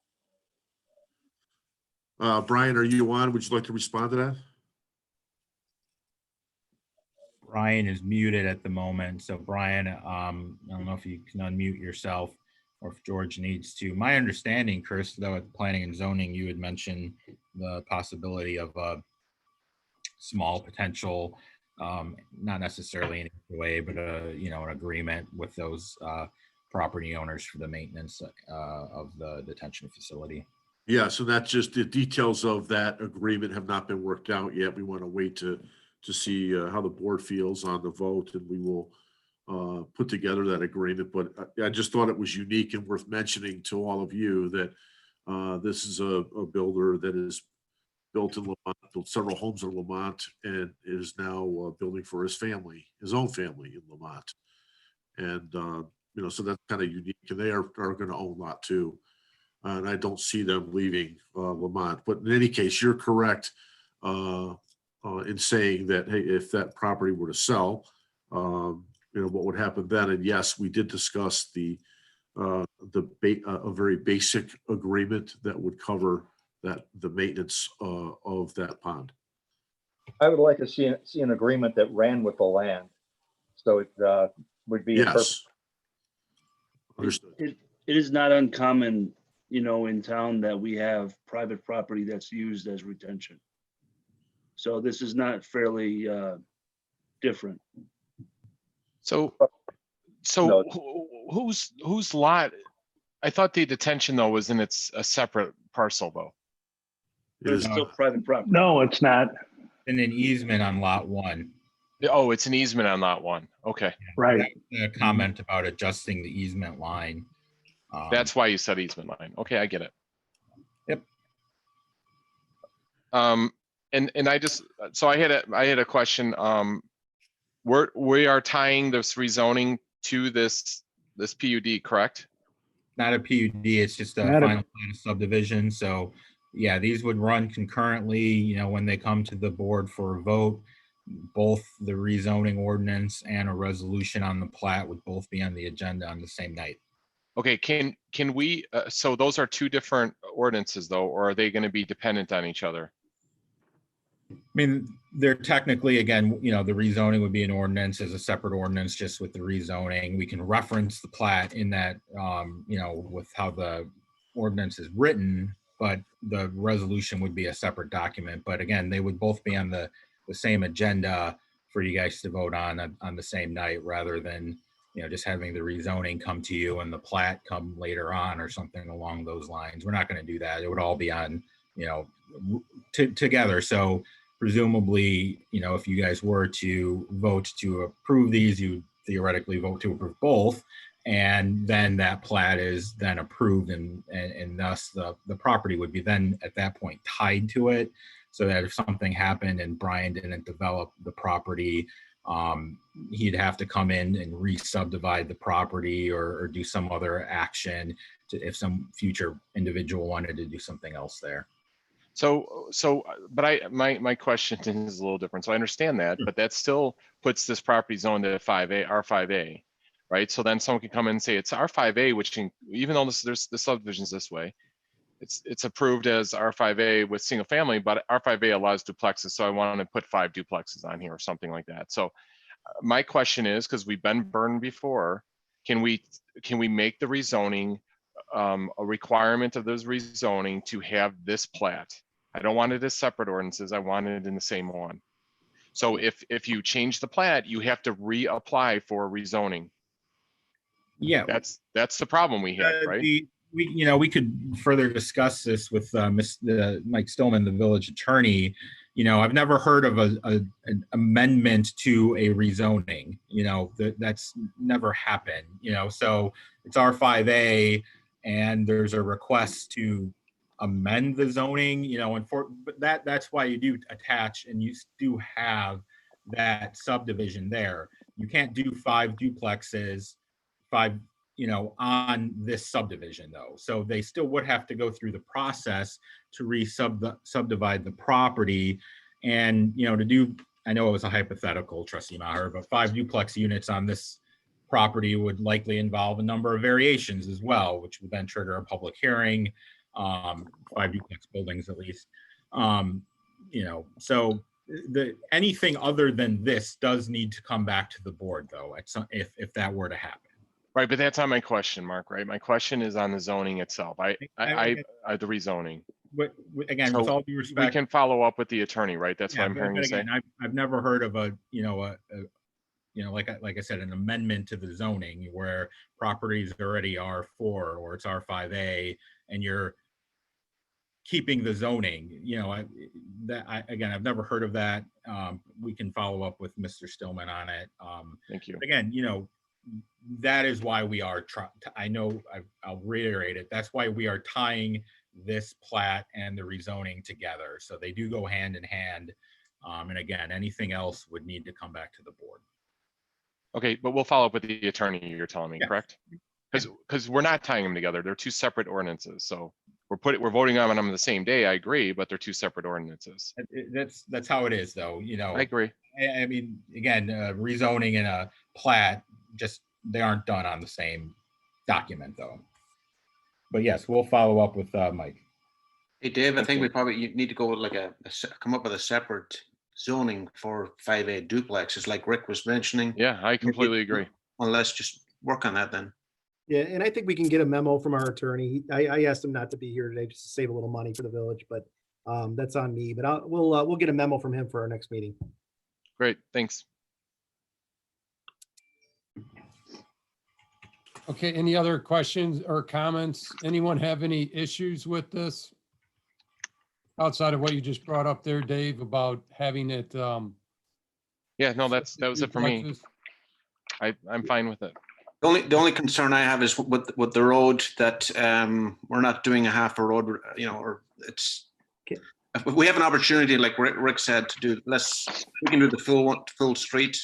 Brian, are you on? Would you like to respond to that? Brian is muted at the moment. So Brian, I don't know if you can unmute yourself or if George needs to. My understanding, Chris, though, at planning and zoning, you had mentioned the possibility of a small potential, not necessarily in any way, but an agreement with those property owners for the maintenance of the detention facility. Yeah, so that's just the details of that agreement have not been worked out yet. We want to wait to see how the board feels on the vote, and we will put together that agreement. But I just thought it was unique and worth mentioning to all of you that this is a builder that is built in Lamont, built several homes in Lamont, and is now building for his family, his own family in Lamont. And so that's kind of unique, and they are going to own Lot 2. And I don't see them leaving Lamont. But in any case, you're correct in saying that, hey, if that property were to sell, what would happen then? And yes, we did discuss a very basic agreement that would cover the maintenance of that pond. I would like to see an agreement that ran with the land. So it would be. Yes. Understood. It is not uncommon, in town that we have private property that's used as retention. So this is not fairly different. So No. whose lot? I thought the detention though was in a separate parcel though. It's still private property. No, it's not. And an easement on Lot 1. Oh, it's an easement on Lot 1. Okay. Right. A comment about adjusting the easement line. That's why you said easement line. Okay, I get it. Yep. And I had a question. We are tying this rezoning to this PUD, correct? Not a PUD, it's just a Not a- final plan of subdivision. So yeah, these would run concurrently, when they come to the board for a vote. Both the rezoning ordinance and a resolution on the plat would both be on the agenda on the same night. Okay, can we, so those are two different ordinances though, or are they going to be dependent on each other? I mean, they're technically, again, the rezoning would be an ordinance as a separate ordinance just with the rezoning. We can reference the plat in that, with how the ordinance is written, but the resolution would be a separate document. But again, they would both be on the same agenda for you guys to vote on the same night, rather than, just having the rezoning come to you and the plat come later on or something along those lines. We're not going to do that. It would all be on, together. So presumably, if you guys were to vote to approve these, you theoretically vote to approve both. And then that plat is then approved, and thus the property would be then at that point tied to it, so that if something happened and Brian didn't develop the property, he'd have to come in and re-subdivide the property or do some other action if some future individual wanted to do something else there. But my question is a little different. So I understand that, but that still puts this property zoned at R5A, right? So then someone can come in and say it's R5A, which even though there's the subdivisions this way, it's approved as R5A with single family, but R5A allows duplexes. So I want to put 5 duplexes on here or something like that. So my question is, because we've been burned before, can we make the rezoning a requirement of those rezoning to have this plat? I don't want it as separate ordinances. I want it in the same one. So if you change the plat, you have to reapply for rezoning. Yeah, that's the problem we have, right? We could further discuss this with Mike Stillman, the village attorney. I've never heard of an amendment to a rezoning, that's never happened, so it's R5A and there's a request to amend the zoning, but that's why you do attach and you do have that subdivision there. You can't do 5 duplexes, on this subdivision though. So they still would have to go through the process to subdivide the property and, to do, I know it was a hypothetical, Trustee Maher, but 5 duplex units on this property would likely involve a number of variations as well, which would then trigger a public hearing, 5 duplex buildings at least. So anything other than this does need to come back to the board though, if that were to happen. Right, but that's not my question, Mark, right? My question is on the zoning itself. The rezoning. Again, So with all due we respect, can follow up with the attorney, right? That's what I'm hearing you say. again, I've never heard of like I said, an amendment to the zoning where properties already are R4 or it's R5A and you're keeping the zoning, again, I've never heard of that. We can follow up with Mr. Stillman on it. Thank you. Again, that is why we are I'll reiterate it. That's why we are tying this plat and the rezoning together. So they do go hand in hand. And again, anything else would need to come back to the board. Okay, but we'll follow up with the attorney, you're telling me, Yeah. correct? Because we're not tying them together. They're 2 separate ordinances. So we're voting on them the same day. I agree, but they're 2 separate ordinances. That's how it is though. I agree. I mean, again, rezoning and a plat, they aren't done on the same document though. But yes, we'll follow up with Mike. Hey, Dave, I think we probably need to go with come up with a separate zoning for 5A duplexes like Rick was mentioning. Yeah, I completely agree. Well, let's just work on that then. Yeah, and I think we can get a memo from our attorney. I asked him not to be here today just to save a little money for the village, but that's on me. But we'll get a memo from him for our next meeting. Great, thanks. Okay, any other questions or comments? Anyone have any issues with this? Outside of what you just brought up there, Dave, about having it. Yeah, no, that was it for me. I'm fine with it. The only concern I have is with the road that we're not doing a half a road, or it's. If we have an opportunity, like Rick said, to do we can do the full street.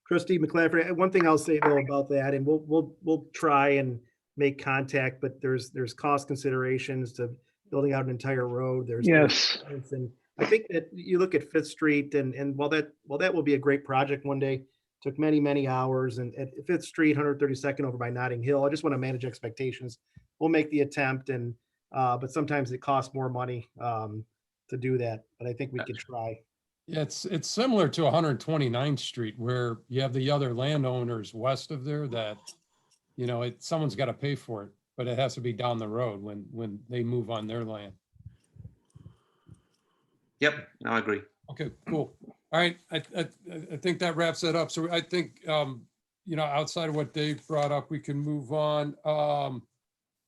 Trustee McClafferty, one thing I'll say though about that, and we'll try and make contact, but there's cost considerations to building out an entire road. Yes. And I think that you look at Fifth Street and while that will be a great project one day, took many hours, and at Fifth Street, 132nd over by Notting Hill, I just want to manage expectations. We'll make the attempt, and but sometimes it costs more money to do that, but I think we can try. Yeah, it's similar to 129th Street where you have the other landowners west of there that, someone's got to pay for it, but it has to be down the road when they move on their land. Yep, no, I agree. Okay, cool. All right, I think that wraps that up. So I think, outside of what Dave brought up, we can move on.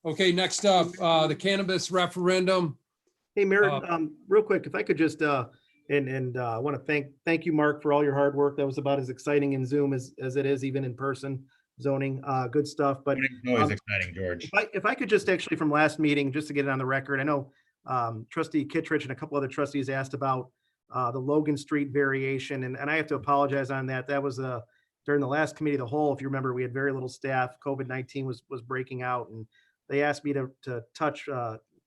Okay, next up, the cannabis referendum. Hey, Mayor, real quick, if I could just, and I want to thank you, Mark, for all your hard work. That was about as exciting in Zoom as it is even in person zoning. Good stuff. But It's always exciting, George. if I could just actually from last meeting, just to get it on the record, I know Trustee Kittredge and a couple other trustees asked about the Logan Street variation, and I have to apologize on that. That was during the last committee of the whole. If you remember, we had very little staff. COVID-19 was breaking out, and they asked me to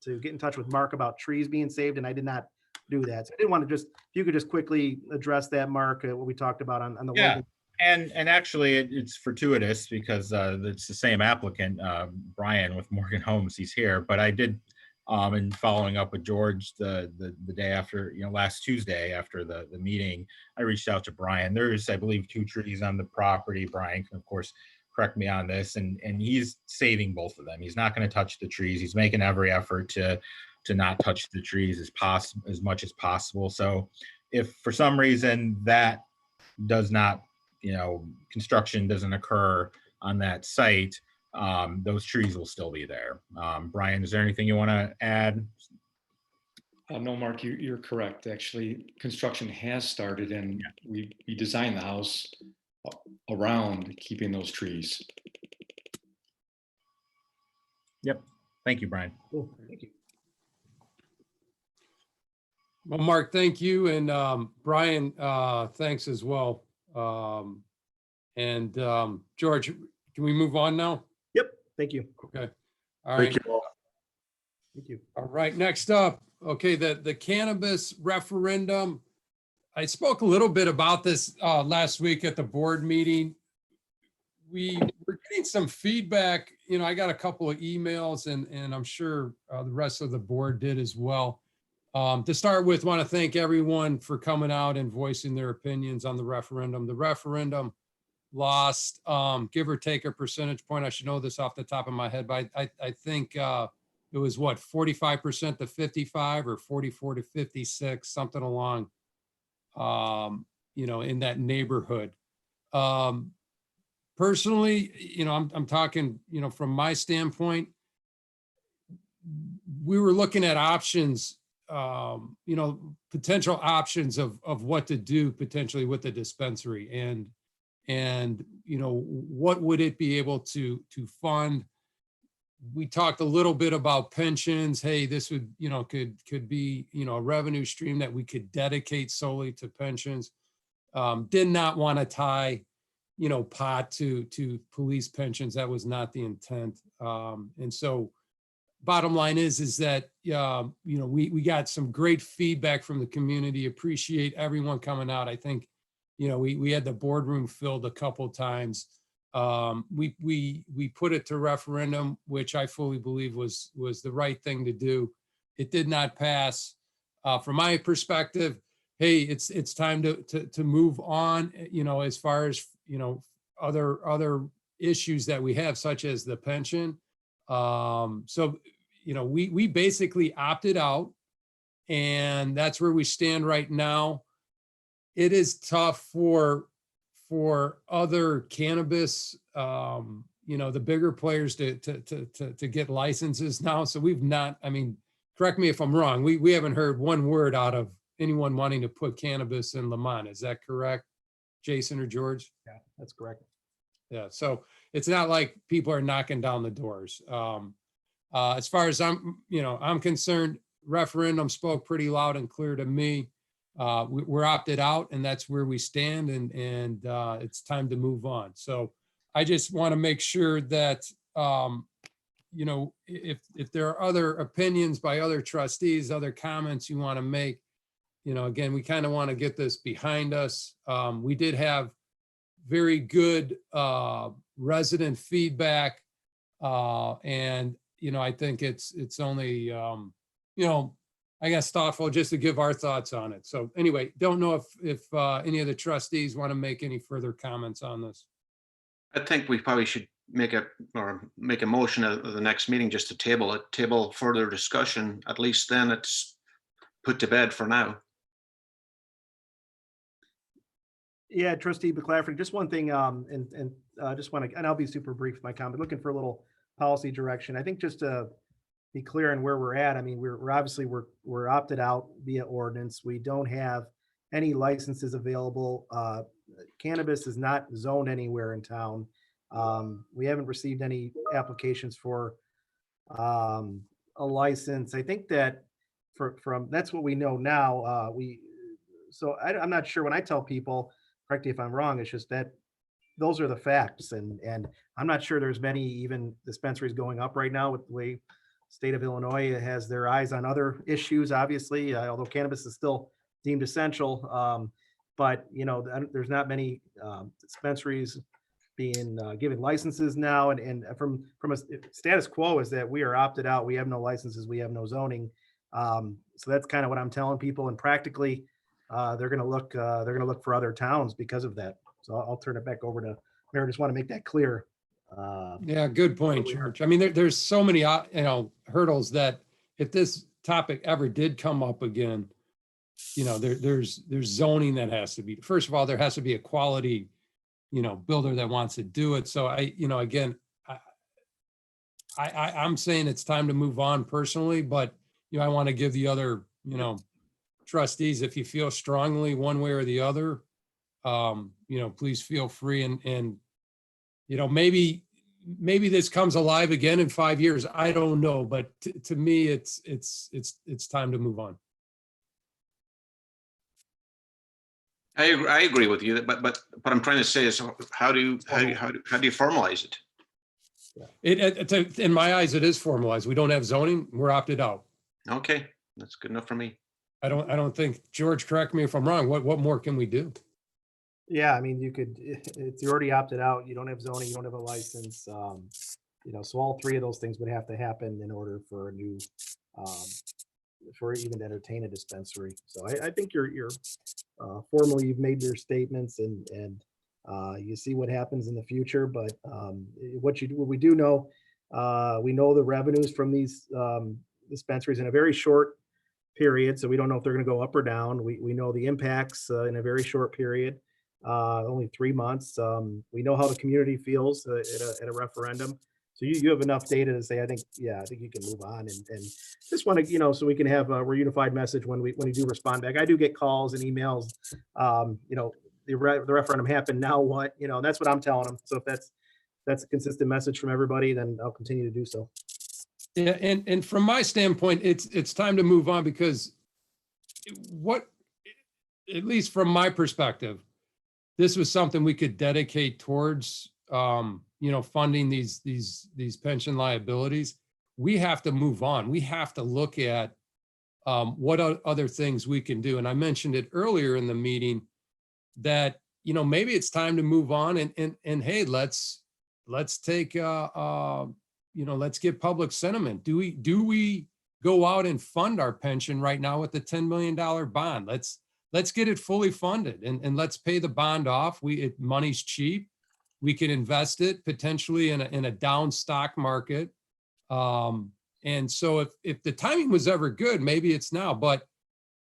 get in touch with Mark about trees being saved, and I did not do that. So I didn't want to if you could just quickly address that, Mark, what we talked about on the Yeah. Logan. And actually, it's fortuitous because it's the same applicant, Brian with Morgan Homes. He's here, but I did, in following up with George the day after, last Tuesday after the meeting, I reached out to Brian. There's, I believe, 2 trees on the property. Brian can, of course, correct me on this, and he's saving both of them. He's not going to touch the trees. He's making every effort to not touch the trees as much as possible. So if for some reason that does not, construction doesn't occur on that site, those trees will still be there. Brian, is there anything you want to add? No, Mark, you're correct. Actually, construction has started and we designed the house around keeping those trees. Yep. Thank you, Brian. Cool, thank you. Well, Mark, thank you. And Brian, thanks as well. George, can we move on now? Yep, thank you. Okay. All right. Thank you all. Thank you. All right, next up, okay, the cannabis referendum. I spoke a little bit about this last week at the board meeting. We were getting some feedback. You know, I got a couple of emails and I'm sure the rest of the board did as well. To start with, want to thank everyone for coming out and voicing their opinions on the referendum. The referendum lost, give or take a percentage point. I should know this off the top of my head, but I think it was what, 45% to 55 or 44 to 56, something along, you know, in that neighborhood. Personally, you know, I'm talking, you know, from my standpoint, we were looking at options, you know, potential options of what to do potentially with the dispensary and, you know, what would it be able to fund? We talked a little bit about pensions. Hey, this would, you know, could be, you know, a revenue stream that we could dedicate solely to pensions. Did not want to tie, you know, pot to police pensions. That was not the intent. And so bottom line is that, you know, we got some great feedback from the community. Appreciate everyone coming out. I think, you know, we had the boardroom filled a couple times. We put it to referendum, which I fully believe was the right thing to do. It did not pass. From my perspective, hey, it's time to move on, you know, as far as, you know, other issues that we have, such as the pension. So, you know, we basically opted out, and that's where we stand right now. It is tough for other cannabis, you know, the bigger players to get licenses now. So we've not, I mean, correct me if I'm wrong, we haven't heard one word out of anyone wanting to put cannabis in Lamont. Is that correct, Jason or George? Yeah, that's correct. Yeah, so it's not like people are knocking down the doors. As far as I'm concerned, referendum spoke pretty loud and clear to me. We're opted out, and that's where we stand, and it's time to move on. So I just want to make sure that, you know, if there are other opinions by other trustees, other comments you want to make, you know, again, we kind of want to get this behind us. We did have very good resident feedback, and, you know, I think it's only, you know, I guess thoughtful just to give our thoughts on it. So anyway, don't know if any of the trustees want to make any further comments on this. I think we probably should make a motion at the next meeting just to table further discussion. At least then it's put to bed for now. Yeah, Trustee McClafferty, just one thing, and just want to, and I'll be super brief with my comment, looking for a little policy direction. I think just to be clear on where we're at, I mean, we're obviously we're opted out via ordinance. We don't have any licenses available. Cannabis is not zoned anywhere in town. We haven't received any applications for a license. I think that from that's what we know now. So I'm not sure when I tell people, correct me if I'm wrong, it's just that those are the facts. And I'm not sure there's many even dispensaries going up right now with the way state of Illinois has their eyes on other issues, obviously, although cannabis is still deemed essential. But, you know, there's not many dispensaries being given licenses now. And from a status quo is that we are opted out. We have no licenses. We have no zoning. So that's kind of what I'm telling people. And practically, they're going to look for other towns because of that. So I'll turn it back over to Mayor. Just want to make that clear. Yeah, good point, George. I mean, there's so many, you know, hurdles that if this topic ever did come up again, you know, there's zoning that has to be, first of all, there has to be a quality, you know, builder that wants to do it. So you know, again, I'm saying it's time to move on personally, but, you know, I want to give the other you know, trustees, if you feel strongly one way or the other, you know, please feel free and, you know, maybe this comes alive again in 5 years. I don't know, but to me, it's time to move on. I agree with you, but what I'm trying to say is how do you formalize it? In my eyes, it is formalized. We don't have zoning. We're opted out. Okay, that's good enough for me. I don't think, George, correct me if I'm wrong. What more can we do? Yeah, I mean, you could, if you're already opted out, you don't have zoning, you don't have a license. You know, so all three of those things would have to happen in order for a new, for even to entertain a dispensary. So I think you're formally, you've made your statements and you see what happens in the future. But what we do know, we know the revenues from these dispensaries in a very short period. So we don't know if they're going to go up or down. We know the impacts in a very short period, only 3 months. We know how the community feels at a referendum. So you have enough data to say, I think you can move on and just want to, you know, so we can have a unified message when we do respond back. I do get calls and emails, you know, the referendum happened, now what, you know, and that's what I'm telling them. So if that's a consistent message from everybody, then I'll continue to do so. Yeah, and from my standpoint, it's time to move on because at least from my perspective, this was something we could dedicate towards, you know, funding these pension liabilities. We have to move on. We have to look at what other things we can do. And I mentioned it earlier in the meeting that, you know, maybe it's time to move on and hey, let's take you know, let's get public sentiment. Do we go out and fund our pension right now with the $10 million bond? Let's get it fully funded and let's pay the bond off. Money's cheap. We can invest it potentially in a down stock market. And so if the timing was ever good, maybe it's now, but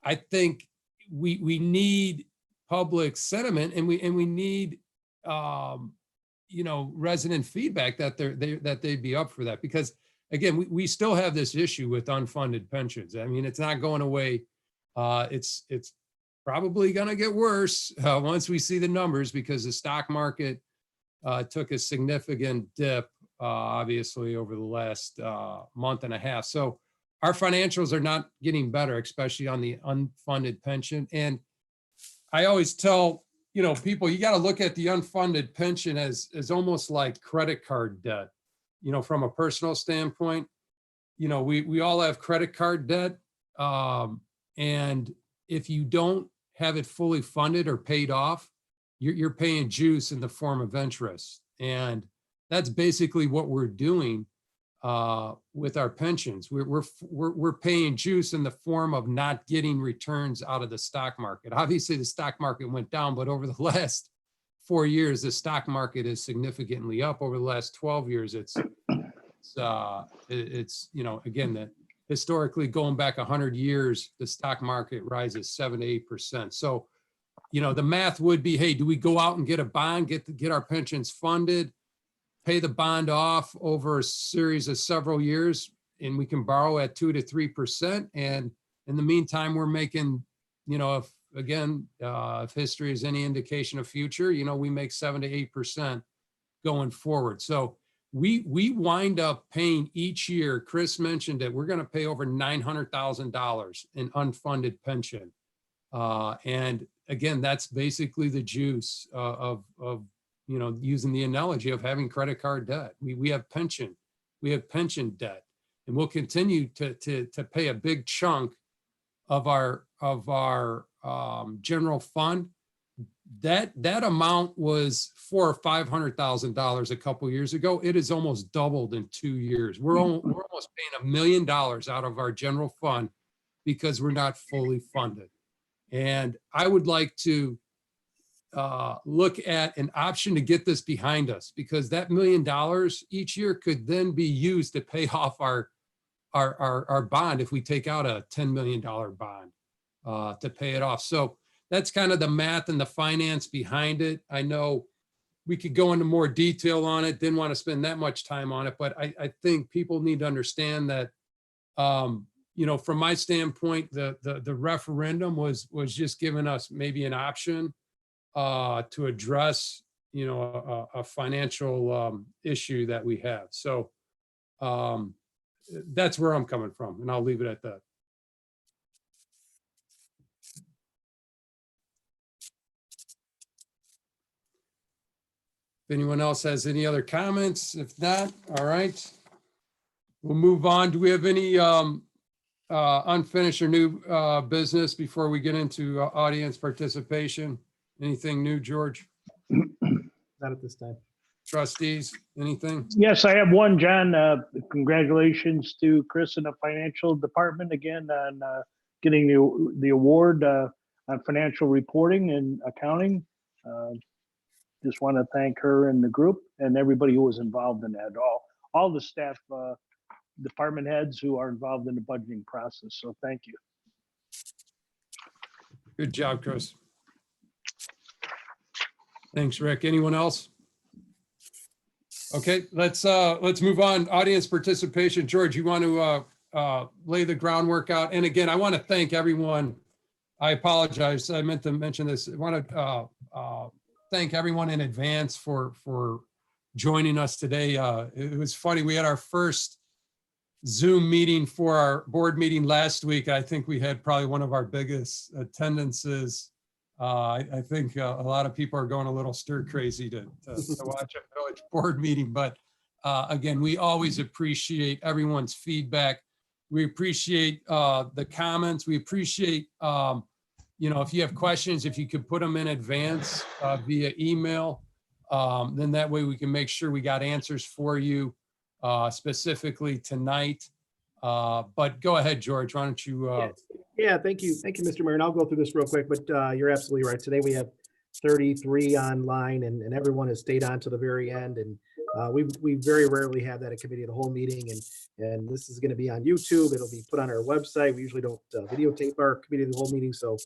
I think we need public sentiment and we need, you know, resident feedback that they'd be up for that. Because again, we still have this issue with unfunded pensions. I mean, it's not going away. It's probably going to get worse once we see the numbers because the stock market took a significant dip, obviously, over the last month and a half. So our financials are not getting better, especially on the unfunded pension. And I always tell, you know, people, you got to look at the unfunded pension as almost like credit card debt, you know, from a personal standpoint. You know, we all have credit card debt. And if you don't have it fully funded or paid off, you're paying juice in the form of interest. And that's basically what we're doing with our pensions. We're paying juice in the form of not getting returns out of the stock market. Obviously, the stock market went down, but over the last 4 years, the stock market is significantly up. Over the last 12 years, it's you know, again, that historically going back 100 years, the stock market rises 7 to 8%. So, you know, the math would be, hey, do we go out and get a bond, get our pensions funded, pay the bond off over a series of several years, and we can borrow at 2 to 3%. And in the meantime, we're making, you know, if history is any indication of future, you know, we make 7 to 8% going forward. So we wind up paying each year, Chris mentioned it, we're going to pay over $900,000 in unfunded pension. And again, that's basically the juice of you know, using the analogy of having credit card debt. We have pension debt, and we'll continue to pay a big chunk of our general fund. That amount was $400,000 or $500,000 a couple years ago. It has almost doubled in 2 years. We're almost paying $1 million out of our general fund because we're not fully funded. And I would like to look at an option to get this behind us, because that $1 million each year could then be used to pay off our bond if we take out a $10 million bond to pay it off. So that's kind of the math and the finance behind it. I know we could go into more detail on it, didn't want to spend that much time on it, but I think people need to understand that, from my standpoint, the referendum was just giving us maybe an option to address, a financial issue that we have. So that's where I'm coming from, and I'll leave it at that. If anyone else has any other comments, if not, all right. We'll move on. Do we have any unfinished or new business before we get into audience participation? Anything new, George? Not at this time. Trustees, anything? Yes, I have one, John. Congratulations to Chris and the financial department again on getting the award on financial reporting and accounting. Just want to thank her and the group and everybody who was involved in that. All the staff, department heads who are involved in the budgeting process. So thank you. Good job, Chris. Thanks, Rick. Anyone else? Okay, let's move on. Audience participation. George, you want to lay the groundwork out? And again, I want to thank everyone. I apologize. I meant to mention this. I want to thank everyone in advance for joining us today. It was funny. We had our first Zoom meeting for our board meeting last week. I think we had probably one of our biggest attendances. I think a lot of people are going a little stir crazy to watch a village board meeting. But again, we always appreciate everyone's feedback. We appreciate the comments. We appreciate, if you have questions, if you could put them in advance via email, then that way we can make sure we got answers for you specifically tonight. But go ahead, George, why don't you? Yeah, thank you. Thank you, Mr. Mayor. And I'll go through this real quick, but you're absolutely right. Today we have 33 online and everyone has stayed on to the very end. And we very rarely have that at committee of the whole meeting. And this is going to be on YouTube. It'll be put on our website. We usually don't videotape our committee of the whole meeting. So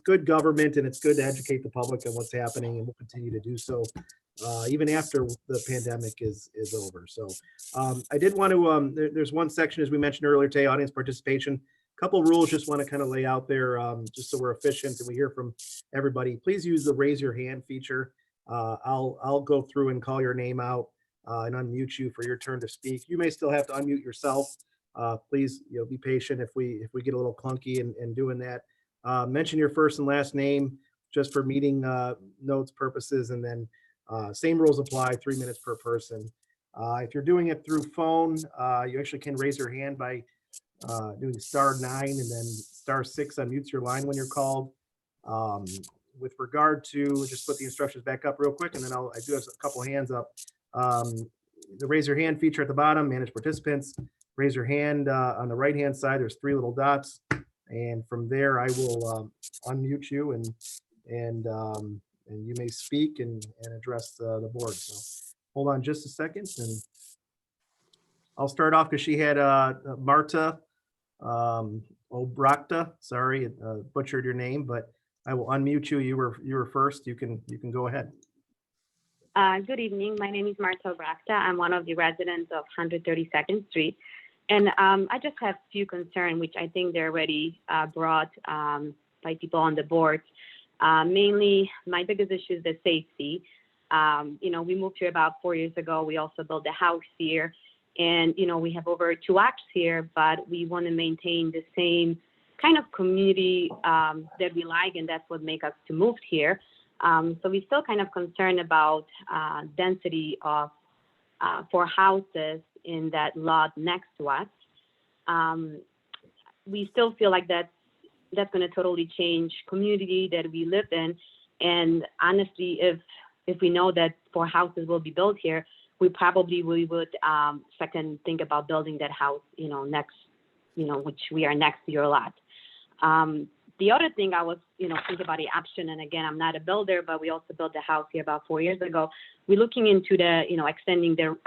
good government, and it's good to educate the public on what's happening, and we'll continue to do so even after the pandemic is over. So I did want to, there's one section, as we mentioned earlier today, audience participation. Couple rules just want to kind of lay out there just so we're efficient and we hear from everybody. Please use the raise your hand feature. I'll go through and call your name out and unmute you for your turn to speak. You may still have to unmute yourself. Please, be patient if we get a little clunky in doing that. Mention your first and last name just for meeting notes purposes, and then same rules apply, 3 minutes per person. If you're doing it through phone, you actually can raise your hand by doing *9 and then *6 unmutes your line when you're called. With regard to, just put the instructions back up real quick, and then I do have a couple hands up. The raise your hand feature at the bottom, manage participants, raise your hand on the right hand side, there's 3 little dots, and from there I will unmute you and you may speak and address the board. So hold on just a second, and I'll start off because she had Marta Obrakta. Sorry, butchered your name, but I will unmute you. You were first. You can go ahead. Good evening. My name is Marta Obrakta. I'm one of the residents of 132nd Street, and I just have a few concerns, which I think they're already brought by people on the board. Mainly, my biggest issue is the safety. We moved here about 4 years ago. We also built a house here. And, we have over 2 acts here, but we want to maintain the same kind of community that we like, and that's what makes us to move here. So we're still kind of concerned about density of 4 houses in that lot next to us. We still feel like that's going to totally change community that we live in. And honestly, if we know that 4 houses will be built here, we would second think about building that house, next, which we are next to your lot. The other thing I was, think about the option, and again, I'm not a builder, but we also built a house here about 4 years ago. We're looking into the, extending the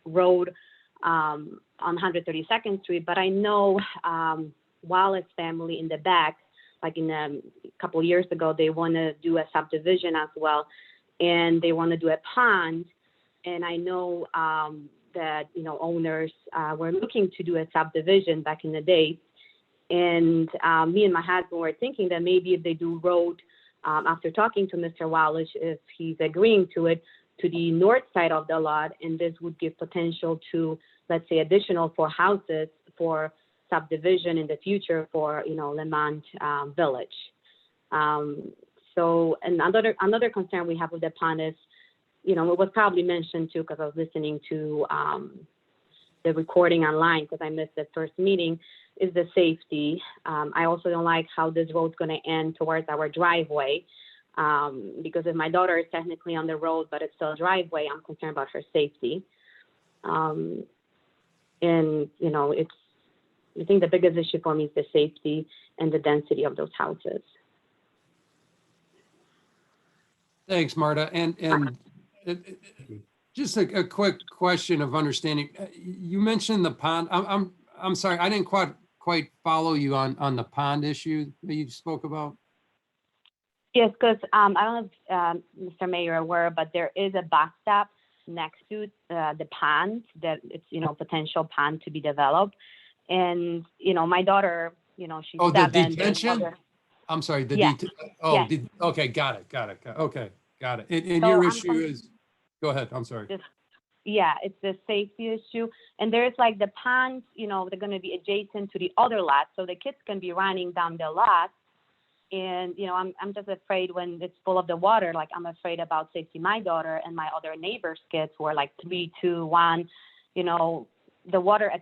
road on 132nd Street, but I know Wallace family in the back, like in a couple years ago, they want to do a subdivision as well, and they want to do a pond. And I know that, owners were looking to do a subdivision back in the day. And me and my husband were thinking that maybe if they do road, after talking to Mr. Wallace, if he's agreeing to it, to the north side of the lot, and this would give potential to, let's say, additional 4 houses for subdivision in the future for, Lemont Village. So another concern we have with the pond is, it was probably mentioned too, because I was listening to the recording online because I missed the first meeting, is the safety. I also don't like how this road's going to end towards our driveway, because if my daughter is technically on the road, but it's still a driveway, I'm concerned about her safety. And, I think the biggest issue for me is the safety and the density of those houses. Thanks, Marta. And just a quick question of understanding. You mentioned the pond. I'm sorry, I didn't quite follow you on the pond issue that you spoke about. Yes, because I don't know if Mr. Mayor aware, but there is a bus stop next to the pond that it's, potential pond to be developed. And, my daughter, she's Oh, 7. the detention? I'm sorry, Yeah. Okay, got it. Okay, got it. And So your I'm issue is, go ahead, I'm sorry. Yeah, it's the safety issue. And there's like the ponds, they're going to be adjacent to the other lot. So the kids can be running down the lot. And, I'm just afraid when it's full of the water, like I'm afraid about safety. My daughter and my other neighbors' kids who are like 3, 2, 1, the water,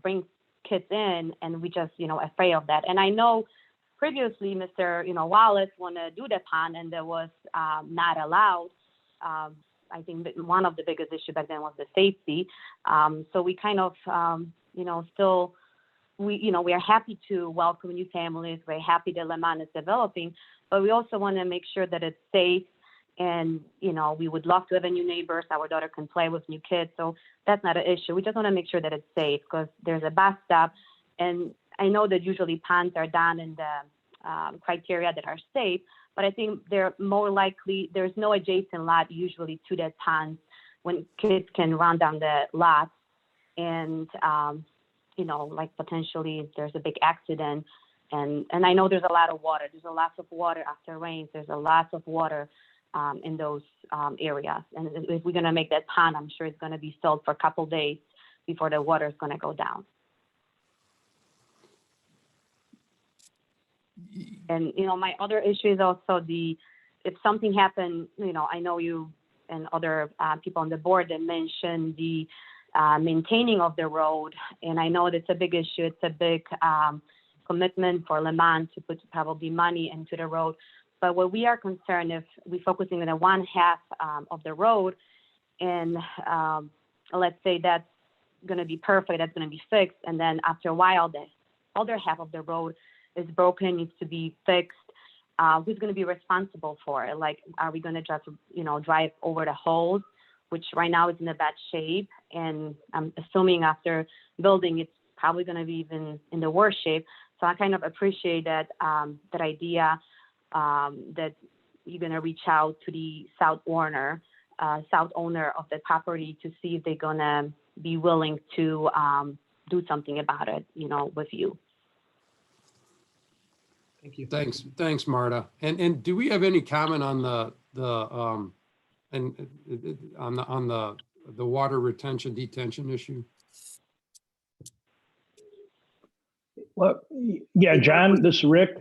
brings kids in, and we just, afraid of that. And I know previously Mr. Wallace wanted to do the pond, and there was not allowed. I think that one of the biggest issues back then was the safety. So we kind of, still, we are happy to welcome new families. We're happy that Lemont is developing, but we also want to make sure that it's safe. And, we would love to have a new neighbors. Our daughter can play with new kids. So that's not an issue. We just want to make sure that it's safe because there's a bus stop. And I know that usually ponds are done in the criteria that are safe, but I think they're more likely, there's no adjacent lot usually to that pond when kids can run down the lot and, like potentially if there's a big accident. And I know there's a lot of water. There's a lot of water after rains. There's a lot of water in those areas. And if we're going to make that pond, I'm sure it's going to be filled for a couple days before the water is going to go down. And, my other issue is also if something happened, I know you and other people on the board that mentioned the maintaining of the road. And I know that's a big issue. It's a big commitment for Lemont to put probably money into the road. But what we are concerned if we're focusing on the one half of the road, and let's say that's going to be perfect, that's going to be fixed, and then after a while, the other half of the road is broken, needs to be fixed. Who's going to be responsible for it? Like, are we going to just, drive over the holes, which right now is in a bad shape? And I'm assuming after building, it's probably going to be even in the worst shape. So I kind of appreciate that idea that you're going to reach out to the south owner of the property to see if they're going to be willing to do something about it, with you. Thank you. Thanks, Marta. And do we have any comment on the water retention detention issue? Well, yeah, John, this is Rick.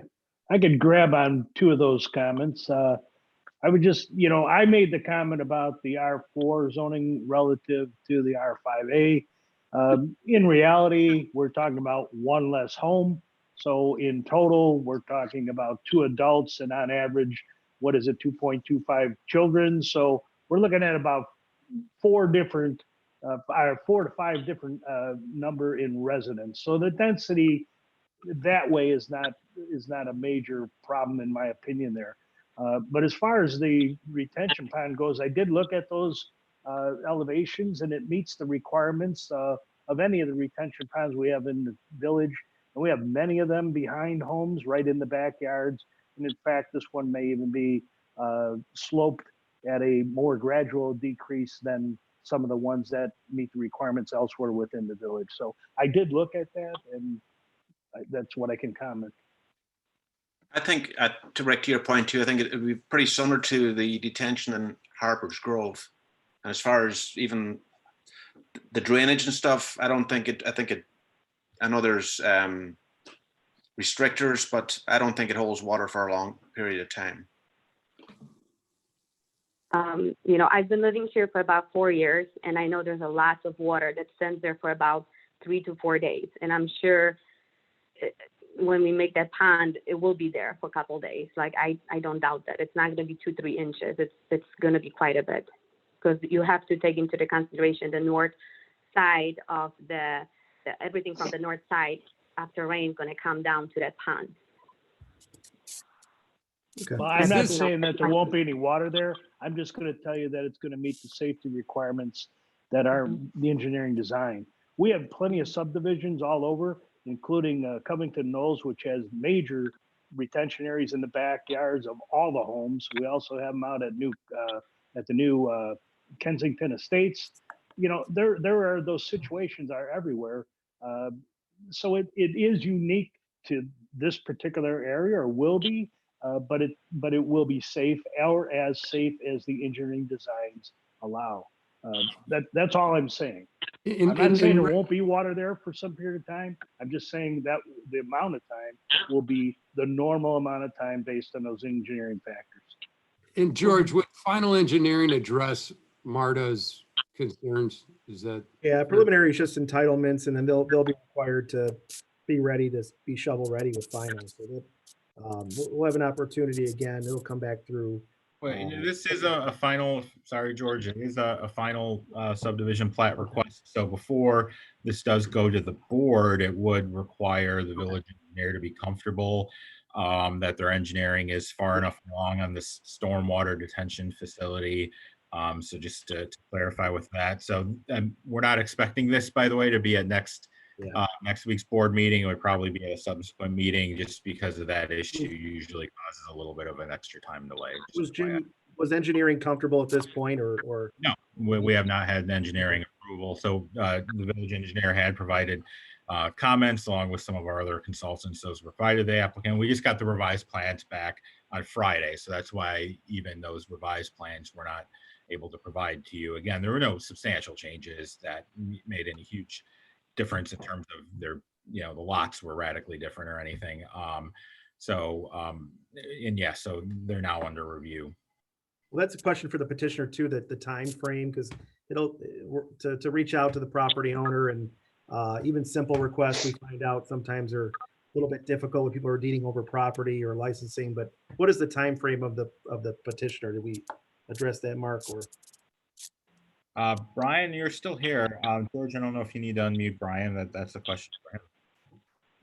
I could grab on 2 of those comments. I would just, I made the comment about the R4 zoning relative to the R5A. In reality, we're talking about 1 less home. So in total, we're talking about 2 adults and on average, 2.25 children. So we're looking at about 4 to 5 different number in residents. So the density that way is not a major problem in my opinion there. But as far as the retention pond goes, I did look at those elevations and it meets the requirements of any of the retention ponds we have in the village. And we have many of them behind homes, right in the backyards. And in fact, this one may even be sloped at a more gradual decrease than some of the ones that meet the requirements elsewhere within the village. So I did look at that, and that's what I can comment. I think, to Rick, to your point too, I think it would be pretty similar to the detention in Harper's Grove. And as far as even the drainage and stuff, I don't think it, I know there's restrictors, but I don't think it holds water for a long period of time. You know, I've been living here for about 4 years, and I know there's a lot of water that stands there for about 3 to 4 days. And I'm sure when we make that pond, it will be there for a couple of days. Like, I don't doubt that. It's not going to be 2-3 inches. It's going to be quite a bit, because you have to take into the consideration the north side of the everything from the north side after rain is going to come down to that pond. Okay. Well, I'm not saying that there won't be any water there. I'm just going to tell you that it's going to meet the safety requirements that are the engineering design. We have plenty of subdivisions all over, including Covington Knolls, which has major retention areas in the backyards of all the homes. We also have them out at the new Kensington Estates. You know, there are those situations are everywhere. So it is unique to this particular area, or will be. But it will be safe, or as safe as the engineering designs allow. That's all I'm saying. I'm not saying there won't be water there for some period of time. I'm just saying that the amount of time will be the normal amount of time based on those engineering factors. And George, would final engineering address Marta's concerns? Is that? Yeah, preliminary is just entitlements, and then they'll be required to be ready to be shovel ready with final. So we'll have an opportunity again. It'll come back through. Well, this is a final, sorry, George, it is a final subdivision plat request. So before this does go to the board, it would require the village engineer to be comfortable that their engineering is far enough along on this stormwater detention facility. So just to clarify with that. So we're not expecting this, by the way, to be at next week's board meeting. It would probably be a subsequent meeting, just because of that issue usually causes a little bit of an extra time delay. Was engineering comfortable at this point, or? No, we have not had an engineering approval. So the village engineer had provided comments along with some of our other consultants. Those were provided the applicant. We just got the revised plans back on Friday. So that's why even those revised plans were not able to provide to you. Again, there were no substantial changes that made any huge difference in terms of their, the lots were radically different or anything. So they're now under review. Well, that's a question for the petitioner too, that the time frame, because it'll to reach out to the property owner, and even simple requests we find out sometimes are a little bit difficult when people are deeding over property or licensing. But what is the time frame of the petitioner? Did we address that, Mark? Or Brian, you're still here. George, I don't know if you need to unmute Brian. That's the question for him.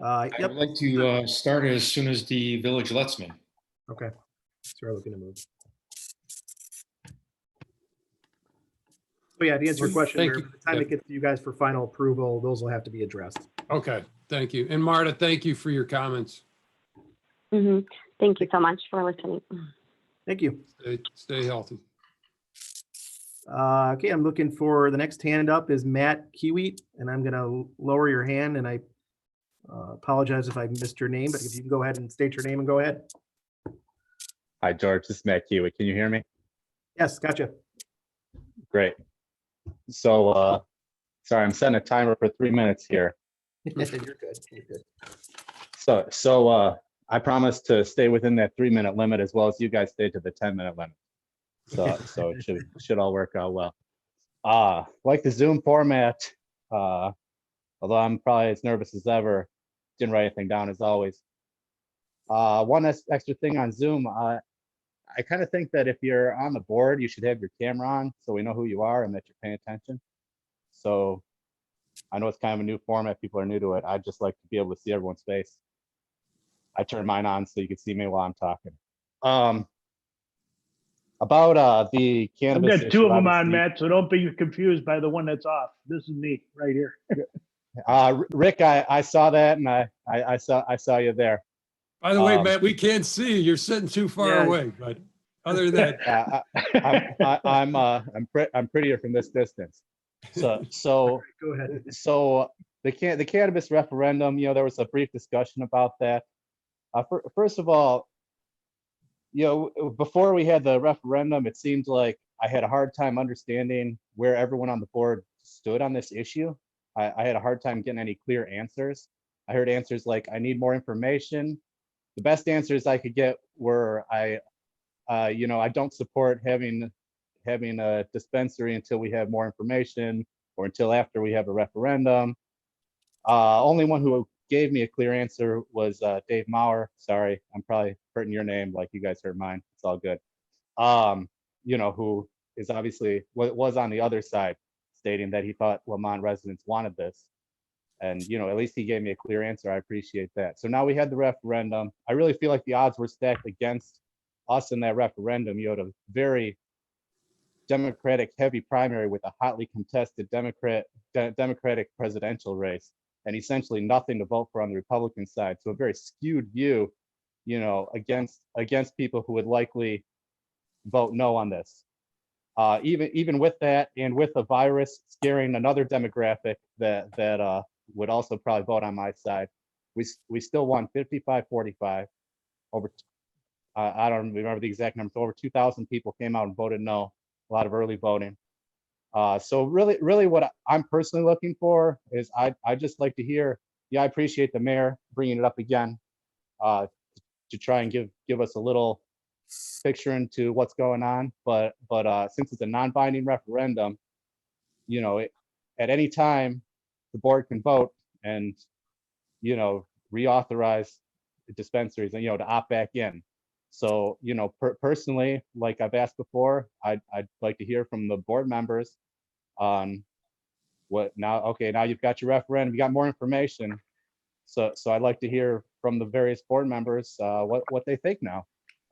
I'd like to start as soon as the village lets me. Okay, so we're looking to move. So yeah, to answer your question, by the time it gets to you guys for final approval, those will have to be addressed. Okay, thank you. And Marta, thank you for your comments. Thank you so much for listening. Thank you. Stay healthy. Okay, I'm looking for the next hand up is Matt Kiewit, and I'm going to lower your hand, and I apologize if I missed your name, but if you can go ahead and state your name and go ahead. Hi, George. This is Matt Kiewit. Can you hear me? Yes, gotcha. Great. So, sorry, I'm setting a timer for 3 minutes here. You're good. You're good. So I promise to stay within that 3-minute limit, as well as you guys stay to the 10-minute limit. So it should all work out well. Like the Zoom format, although I'm probably as nervous as ever, didn't write anything down as always. One extra thing on Zoom, I kind of think that if you're on the board, you should have your camera on so we know who you are and that you're paying attention. So I know it's kind of a new format, people are new to it. I'd just like to be able to see everyone's face. I turned mine on so you can see me while I'm talking. About the cannabis. I've got two of them on, Matt, so don't be confused by the one that's off. This is me right here. Rick, I saw that, and I saw you there. By the way, Matt, we can't see you. You're sitting too far away, but Other than, I'm prettier from this distance. So Go ahead. the cannabis referendum, there was a brief discussion about that. First of all, before we had the referendum, it seemed like I had a hard time understanding where everyone on the board stood on this issue. I had a hard time getting any clear answers. I heard answers like, I need more information. The best answers I could get were, I don't support having a dispensary until we have more information or until after we have a referendum. Only one who gave me a clear answer was Dave Maurer. Sorry, I'm probably hurting your name like you guys heard mine. It's all good. Who is obviously was on the other side, stating that he thought Lamont residents wanted this. And, at least he gave me a clear answer. I appreciate that. So now we had the referendum. I really feel like the odds were stacked against us in that referendum. You had a very Democratic heavy primary with a hotly contested Democratic presidential race, and essentially nothing to vote for on the Republican side. So a very skewed view, against people who would likely vote no on this. Even with that, and with a virus scaring another demographic that would also probably vote on my side, we still won 55-45 over. I don't remember the exact numbers. Over 2,000 people came out and voted no. A lot of early voting. So really what I'm personally looking for is I just like to hear, I appreciate the mayor bringing it up again to try and give us a little picture into what's going on. But since it's a non-binding referendum, at any time the board can vote and, reauthorize the dispensaries and, to opt back in. So, personally, like I've asked before, I'd like to hear from the board members on what now. Okay, now you've got your referendum, you got more information. So I'd like to hear from the various board members what they think now.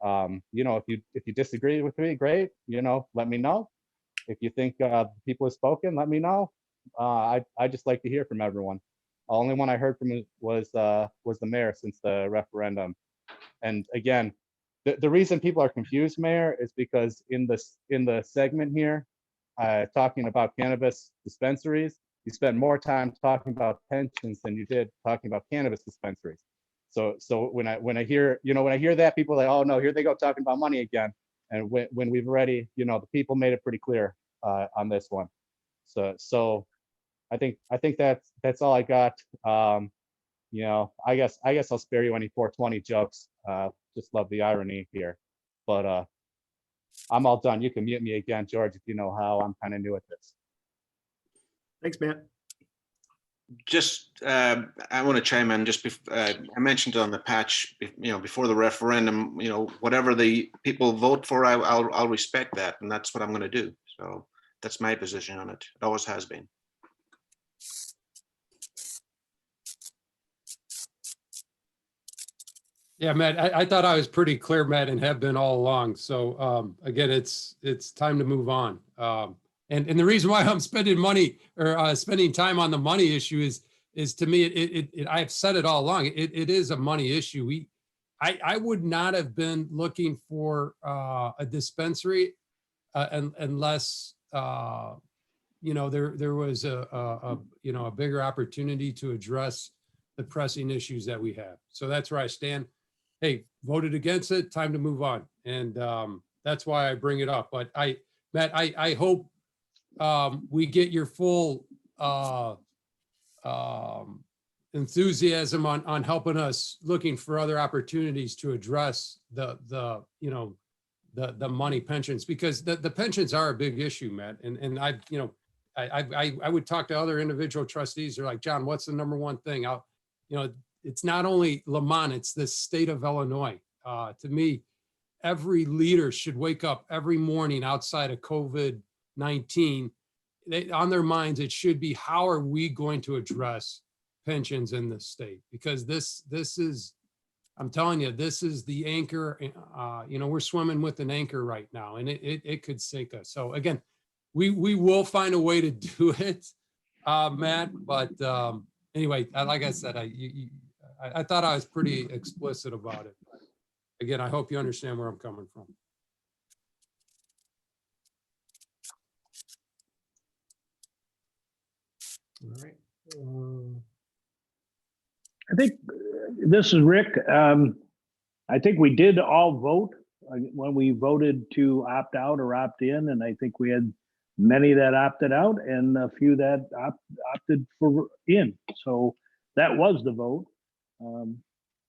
If you disagree with me, great. Let me know. If you think people have spoken, let me know. I just like to hear from everyone. The only one I heard from was the mayor since the referendum. And again, the reason people are confused, Mayor, is because in the segment here, talking about cannabis dispensaries, you spend more time talking about pensions than you did talking about cannabis dispensaries. So when I hear that, people are like, oh no, here they go talking about money again. And when we've already, the people made it pretty clear on this one. So I think that's all I got. I guess I'll spare you any 420 jokes. Just love the irony here, but I'm all done. You can mute me again, George, if you know how. I'm kind of new at this. Thanks, Matt. Just, I want to chime in. I mentioned on the patch, before the referendum, whatever the people vote for, I'll respect that, and that's what I'm going to do. So that's my position on it. It always has been. yeah, Matt, I thought I was pretty clear, Matt, and have been all along. So again, it's time to move on. And the reason why I'm spending money or spending time on the money issue is to me, I've said it all along. It is a money issue. I would not have been looking for a dispensary unless there was a bigger opportunity to address the pressing issues that we have. So that's where I stand. Hey, voted against it, time to move on. And that's why I bring it up. But Matt, I hope we get your full enthusiasm on helping us looking for other opportunities to address the money pensions, because the pensions are a big issue, Matt. And I would talk to other individual trustees. They're like, John, what's the number one thing? It's not only Lamont, it's the state of Illinois. To me, every leader should wake up every morning outside of COVID-19. On their minds, it should be, how are we going to address pensions in the state? Because this is, I'm telling you, this is the anchor. We're swimming with an anchor right now, and it could sink us. So again, we will find a way to do it, Matt. But anyway, like I said, I thought I was pretty explicit about it. Again, I hope you understand where I'm coming from. All right. I think this is Rick. I think we did all vote when we voted to opt out or opt in, and I think we had many that opted out and a few that opted for in. So that was the vote.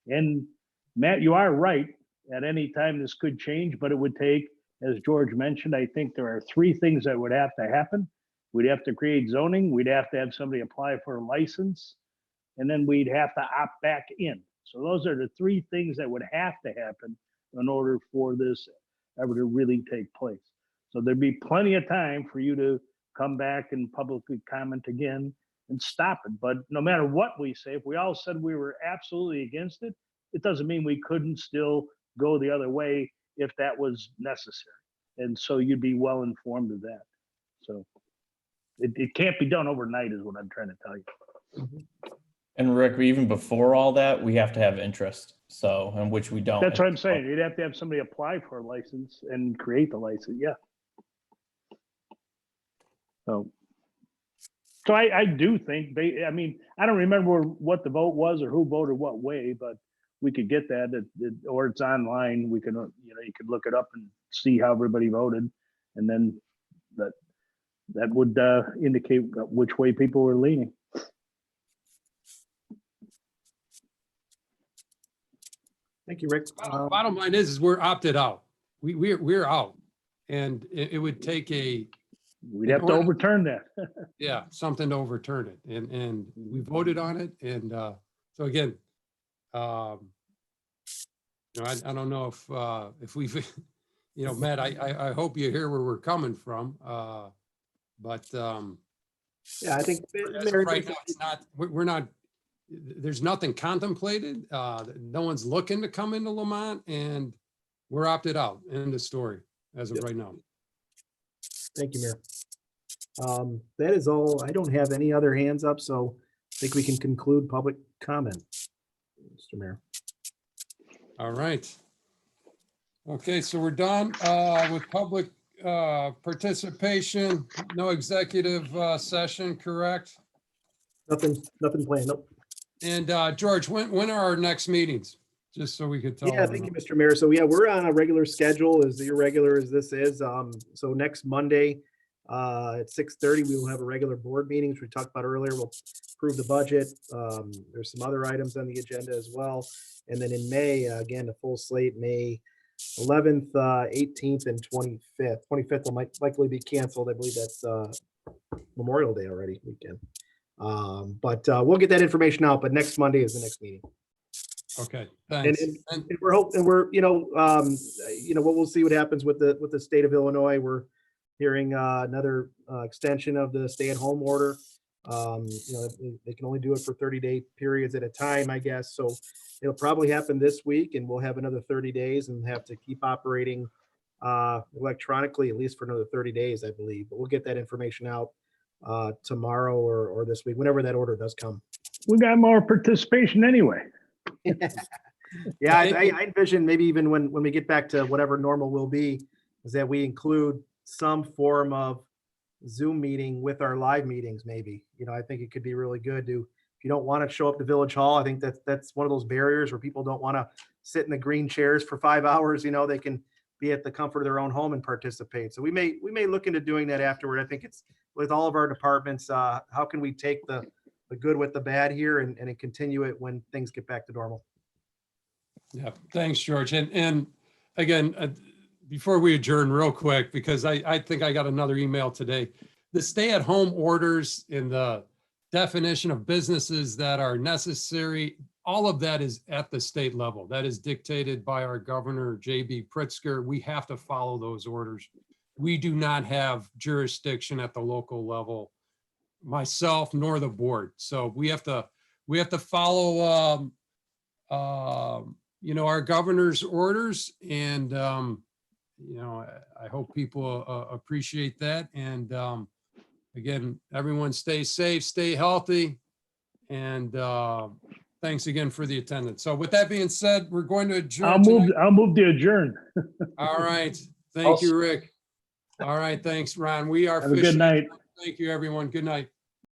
And Matt, you are right. At any time, this could change, but it would take, as George mentioned, I think there are three things that would have to happen. We'd have to create zoning. We'd have to have somebody apply for a license, and then we'd have to opt back in. So those are the three things that would have to happen in order for this ever to really take place. So there'd be plenty of time for you to come back and publicly comment again and stop it. But no matter what we say, if we all said we were absolutely against it, it doesn't mean we couldn't still go the other way if that was necessary. And so you'd be well informed of that. So it can't be done overnight is what I'm trying to tell you. And Rick, even before all that, we have to have interest. So, and which we don't. That's what I'm saying. You'd have to have somebody apply for a license and create the license. Yeah. So I do think I mean, I don't remember what the vote was or who voted what way, but we could get that or it's online. We can, you could look it up and see how everybody voted. And then that would indicate which way people were leaning. Thank you, Rick. Bottom line is we're opted out. We're out. And it would take we'd have to overturn that. Yeah, something to overturn it. And we voted on it. And so again, I don't know if we've, Matt, I hope you hear where we're coming from. But yeah, I think right now it's not, we're not, there's nothing contemplated. No one's looking to come into Lamont, and we're opted out. End of story as of right now. Thank you, Mayor. That is all. I don't have any other hands up, so I think we can conclude public comment, Mr. Mayor. All right. Okay, so we're done with public participation. No executive session, correct? Nothing planned. Nope. And George, when are our next meetings? Just so we could tell. Yeah, thank you, Mr. Mayor. So yeah, we're on a regular schedule, as irregular as this is. So next Monday at 6:30, we will have a regular board meeting, which we talked about earlier. We'll approve the budget. There's some other items on the agenda as well. And then in May, again, a full slate, May 11th, 18th, and 25th. 25th will likely be canceled. I believe that's Memorial Day already weekend. But we'll get that information out. But next Monday is the next meeting. Okay, thanks. And we're hoping we'll see what happens with the state of Illinois. We're hearing another extension of the stay-at-home order. They can only do it for 30-day periods at a time, I guess. So it'll probably happen this week, and we'll have another 30 days and have to keep operating electronically at least for another 30 days, I believe. But we'll get that information out tomorrow or this week, whenever that order does come. We got more participation anyway. Yeah, I envision maybe even when we get back to whatever normal will be, is that we include some form of Zoom meeting with our live meetings. Maybe, I think it could be really good to, if you don't want to show up to Village Hall, I think that's one of those barriers where people don't want to sit in the green chairs for 5 hours. They can be at the comfort of their own home and participate. So we may look into doing that afterward. I think it's with all of our departments. How can we take the good with the bad here and continue it when things get back to normal? Yeah, thanks, George. And again, before we adjourn real quick, because I think I got another email today, the stay-at-home orders and the definition of businesses that are necessary, all of that is at the state level. That is dictated by our governor, J.B. Pritzker. We have to follow those orders. We do not have jurisdiction at the local level, myself nor the board. So we have to follow our governor's orders, and I hope people appreciate that. And again, everyone stay safe, stay healthy, and thanks again for the attendance. So with that being said, we're going to adjourn. I'll move to adjourn. All right. Thank you, Rick. All right. Thanks, Ron. We are Have a good night. Thank you, everyone. Good night.